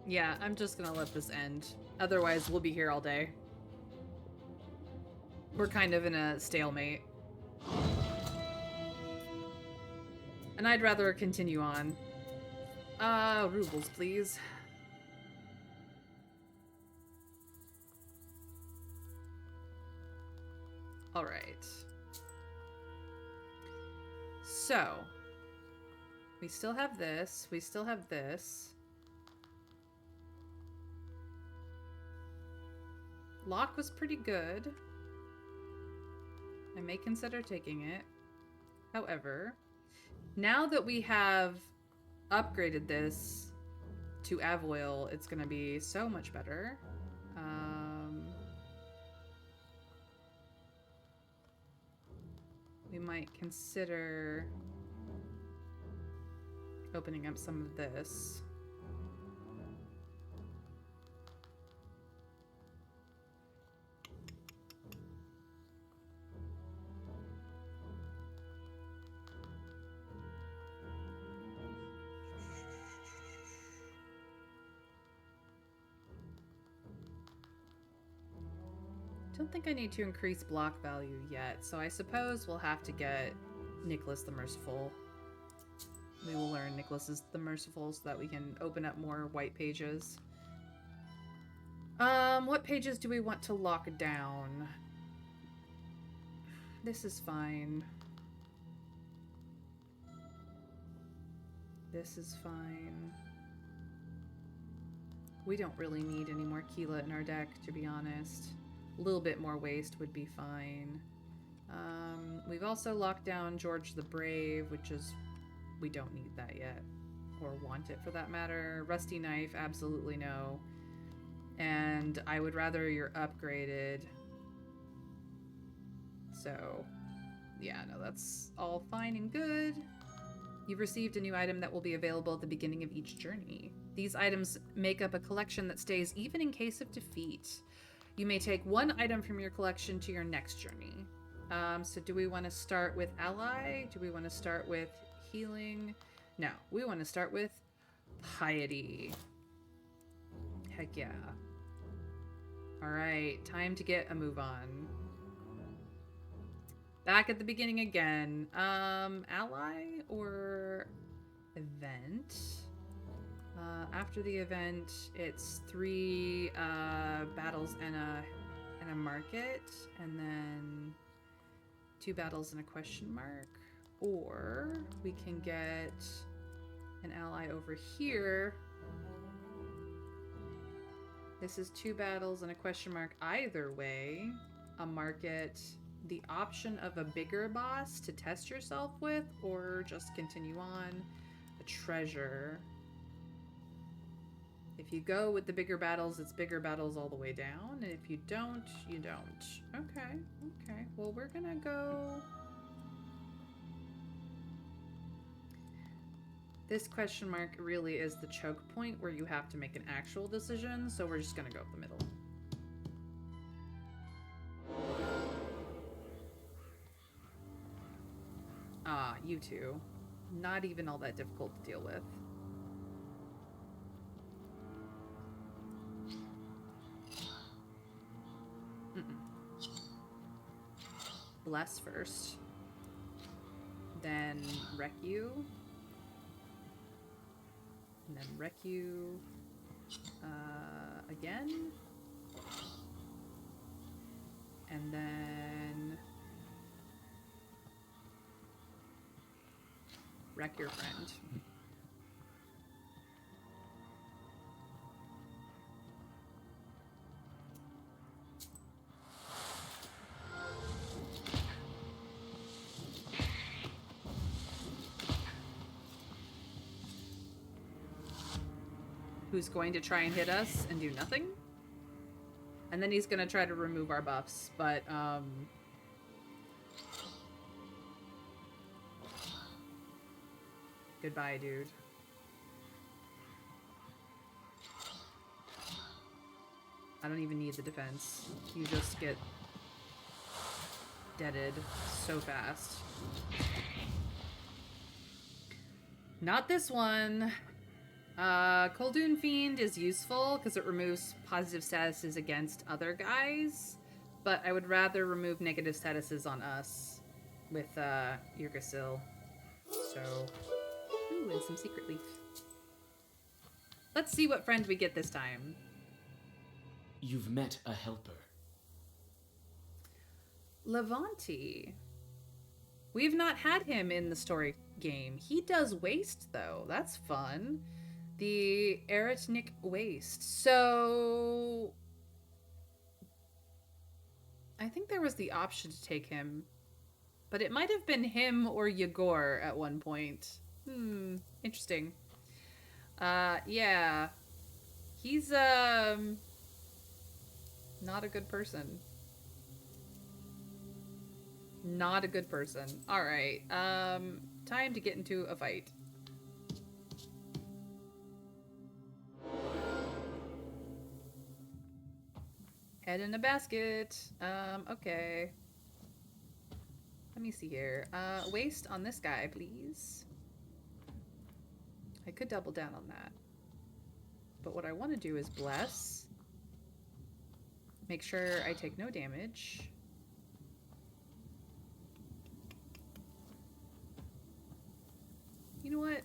A: Yeah, I'm just gonna let this end. Otherwise, we'll be here all day. We're kind of in a stalemate. And I'd rather continue on. Rubles, please. Alright. So. We still have this. We still have this. Lock was pretty good. I may consider taking it. However, now that we have upgraded this to Avoil, it's going to be so much better. We might consider opening up some of this. Don't think I need to increase block value yet, so I suppose we'll have to get Nicholas the Merciful. We will learn Nicholas is the Merciful so that we can open up more white pages. What pages do we want to lock down? This is fine. This is fine. We don't really need any more Keela in our deck, to be honest. A little bit more waste would be fine. We've also locked down George the Brave, which is... we don't need that yet. Or want it, for that matter. Rusty Knife, absolutely no. And I would rather you're upgraded. So, yeah, no, that's all fine and good. You've received a new item that will be available at the beginning of each journey. These items make up a collection that stays even in case of defeat. You may take one item from your collection to your next journey. So do we want to start with Ally? Do we want to start with Healing? No, we want to start with Piety. Heck yeah. Alright, time to get a move on. Back at the beginning again. Ally or event? After the event, it's 3 battles and and a market, and then 2 battles and a question mark. Or we can get an ally over here. This is 2 battles and a question mark either way. A market, the option of a bigger boss to test yourself with, or just continue on. A treasure. If you go with the bigger battles, it's bigger battles all the way down. And if you don't, you don't. Okay, okay. Well, we're gonna go... This question mark really is the choke point where you have to make an actual decision, so we're just gonna go up the middle. Ah, you two. Not even all that difficult to deal with. Bless first. Then wreck you. And then wreck you again. And then wreck your friend. Who's going to try and hit us and do nothing. And then he's going to try to remove our buffs, but, goodbye, dude. I don't even need the defense. You just get deaded so fast. Not this one. Coldoon Fiend is useful because it removes positive statuses against other guys, but I would rather remove negative statuses on us with Yggdrasil. So, ooh, and some secret leaf. Let's see what friend we get this time.
B: You've met a helper.
A: Levanti. We've not had him in the story game. He does waste, though. That's fun. The Eretnik Waste. So... I think there was the option to take him. But it might have been him or Yegor at one point. Interesting. Yeah. He's, not a good person. Not a good person. Alright, time to get into a fight. Head in a basket. Okay. Let me see here. Waste on this guy, please. I could double down on that. But what I want to do is bless. Make sure I take no damage. You know what?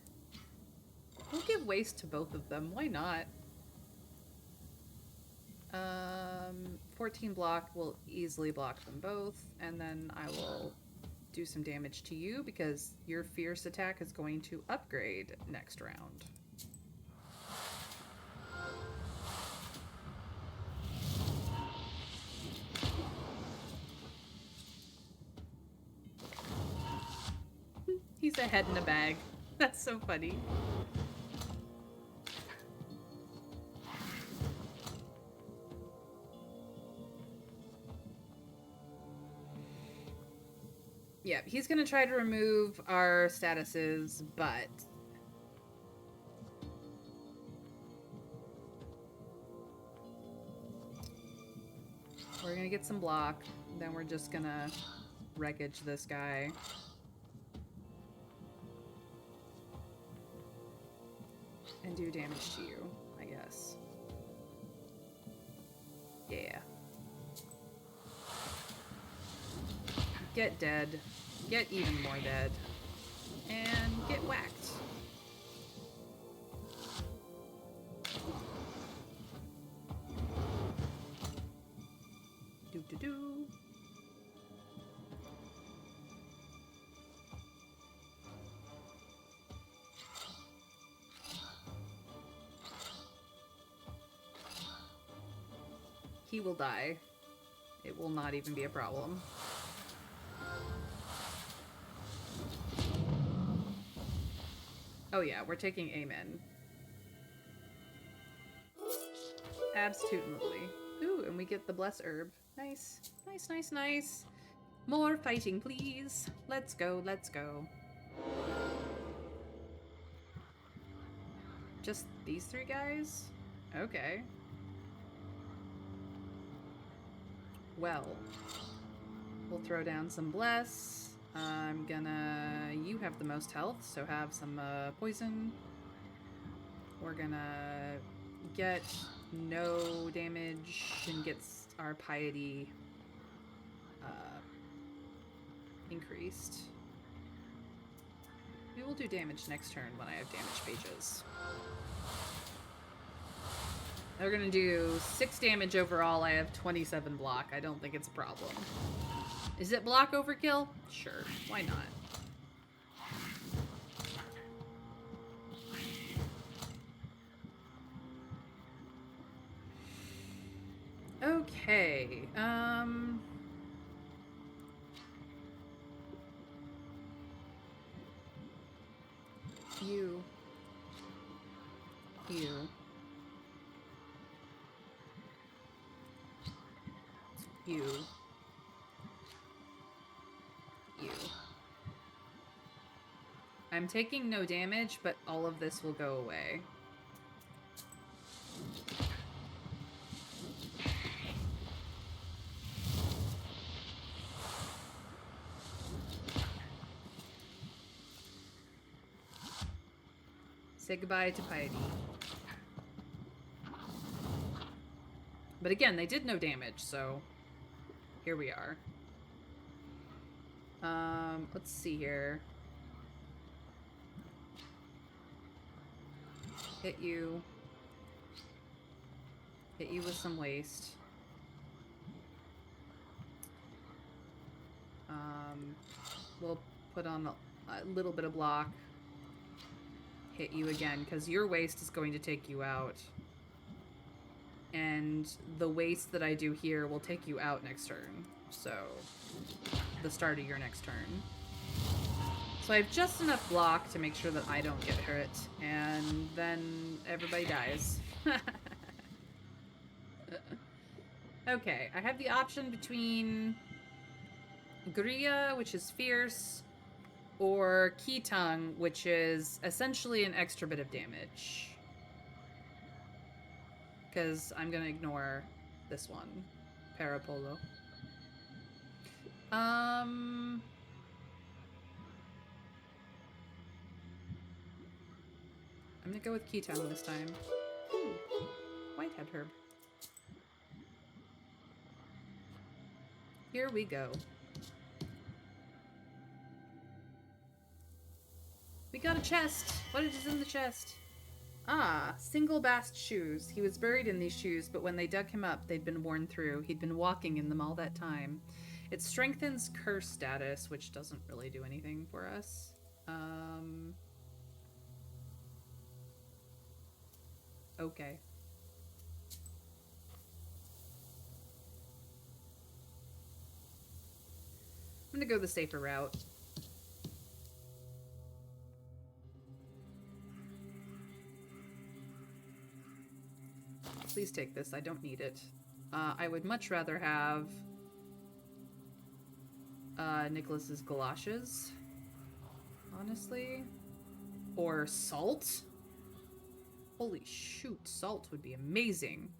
A: We'll give waste to both of them. Why not? 14 block will easily block them both, and then I will do some damage to you because your fierce attack is going to upgrade next round. He's a head in a bag. That's so funny. Yeah, he's gonna try to remove our statuses, but we're gonna get some block. Then we're just gonna wreckage this guy. And do damage to you, I guess. Yeah. Get dead. Get even more dead. And get whacked. He will die. It will not even be a problem. Oh yeah, we're taking Amen. Absolutely. Ooh, and we get the Bless Herb. Nice. Nice, nice, nice. More fighting, please. Let's go, let's go. Just these three guys? Okay. Well, we'll throw down some Bless. I'm gonna... You have the most health, so have some poison. We're gonna get no damage and get our piety increased. We will do damage next turn when I have damage pages. They're gonna do 6 damage overall. I have 27 block. I don't think it's a problem. Is it block overkill? Sure, why not? Okay, you. You. I'm taking no damage, but all of this will go away. Say goodbye to piety. But again, they did no damage, so here we are. Let's see here. Hit you. Hit you with some waste. We'll put on a little bit of block. Hit you again, because your waste is going to take you out. And the waste that I do here will take you out next turn. So, the start of your next turn. So I have just enough block to make sure that I don't get hurt, and then everybody dies. Okay, I have the option between Gria, which is fierce, or Key Tongue, which is essentially an extra bit of damage. Because I'm gonna ignore this one. Parapolo. I'm gonna go with Key Tongue this time. Ooh, Whitehead Herb. Here we go. We got a chest! What is in the chest? Ah, single bast shoes. He was buried in these shoes, but when they dug him up, they'd been worn through. He'd been walking in them all that time. It strengthens curse status, which doesn't really do anything for us. Okay. I'm gonna go the safer route. Please take this. I don't need it. I would much rather have Nicholas's galoshes, honestly. Or salt. Holy shoot, salt would be amazing.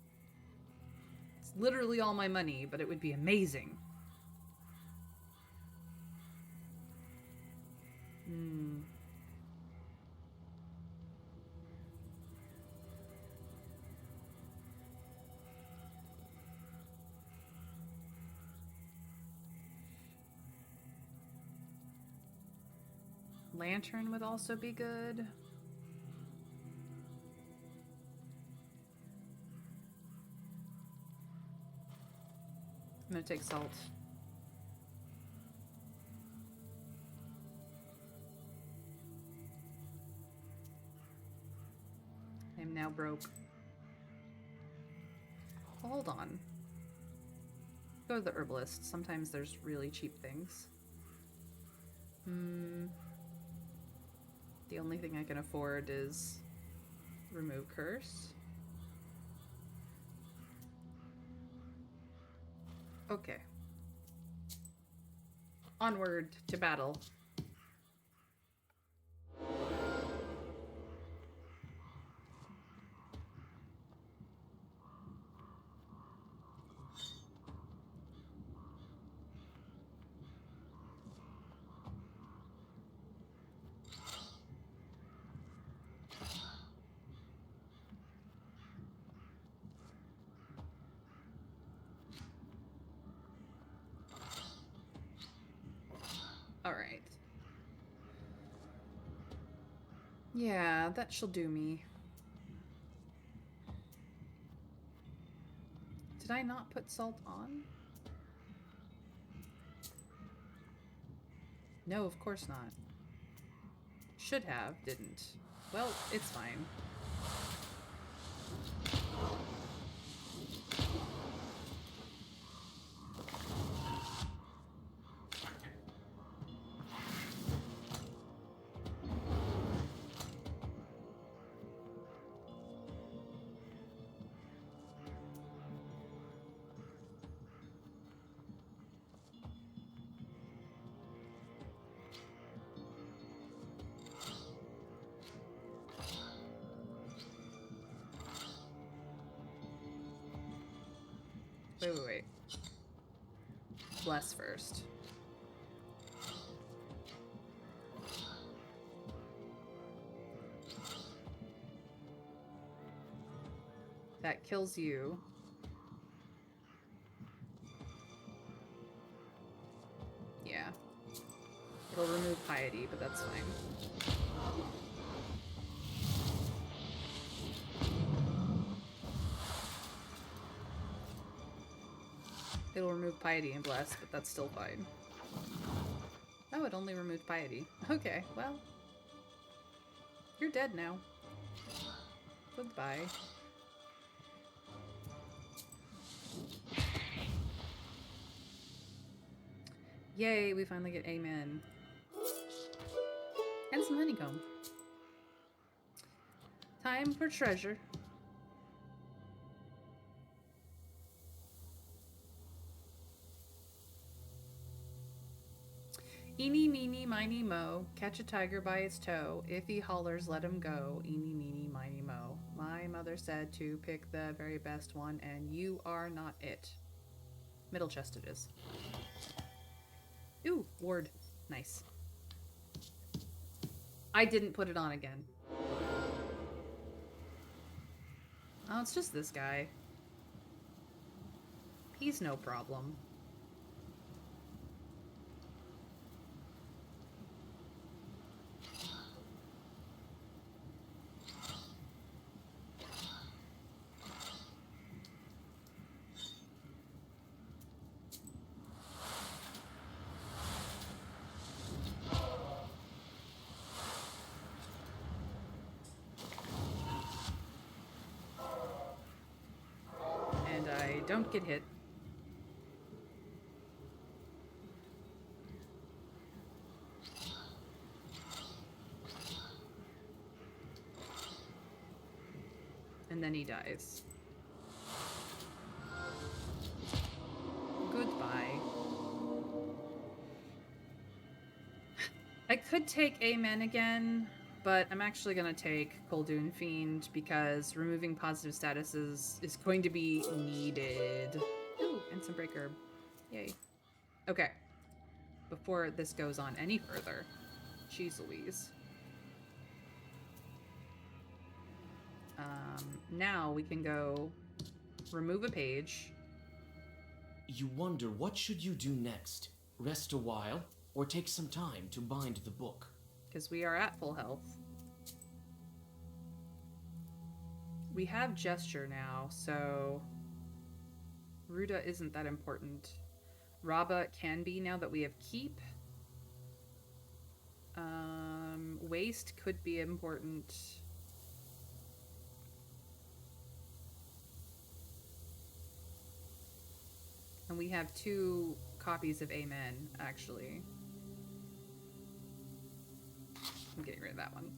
A: It's literally all my money, but it would be amazing. Lantern would also be good. I'm gonna take salt. I'm now broke. Hold on. Go to the herbalist. Sometimes there's really cheap things. The only thing I can afford is remove curse. Okay. Onward to battle. Alright. Yeah, that shall do me. Did I not put salt on? No, of course not. Should have, didn't. Well, it's fine. Wait. Bless first. That kills you. Yeah. It'll remove piety, but that's fine. It'll remove piety and bless, but that's still fine. Oh, it only removed piety. Okay, well. You're dead now. Goodbye. Yay, we finally get amen. And some honeycomb. Time for treasure. Eeny, meeny, miny, mo. Catch a tiger by its toe. If he hollers, let him go. Eeny, meeny, miny, mo. My mother said to pick the very best one, and you are not it. Middle chest it is. Ooh, ward. Nice. I didn't put it on again. Oh, it's just this guy. He's no problem. I don't get hit. And then he dies. Goodbye. I could take Amen again, but I'm actually going to take Koldoon Fiend because removing positive statuses is going to be needed. Ooh, and some break herb. Yay. Okay. Before this goes on any further, jeez Louise. Now we can go remove a page.
B: You wonder what should you do next? Rest a while, or take some time to bind the book?
A: Because we are at full health. We have gesture now, so Ruda isn't that important. Raba can be now that we have keep. Waste could be important. And we We have 2 copies of Amen, actually. I'm getting rid of that one.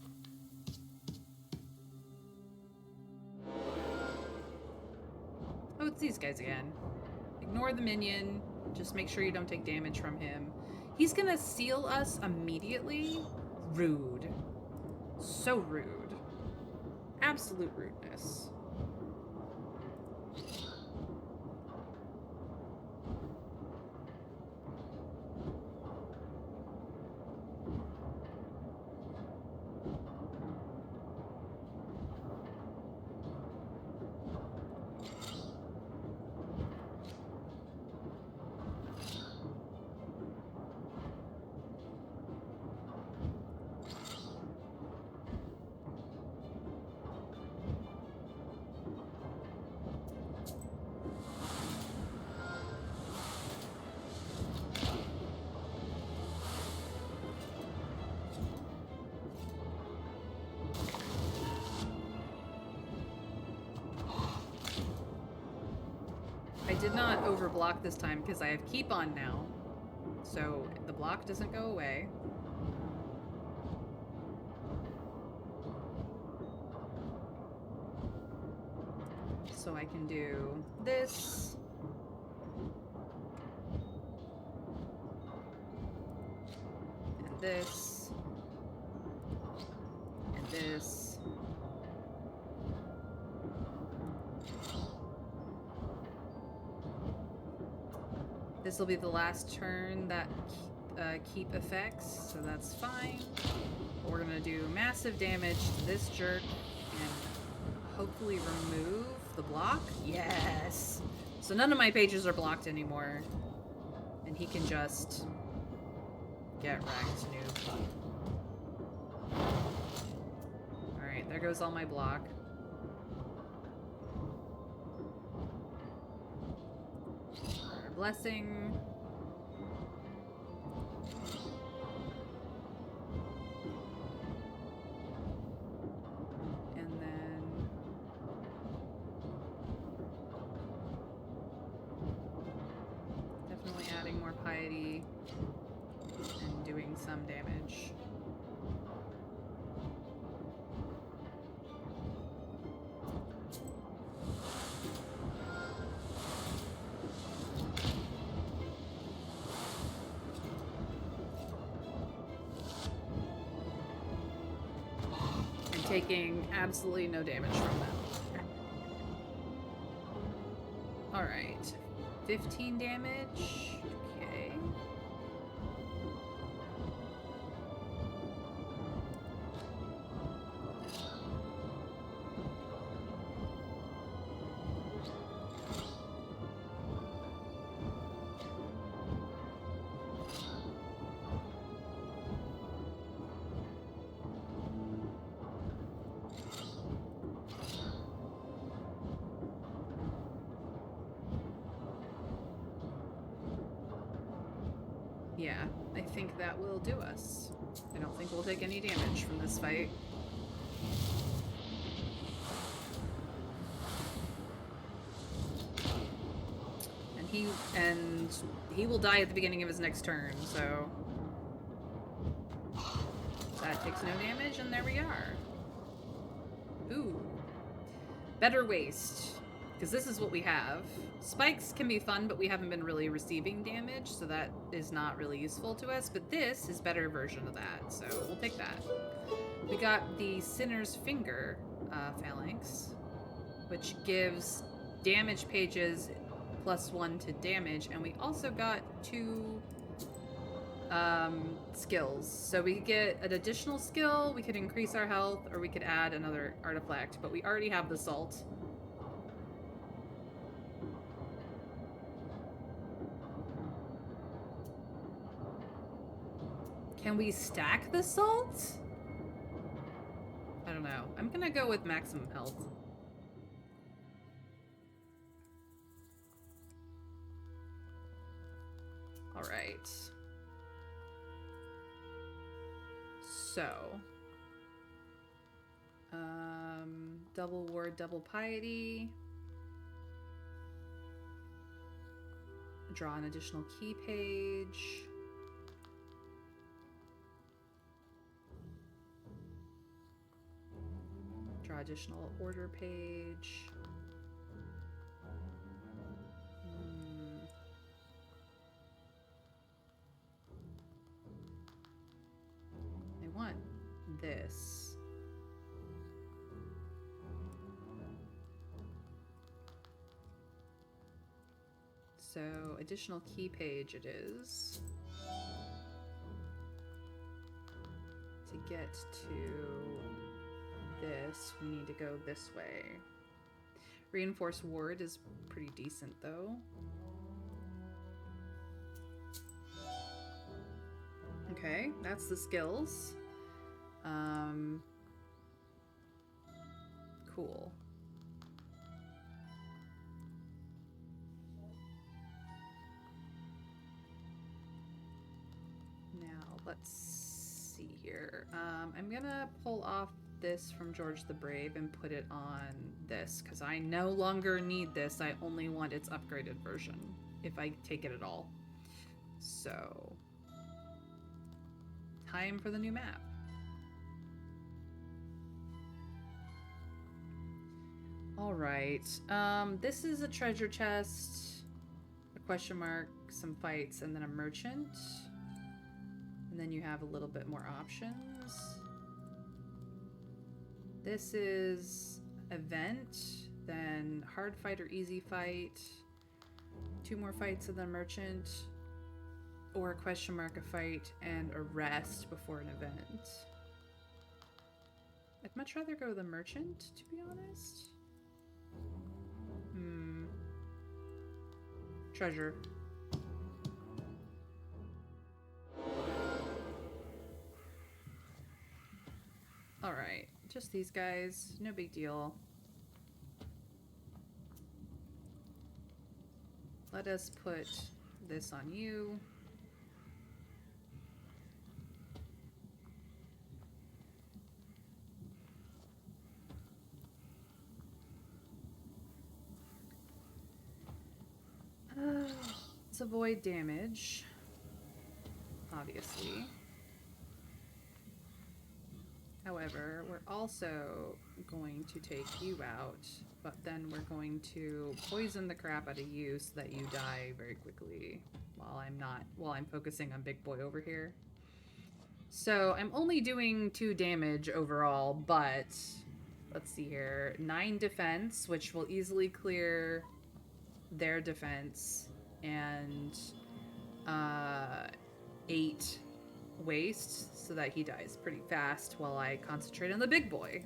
A: Oh, it's these guys again. Ignore the minion. Just make sure you don't take damage from him. He's gonna seal us immediately? Rude. So rude. Absolute rudeness. I did not overblock this time because I have keep on now. So the block doesn't go away. So I can do this. And this. And this. This will be the last turn that keep affects, so that's fine. But we're gonna do massive damage to this jerk and hopefully remove the block. Yes! So none of my pages are blocked anymore. And he can just get wrecked, noob. Alright, there goes all my block. Blessing. And then definitely adding more piety and doing some damage. Taking absolutely no damage from them. Alright. 15 damage. Okay. Yeah, I think that will do us. I don't think we'll take any damage from this fight. And he will die at the beginning of his next turn, so that takes no damage, and there we are. Ooh. Better waste. Because this is what we have. Spikes can be fun, but we haven't been really receiving damage, so that is not really useful to us. But this is a better version of that, so we'll take that. We got the Sinner's Finger phalanx, which gives damage pages +1 to damage, and we also got 2 skills. So we could get an additional skill, we could increase our health, or we could add another artifact, but we already have the salt. Can we stack the salt? I don't know. I'm gonna go with maximum health. Alright. So. Double ward, double piety. Draw an additional key page. Draw additional order page. I want this. So, additional key page it is. To get to this, we need to go this way. Reinforced ward is pretty decent, though. Okay, that's the skills. Cool. Now, let's see here. I'm gonna pull off this from George the Brave and put it on this, because I no longer need this. I only want its upgraded version, if I take it at all. So, time for the new map. Alright, this is a treasure chest, a question mark, some fights, and then a merchant. And then you have a little bit more options. This is event, then hard fight or easy fight, 2 more fights of the merchant, or a question mark, a fight, and a rest before an event. I'd much rather go the merchant, to be honest. Treasure. Alright, just these guys, no big deal. Let us put this on you. Let's avoid damage, obviously. However, we're also going to take you out, but then we're going to poison the crap out of you so that you die very quickly while I'm focusing on Big Boy over here. So I'm only doing 2 damage overall, but let's see here. 9 defense, which will easily clear their defense, and 8 waste, so that he dies pretty fast while I concentrate on the big boy.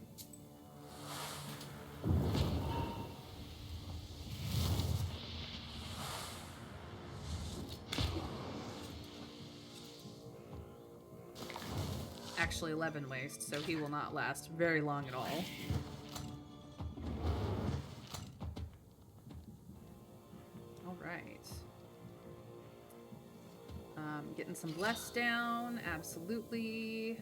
A: Actually 11 waste, so he will not last very long at all. Alright. Getting some bless down, absolutely.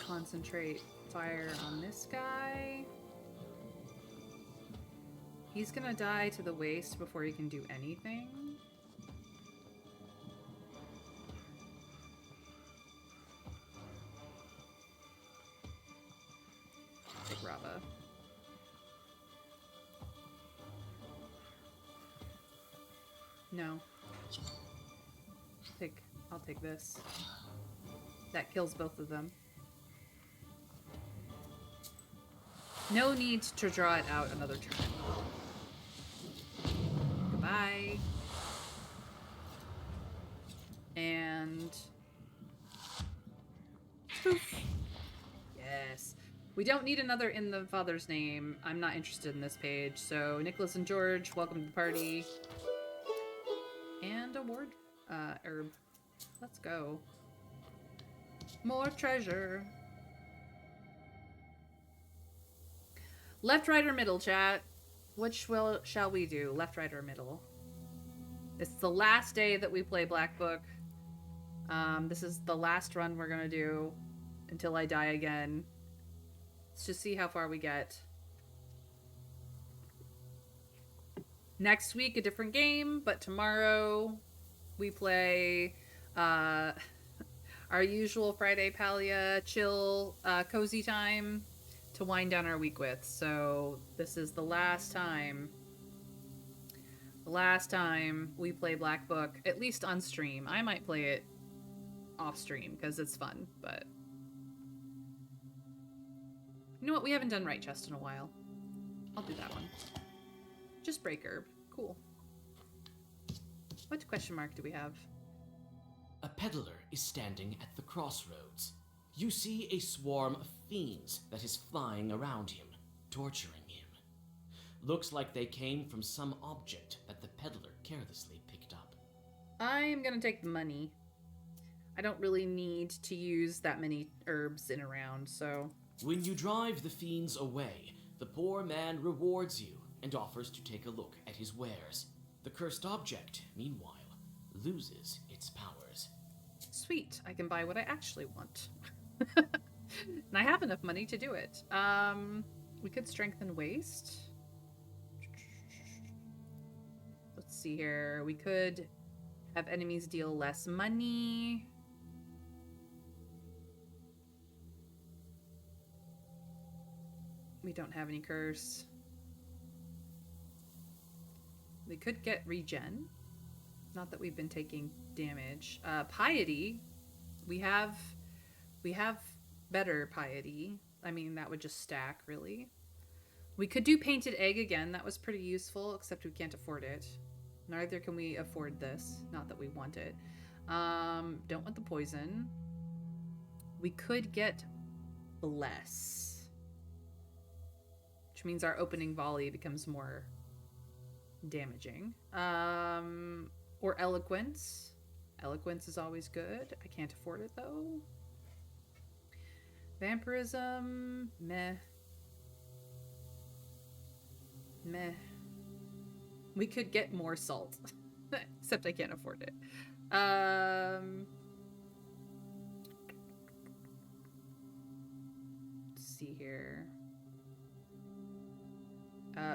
A: Concentrate fire on this guy. He's gonna die to the waste before he can do anything. Big Rava. No. I'll take this. That kills both of them. No need to draw it out another turn. Goodbye. And... poof. Yes. We don't need another in the father's name. I'm not interested in this page. So, Nicholas and George, welcome to the party. And a ward herb. Let's go. More treasure. Left, right, or middle, chat? Which shall we do? Left, right, or middle? It's the last day that we play Black Book. This is the last run we're gonna do until I die again. Let's just see how far we get. Next week, a different game, but tomorrow we play our usual Friday Palia chill cozy time to wind down our week with. So this is the last time we play Black Book, at least on stream. I might play it off stream because it's fun, but you know what? We haven't done Right Chest in a while. I'll do that one. Just break herb. Cool. What question mark do we have?
B: A peddler is standing at the crossroads. You see a swarm of fiends that is flying around him, torturing him. Looks like they came from some object that the peddler carelessly picked up.
A: I'm gonna take the money. I don't really need to use that many herbs in a round, so...
B: When you drive the fiends away, the poor man rewards you and offers to take a look at his wares. The cursed object, meanwhile, loses its powers.
A: Sweet, I can buy what I actually want. And I have enough money to do it. We could strengthen waste. Let's see here. We could have enemies deal less money. We don't have any curse. We could get regen. Not that we've been taking damage. Piety. We have better piety. I mean, that would just stack, really. We could do painted egg again. That was pretty useful, except we can't afford it. Neither can we afford this. Not that we want it. Don't want the poison. We could get bless, which means our opening volley becomes more damaging. Or eloquence. Eloquence is always good. I can't afford it though. Vampirism, meh. Meh. We could get more salt. Except I can't afford it. Let's see here.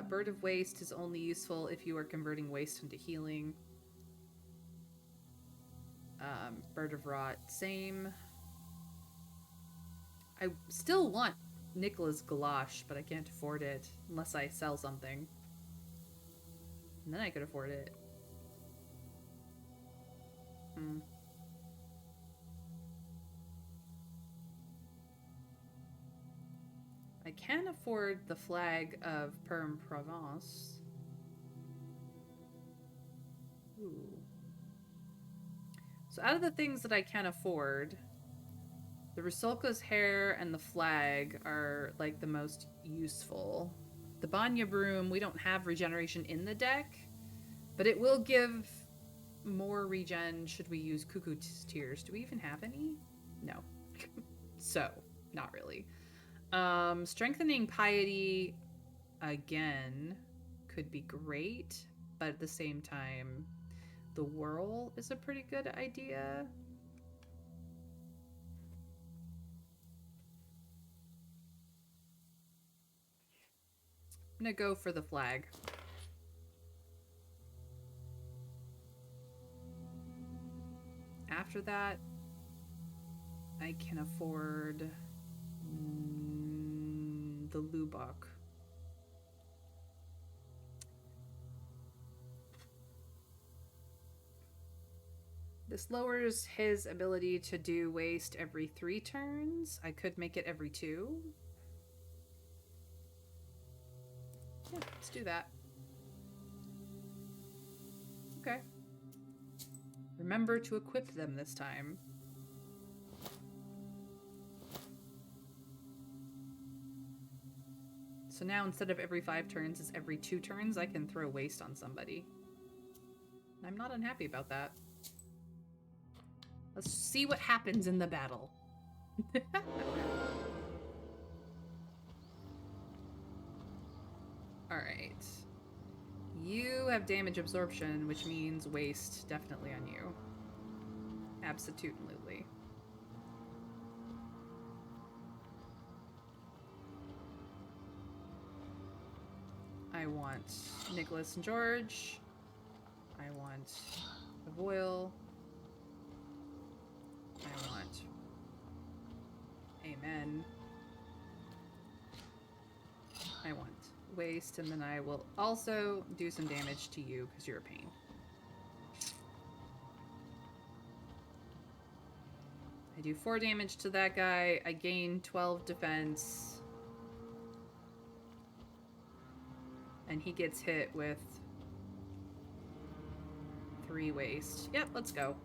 A: Bird of Waste is only useful if you are converting waste into healing. Bird of Rot, same. I still want Nicholas Galosh, but I can't afford it unless I sell something. And then I could afford it. I can afford the flag of Perm Provence. Ooh. So out of the things that I can afford, the Rusalka's hair and the flag are like the most useful. The Banya broom, we don't have regeneration in the deck, but it will give more regen should we use Cuckoo Tears. Do we even have any? No. So, not really. Strengthening Piety again could be great, but at the same time, the Whirl is a pretty good idea. I'm gonna go for the flag. After that, I can afford the Lubok. This lowers his ability to do waste every 3 turns. I could make it every 2. Yeah, let's do that. Okay. Remember to equip them this time. So now instead of every 5 turns, it's every 2 turns I can throw waste on somebody. I'm not unhappy about that. Let's see what happens in the battle. Alright. You have damage absorption, which means waste definitely on you. Absolutely. I want Nicholas and George. I want the Boyle. I want Amen. I want Waste, and then I will also do some damage to you because you're a pain. I do 4 damage to that guy. I gain 12 defense. And he gets hit with 3 waste. Yep, let's go.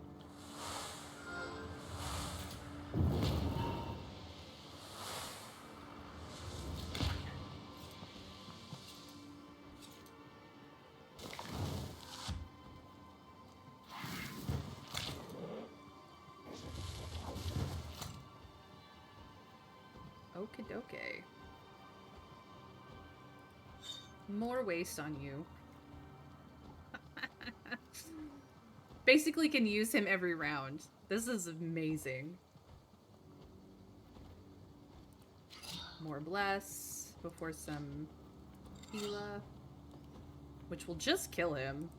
A: Okie dokie. More waste on you. Basically can use him every round. This is amazing. More bless before some Gila, which will just kill him.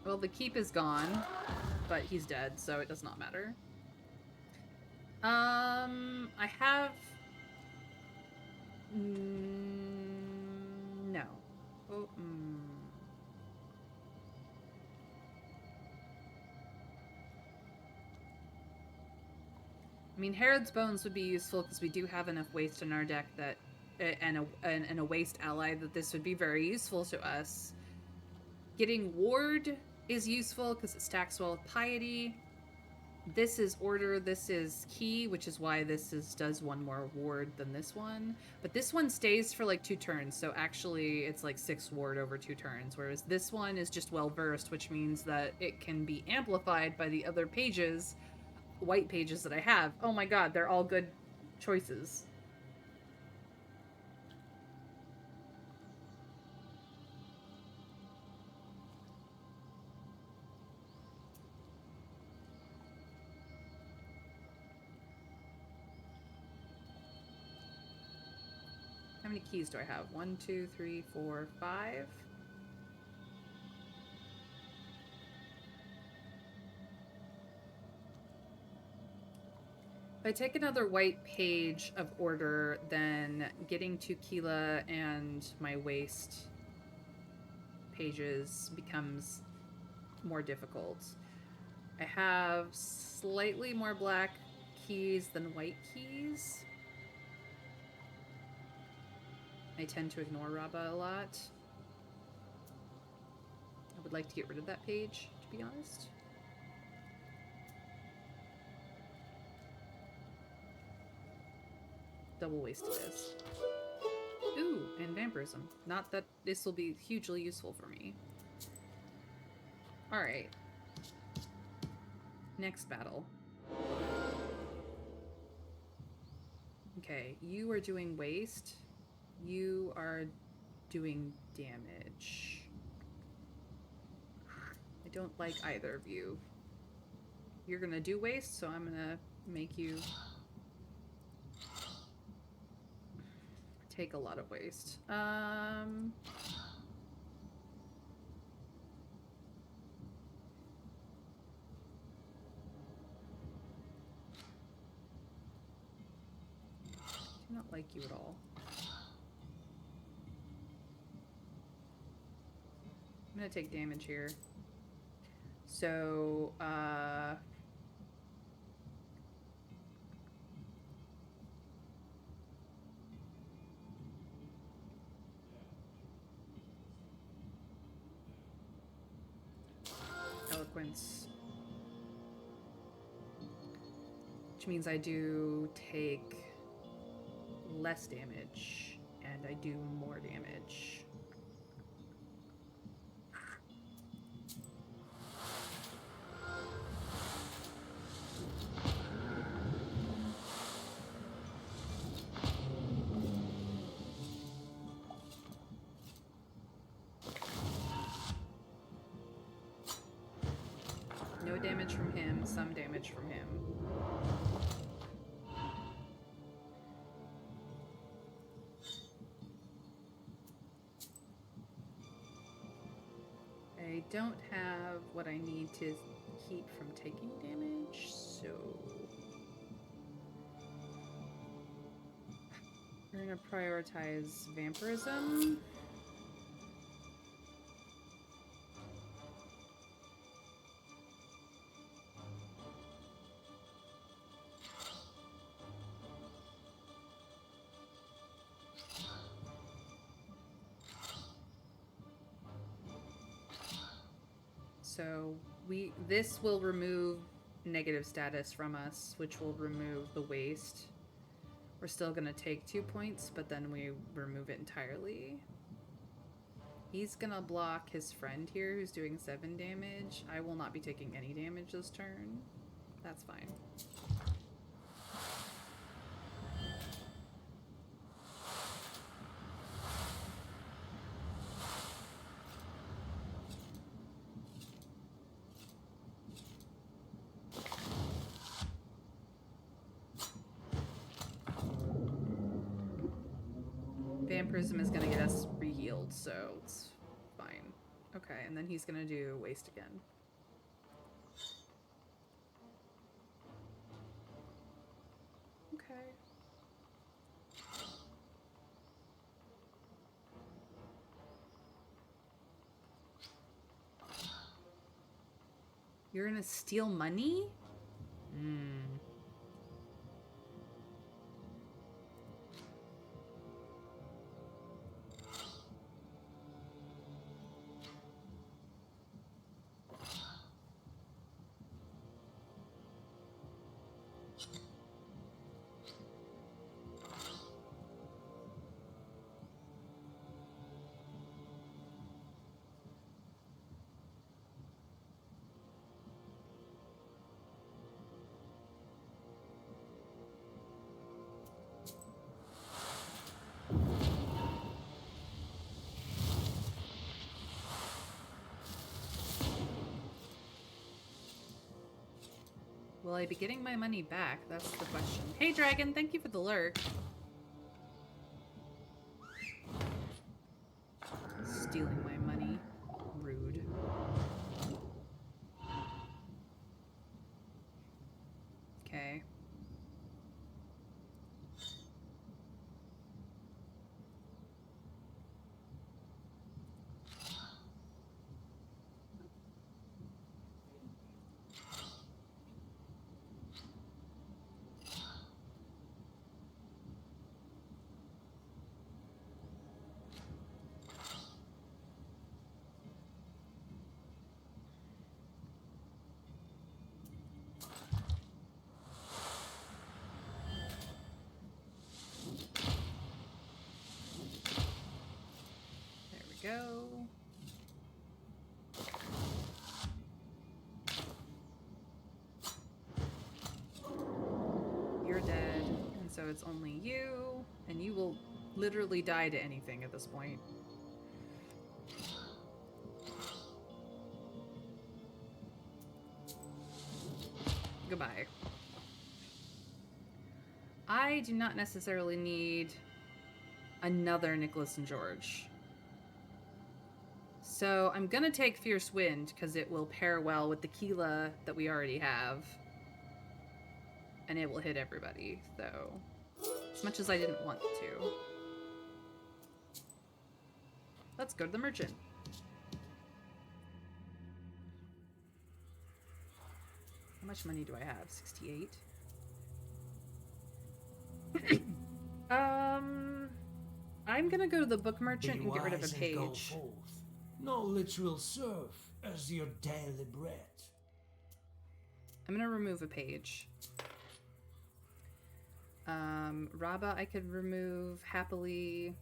A: Well, the keep is gone, but he's dead, so it does not matter. I have... no. Oh, I mean, Herod's Bones would be useful because we do have enough waste in our deck that, and a waste ally that this would be very useful to us. Getting Ward is useful because it stacks well with Piety. This is Order, this is Key, which is why this does 1 more Ward than this one. But this one stays for like 2 turns, so actually it's like 6 Ward over 2 turns, whereas this one is just well-versed, which means that it can be amplified by the other pages, white pages that I have. Oh my god, they're all good choices. How many keys do I have? 1, 2, 3, 4, 5. If I take another white page of Order, then getting to Kila and my waste pages becomes more difficult. I have slightly more black keys than white keys. I tend to ignore Rabba a lot. I would like to get rid of that page, to be honest. Double waste it is. Ooh, and vampirism. Not that this will be hugely useful for me. Alright. Next battle. Okay, you are doing waste. You are doing damage. I don't like either of you. You're gonna do waste, so I'm gonna make you take a lot of waste. Do not like you at all. I'm gonna take damage here. So, Eloquence. Which means I do take less damage, and I do more damage. damage from him, some damage from him. I don't have what I need to keep from taking damage, so we're gonna prioritize vampirism. So this will remove negative status from us, which will remove the waste. We're still gonna take 2 points, but then we remove it entirely. He's gonna block his friend here, who's doing 7 damage. I will not be taking any damage this turn. That's fine. Vampirism is gonna get us re-healed, so it's fine. Okay, and then he's gonna do waste again. Okay. You're gonna steal money? Will I be getting my money back? That's the question. Hey, Dragon, thank you for the lurk. Stealing my money. Rude. Okay. Go. You're dead, and so it's only you, and you will literally die to anything at this point. Goodbye. I do not necessarily need another Nicholas and George. So I'm gonna take Fierce Wind because it will pair well with the Keela that we already have. And it will hit everybody, though. As much as I didn't want to. Let's go to the merchant. How much money do I have? 68? I'm gonna go to the book merchant and get rid of a page.
C: No literal serve as your daily bread.
A: I'm gonna remove a page. Raba I could remove happily.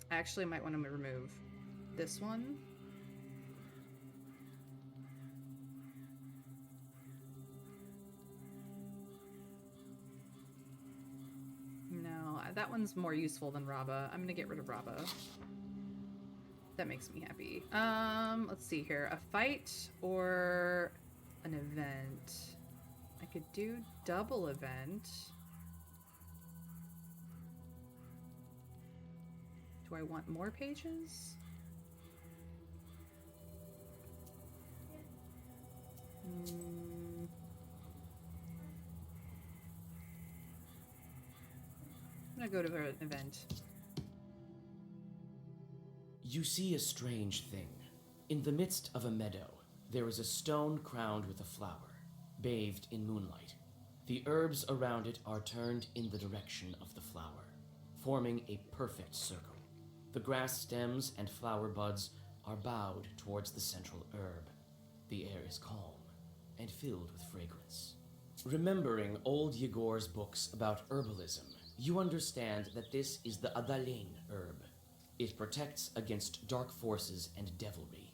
A: I actually might want to remove this one. No, that one's more useful than Raba. I'm gonna get rid of Raba. That makes me happy. Let's see here. A fight or an event? I could do double event. Do I want more pages? I'm gonna go to an event.
B: You see a strange thing. In the midst of a meadow, there is a stone crowned with a flower, bathed in moonlight. The herbs around it are turned in the direction of the flower, forming a perfect circle. The grass stems and flower buds are bowed towards the central herb. The air is calm and filled with fragrance. Remembering old Yegor's books about herbalism, you understand that this is the Adalain herb. It protects against dark forces and devilry.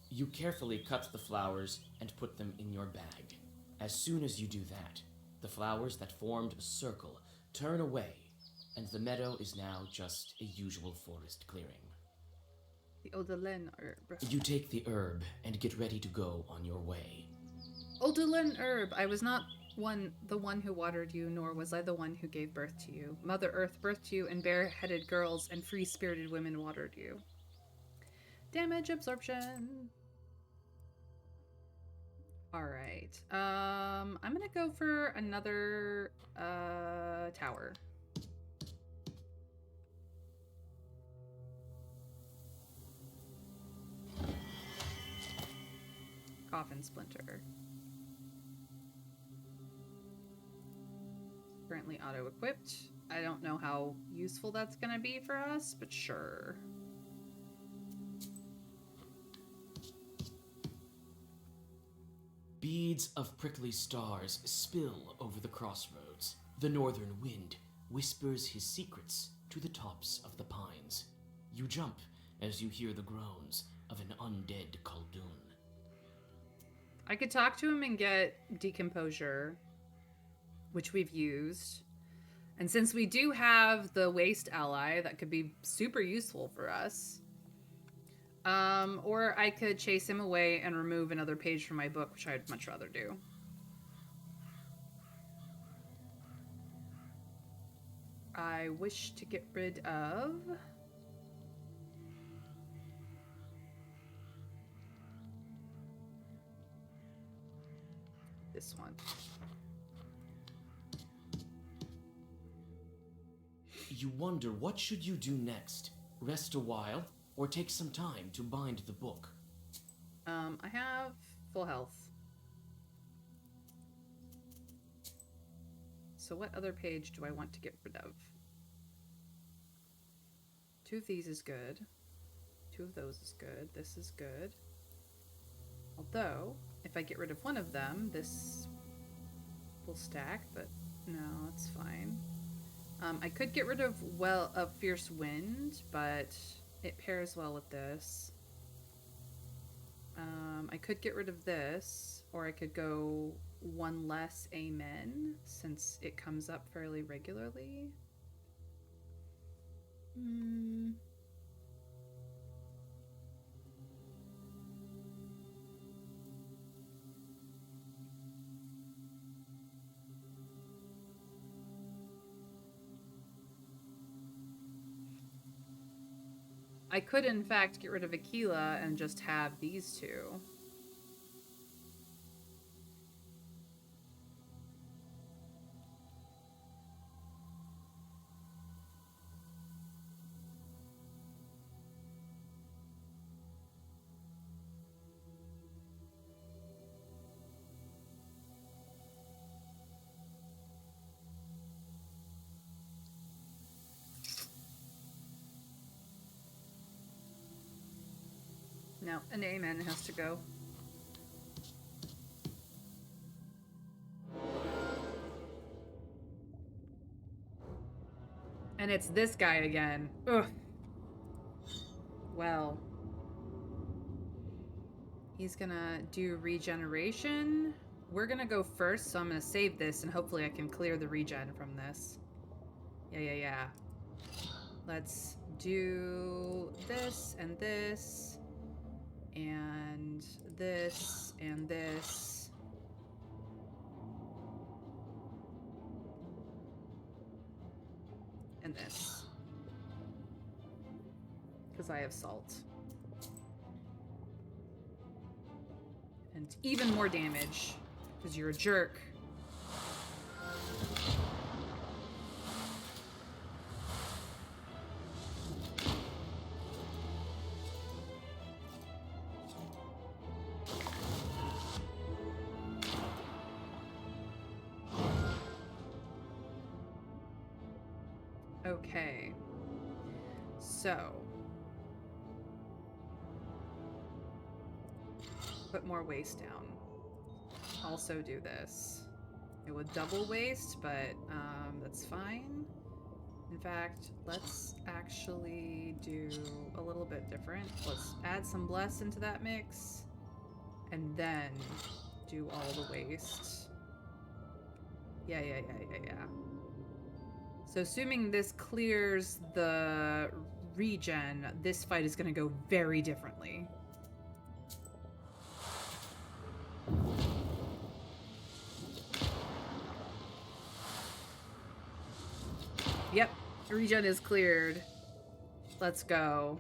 B: You carefully cut the flowers and put them in your bag. As soon as you do that, the flowers that formed a circle turn away, and the meadow is now just a usual forest clearing.
A: The Odalen herb.
B: You take the herb and get ready to go on your way.
A: Odalen herb. I was not the one who watered you, nor was I the one who gave birth to you. Mother Earth birthed you, and bare-headed girls and free-spirited women watered you. Damage absorption. Alright. I'm gonna go for another tower. Coffin splinter. Currently auto-equipped. I don't know how useful that's gonna be for us, but sure.
B: Beads of prickly stars spill over the crossroads. The northern wind whispers his secrets to the tops of the pines. You jump as you hear the groans of an undead Khaldun.
A: I could talk to him and get decomposure, which we've used. And since we do have the waste ally, that could be super useful for us. Or I could chase him away and remove another page from my book, which I'd much rather do. I wish to get rid of... this one.
B: You wonder, what should you do next? Rest a while, or take some time to bind the book?
A: I have full health. So what other page do I want to get rid of? 2 of these is good. 2 of those is good. This is good. Although, if I get rid of one of them, this will stack, but no, it's fine. I could get rid of, Fierce Wind, but it pairs well with this. I could get rid of this, or I could go 1 less Amen, since it comes up fairly regularly. I could, in fact, get rid of Aquila and just have these 2. No, an Amen has to go. And it's this guy again. Ugh. Well. He's gonna do regeneration. We're gonna go first, so I'm gonna save this, and hopefully I can clear the regen from this. Yeah. Let's do this and this and this and this. And this. Because I have salt. And even more damage. Because you're a jerk. Okay. So. Put more waste down. Also do this. It would double waste, but that's fine. In fact, let's actually do a little bit different. Let's add some bless into that mix, and then do all the waste. Yeah. So assuming this clears the regen, this fight is going to go very differently. Yep, regen is cleared. Let's go.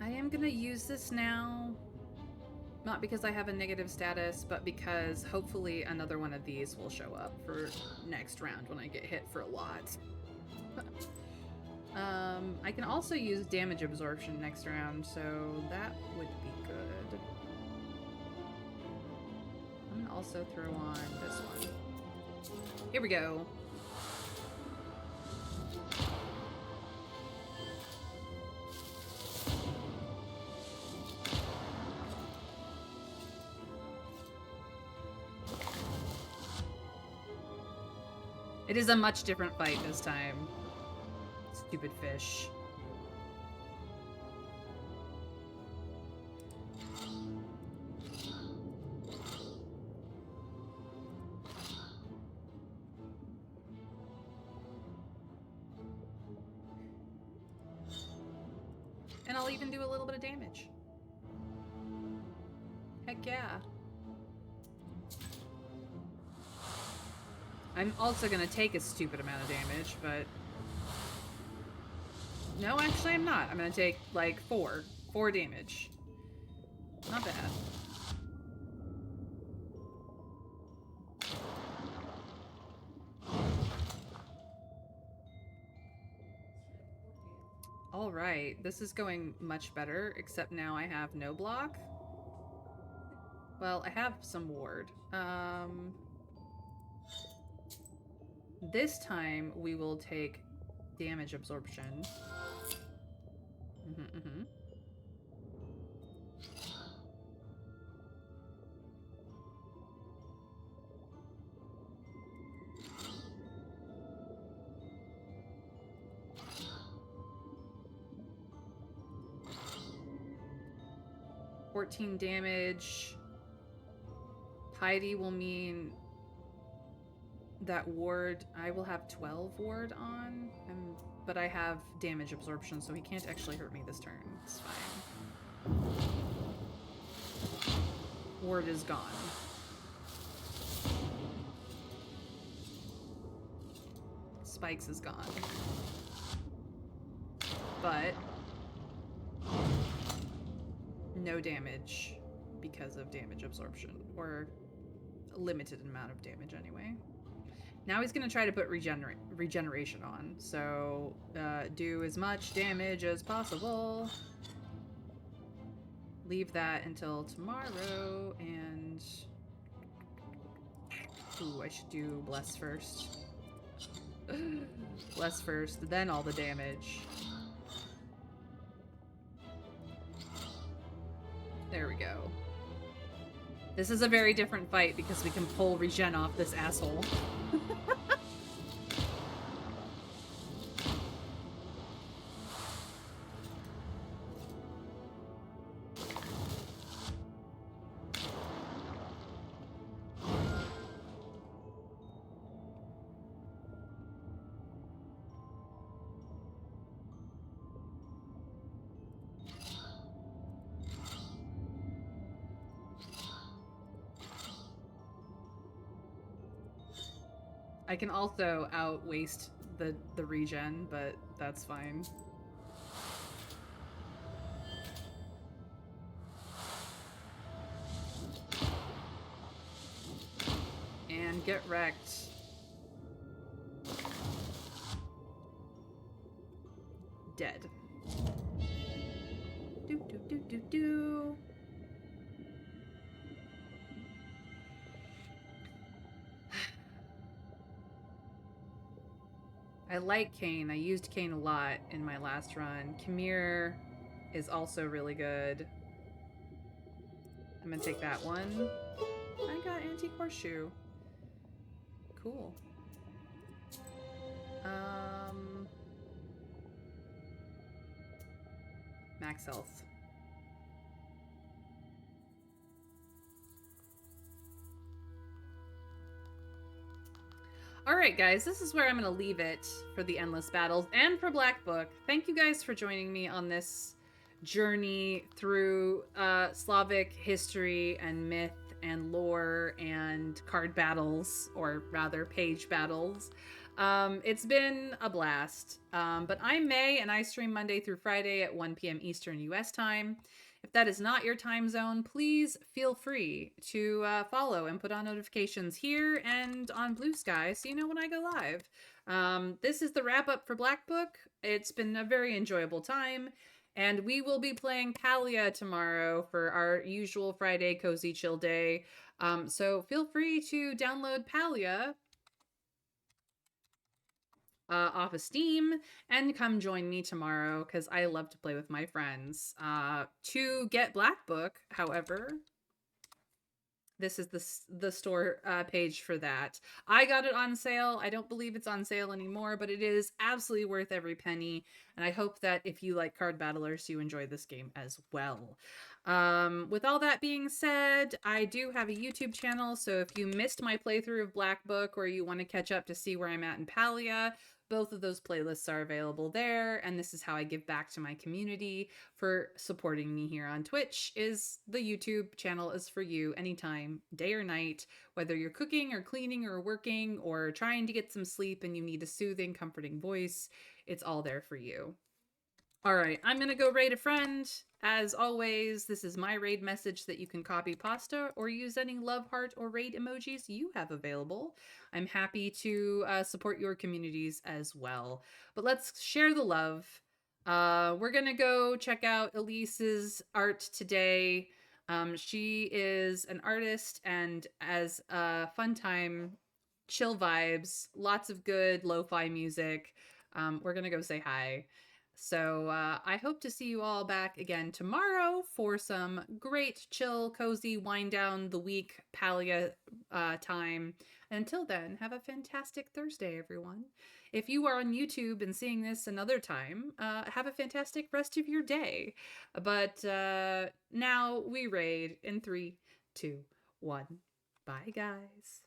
A: I am gonna use this now. Not because I have a negative status, but because hopefully another one of these will show up for next round when I get hit for a lot. I can also use damage absorption next round, so that would be good. I'm gonna also throw on this one. Here we go. It is a much different fight this time. Stupid fish. And I'll even do a little bit of damage. Heck yeah. I'm also gonna take a stupid amount of damage, but... No, actually I'm not. I'm gonna take, like, 4 damage. Not bad. Alright, this is going much better, except now I have no block. Well, I have some ward. This time we will take damage absorption. 14 damage. Piety will mean that ward, I will have 12 ward on, but I have damage absorption, so he can't actually hurt me this turn. It's fine. Ward is gone. Spikes is gone. But no damage because of damage absorption, or a limited amount of damage anyway. Now he's going to try to put regeneration on, so do as much damage as possible. Leave that until tomorrow, and... Ooh, I should do Bless first. Bless first, then all the damage. There we go. This is a very different fight because we can pull regen off this asshole. I can also out-waste the regen, but that's fine. And get wrecked. Dead. Do do do do do. I like Kane. I used Kane a lot in my last run. Khmer is also really good. I'm gonna take that one. I got Antique Horseshoe. Cool. Max health. Alright guys, this is where I'm going to leave it for the Endless Battles and for Black Book. Thank you guys for joining me on this journey through Slavic history and myth and lore and card battles, or rather page battles. It's been a blast, but I'm May and I stream Monday through Friday at 1 p.m. Eastern US time. If that is not your time zone, please feel free to follow and put on notifications here and on Blue Sky so you know when I go live. This is the wrap up for Black Book. It's been a very enjoyable time, and we will be playing Palia tomorrow for our usual Friday Cozy Chill Day. So feel free to download Palia off of Steam and come join me tomorrow because I love to play with my friends. To get Black Book, however, this is the store page for that. I got it on sale. I don't believe it's on sale anymore, but it is absolutely worth every penny. And I hope that if you like card battlers, you enjoy this game as well. With all that being said, I do have a YouTube channel. So if you missed my playthrough of Black Book or you want to catch up to see where I'm at in Palia, both of those playlists are available there, and this is how I give back to my community for supporting me here on Twitch. Is the YouTube channel is for you anytime, day or night, whether you're cooking or cleaning or working or trying to get some sleep and you need a soothing, comforting voice. It's all there for you. All right, I'm going to go raid a friend. As always, this is my raid message that you can copy pasta or use any love heart or raid emojis you have available. I'm happy to support your communities as well. But let's share the love. We're going to go check out Elise's art today. She is an artist and as a fun time, chill vibes, lots of good lo-fi music. We're going to go say hi. So I hope to see you all back again tomorrow for some great, chill, cozy, wind down the week Palia time. Until then, have a fantastic Thursday, everyone. If you are on YouTube and seeing this another time, have a fantastic rest of your day. But now we raid in 3, 2, 1. Bye, guys.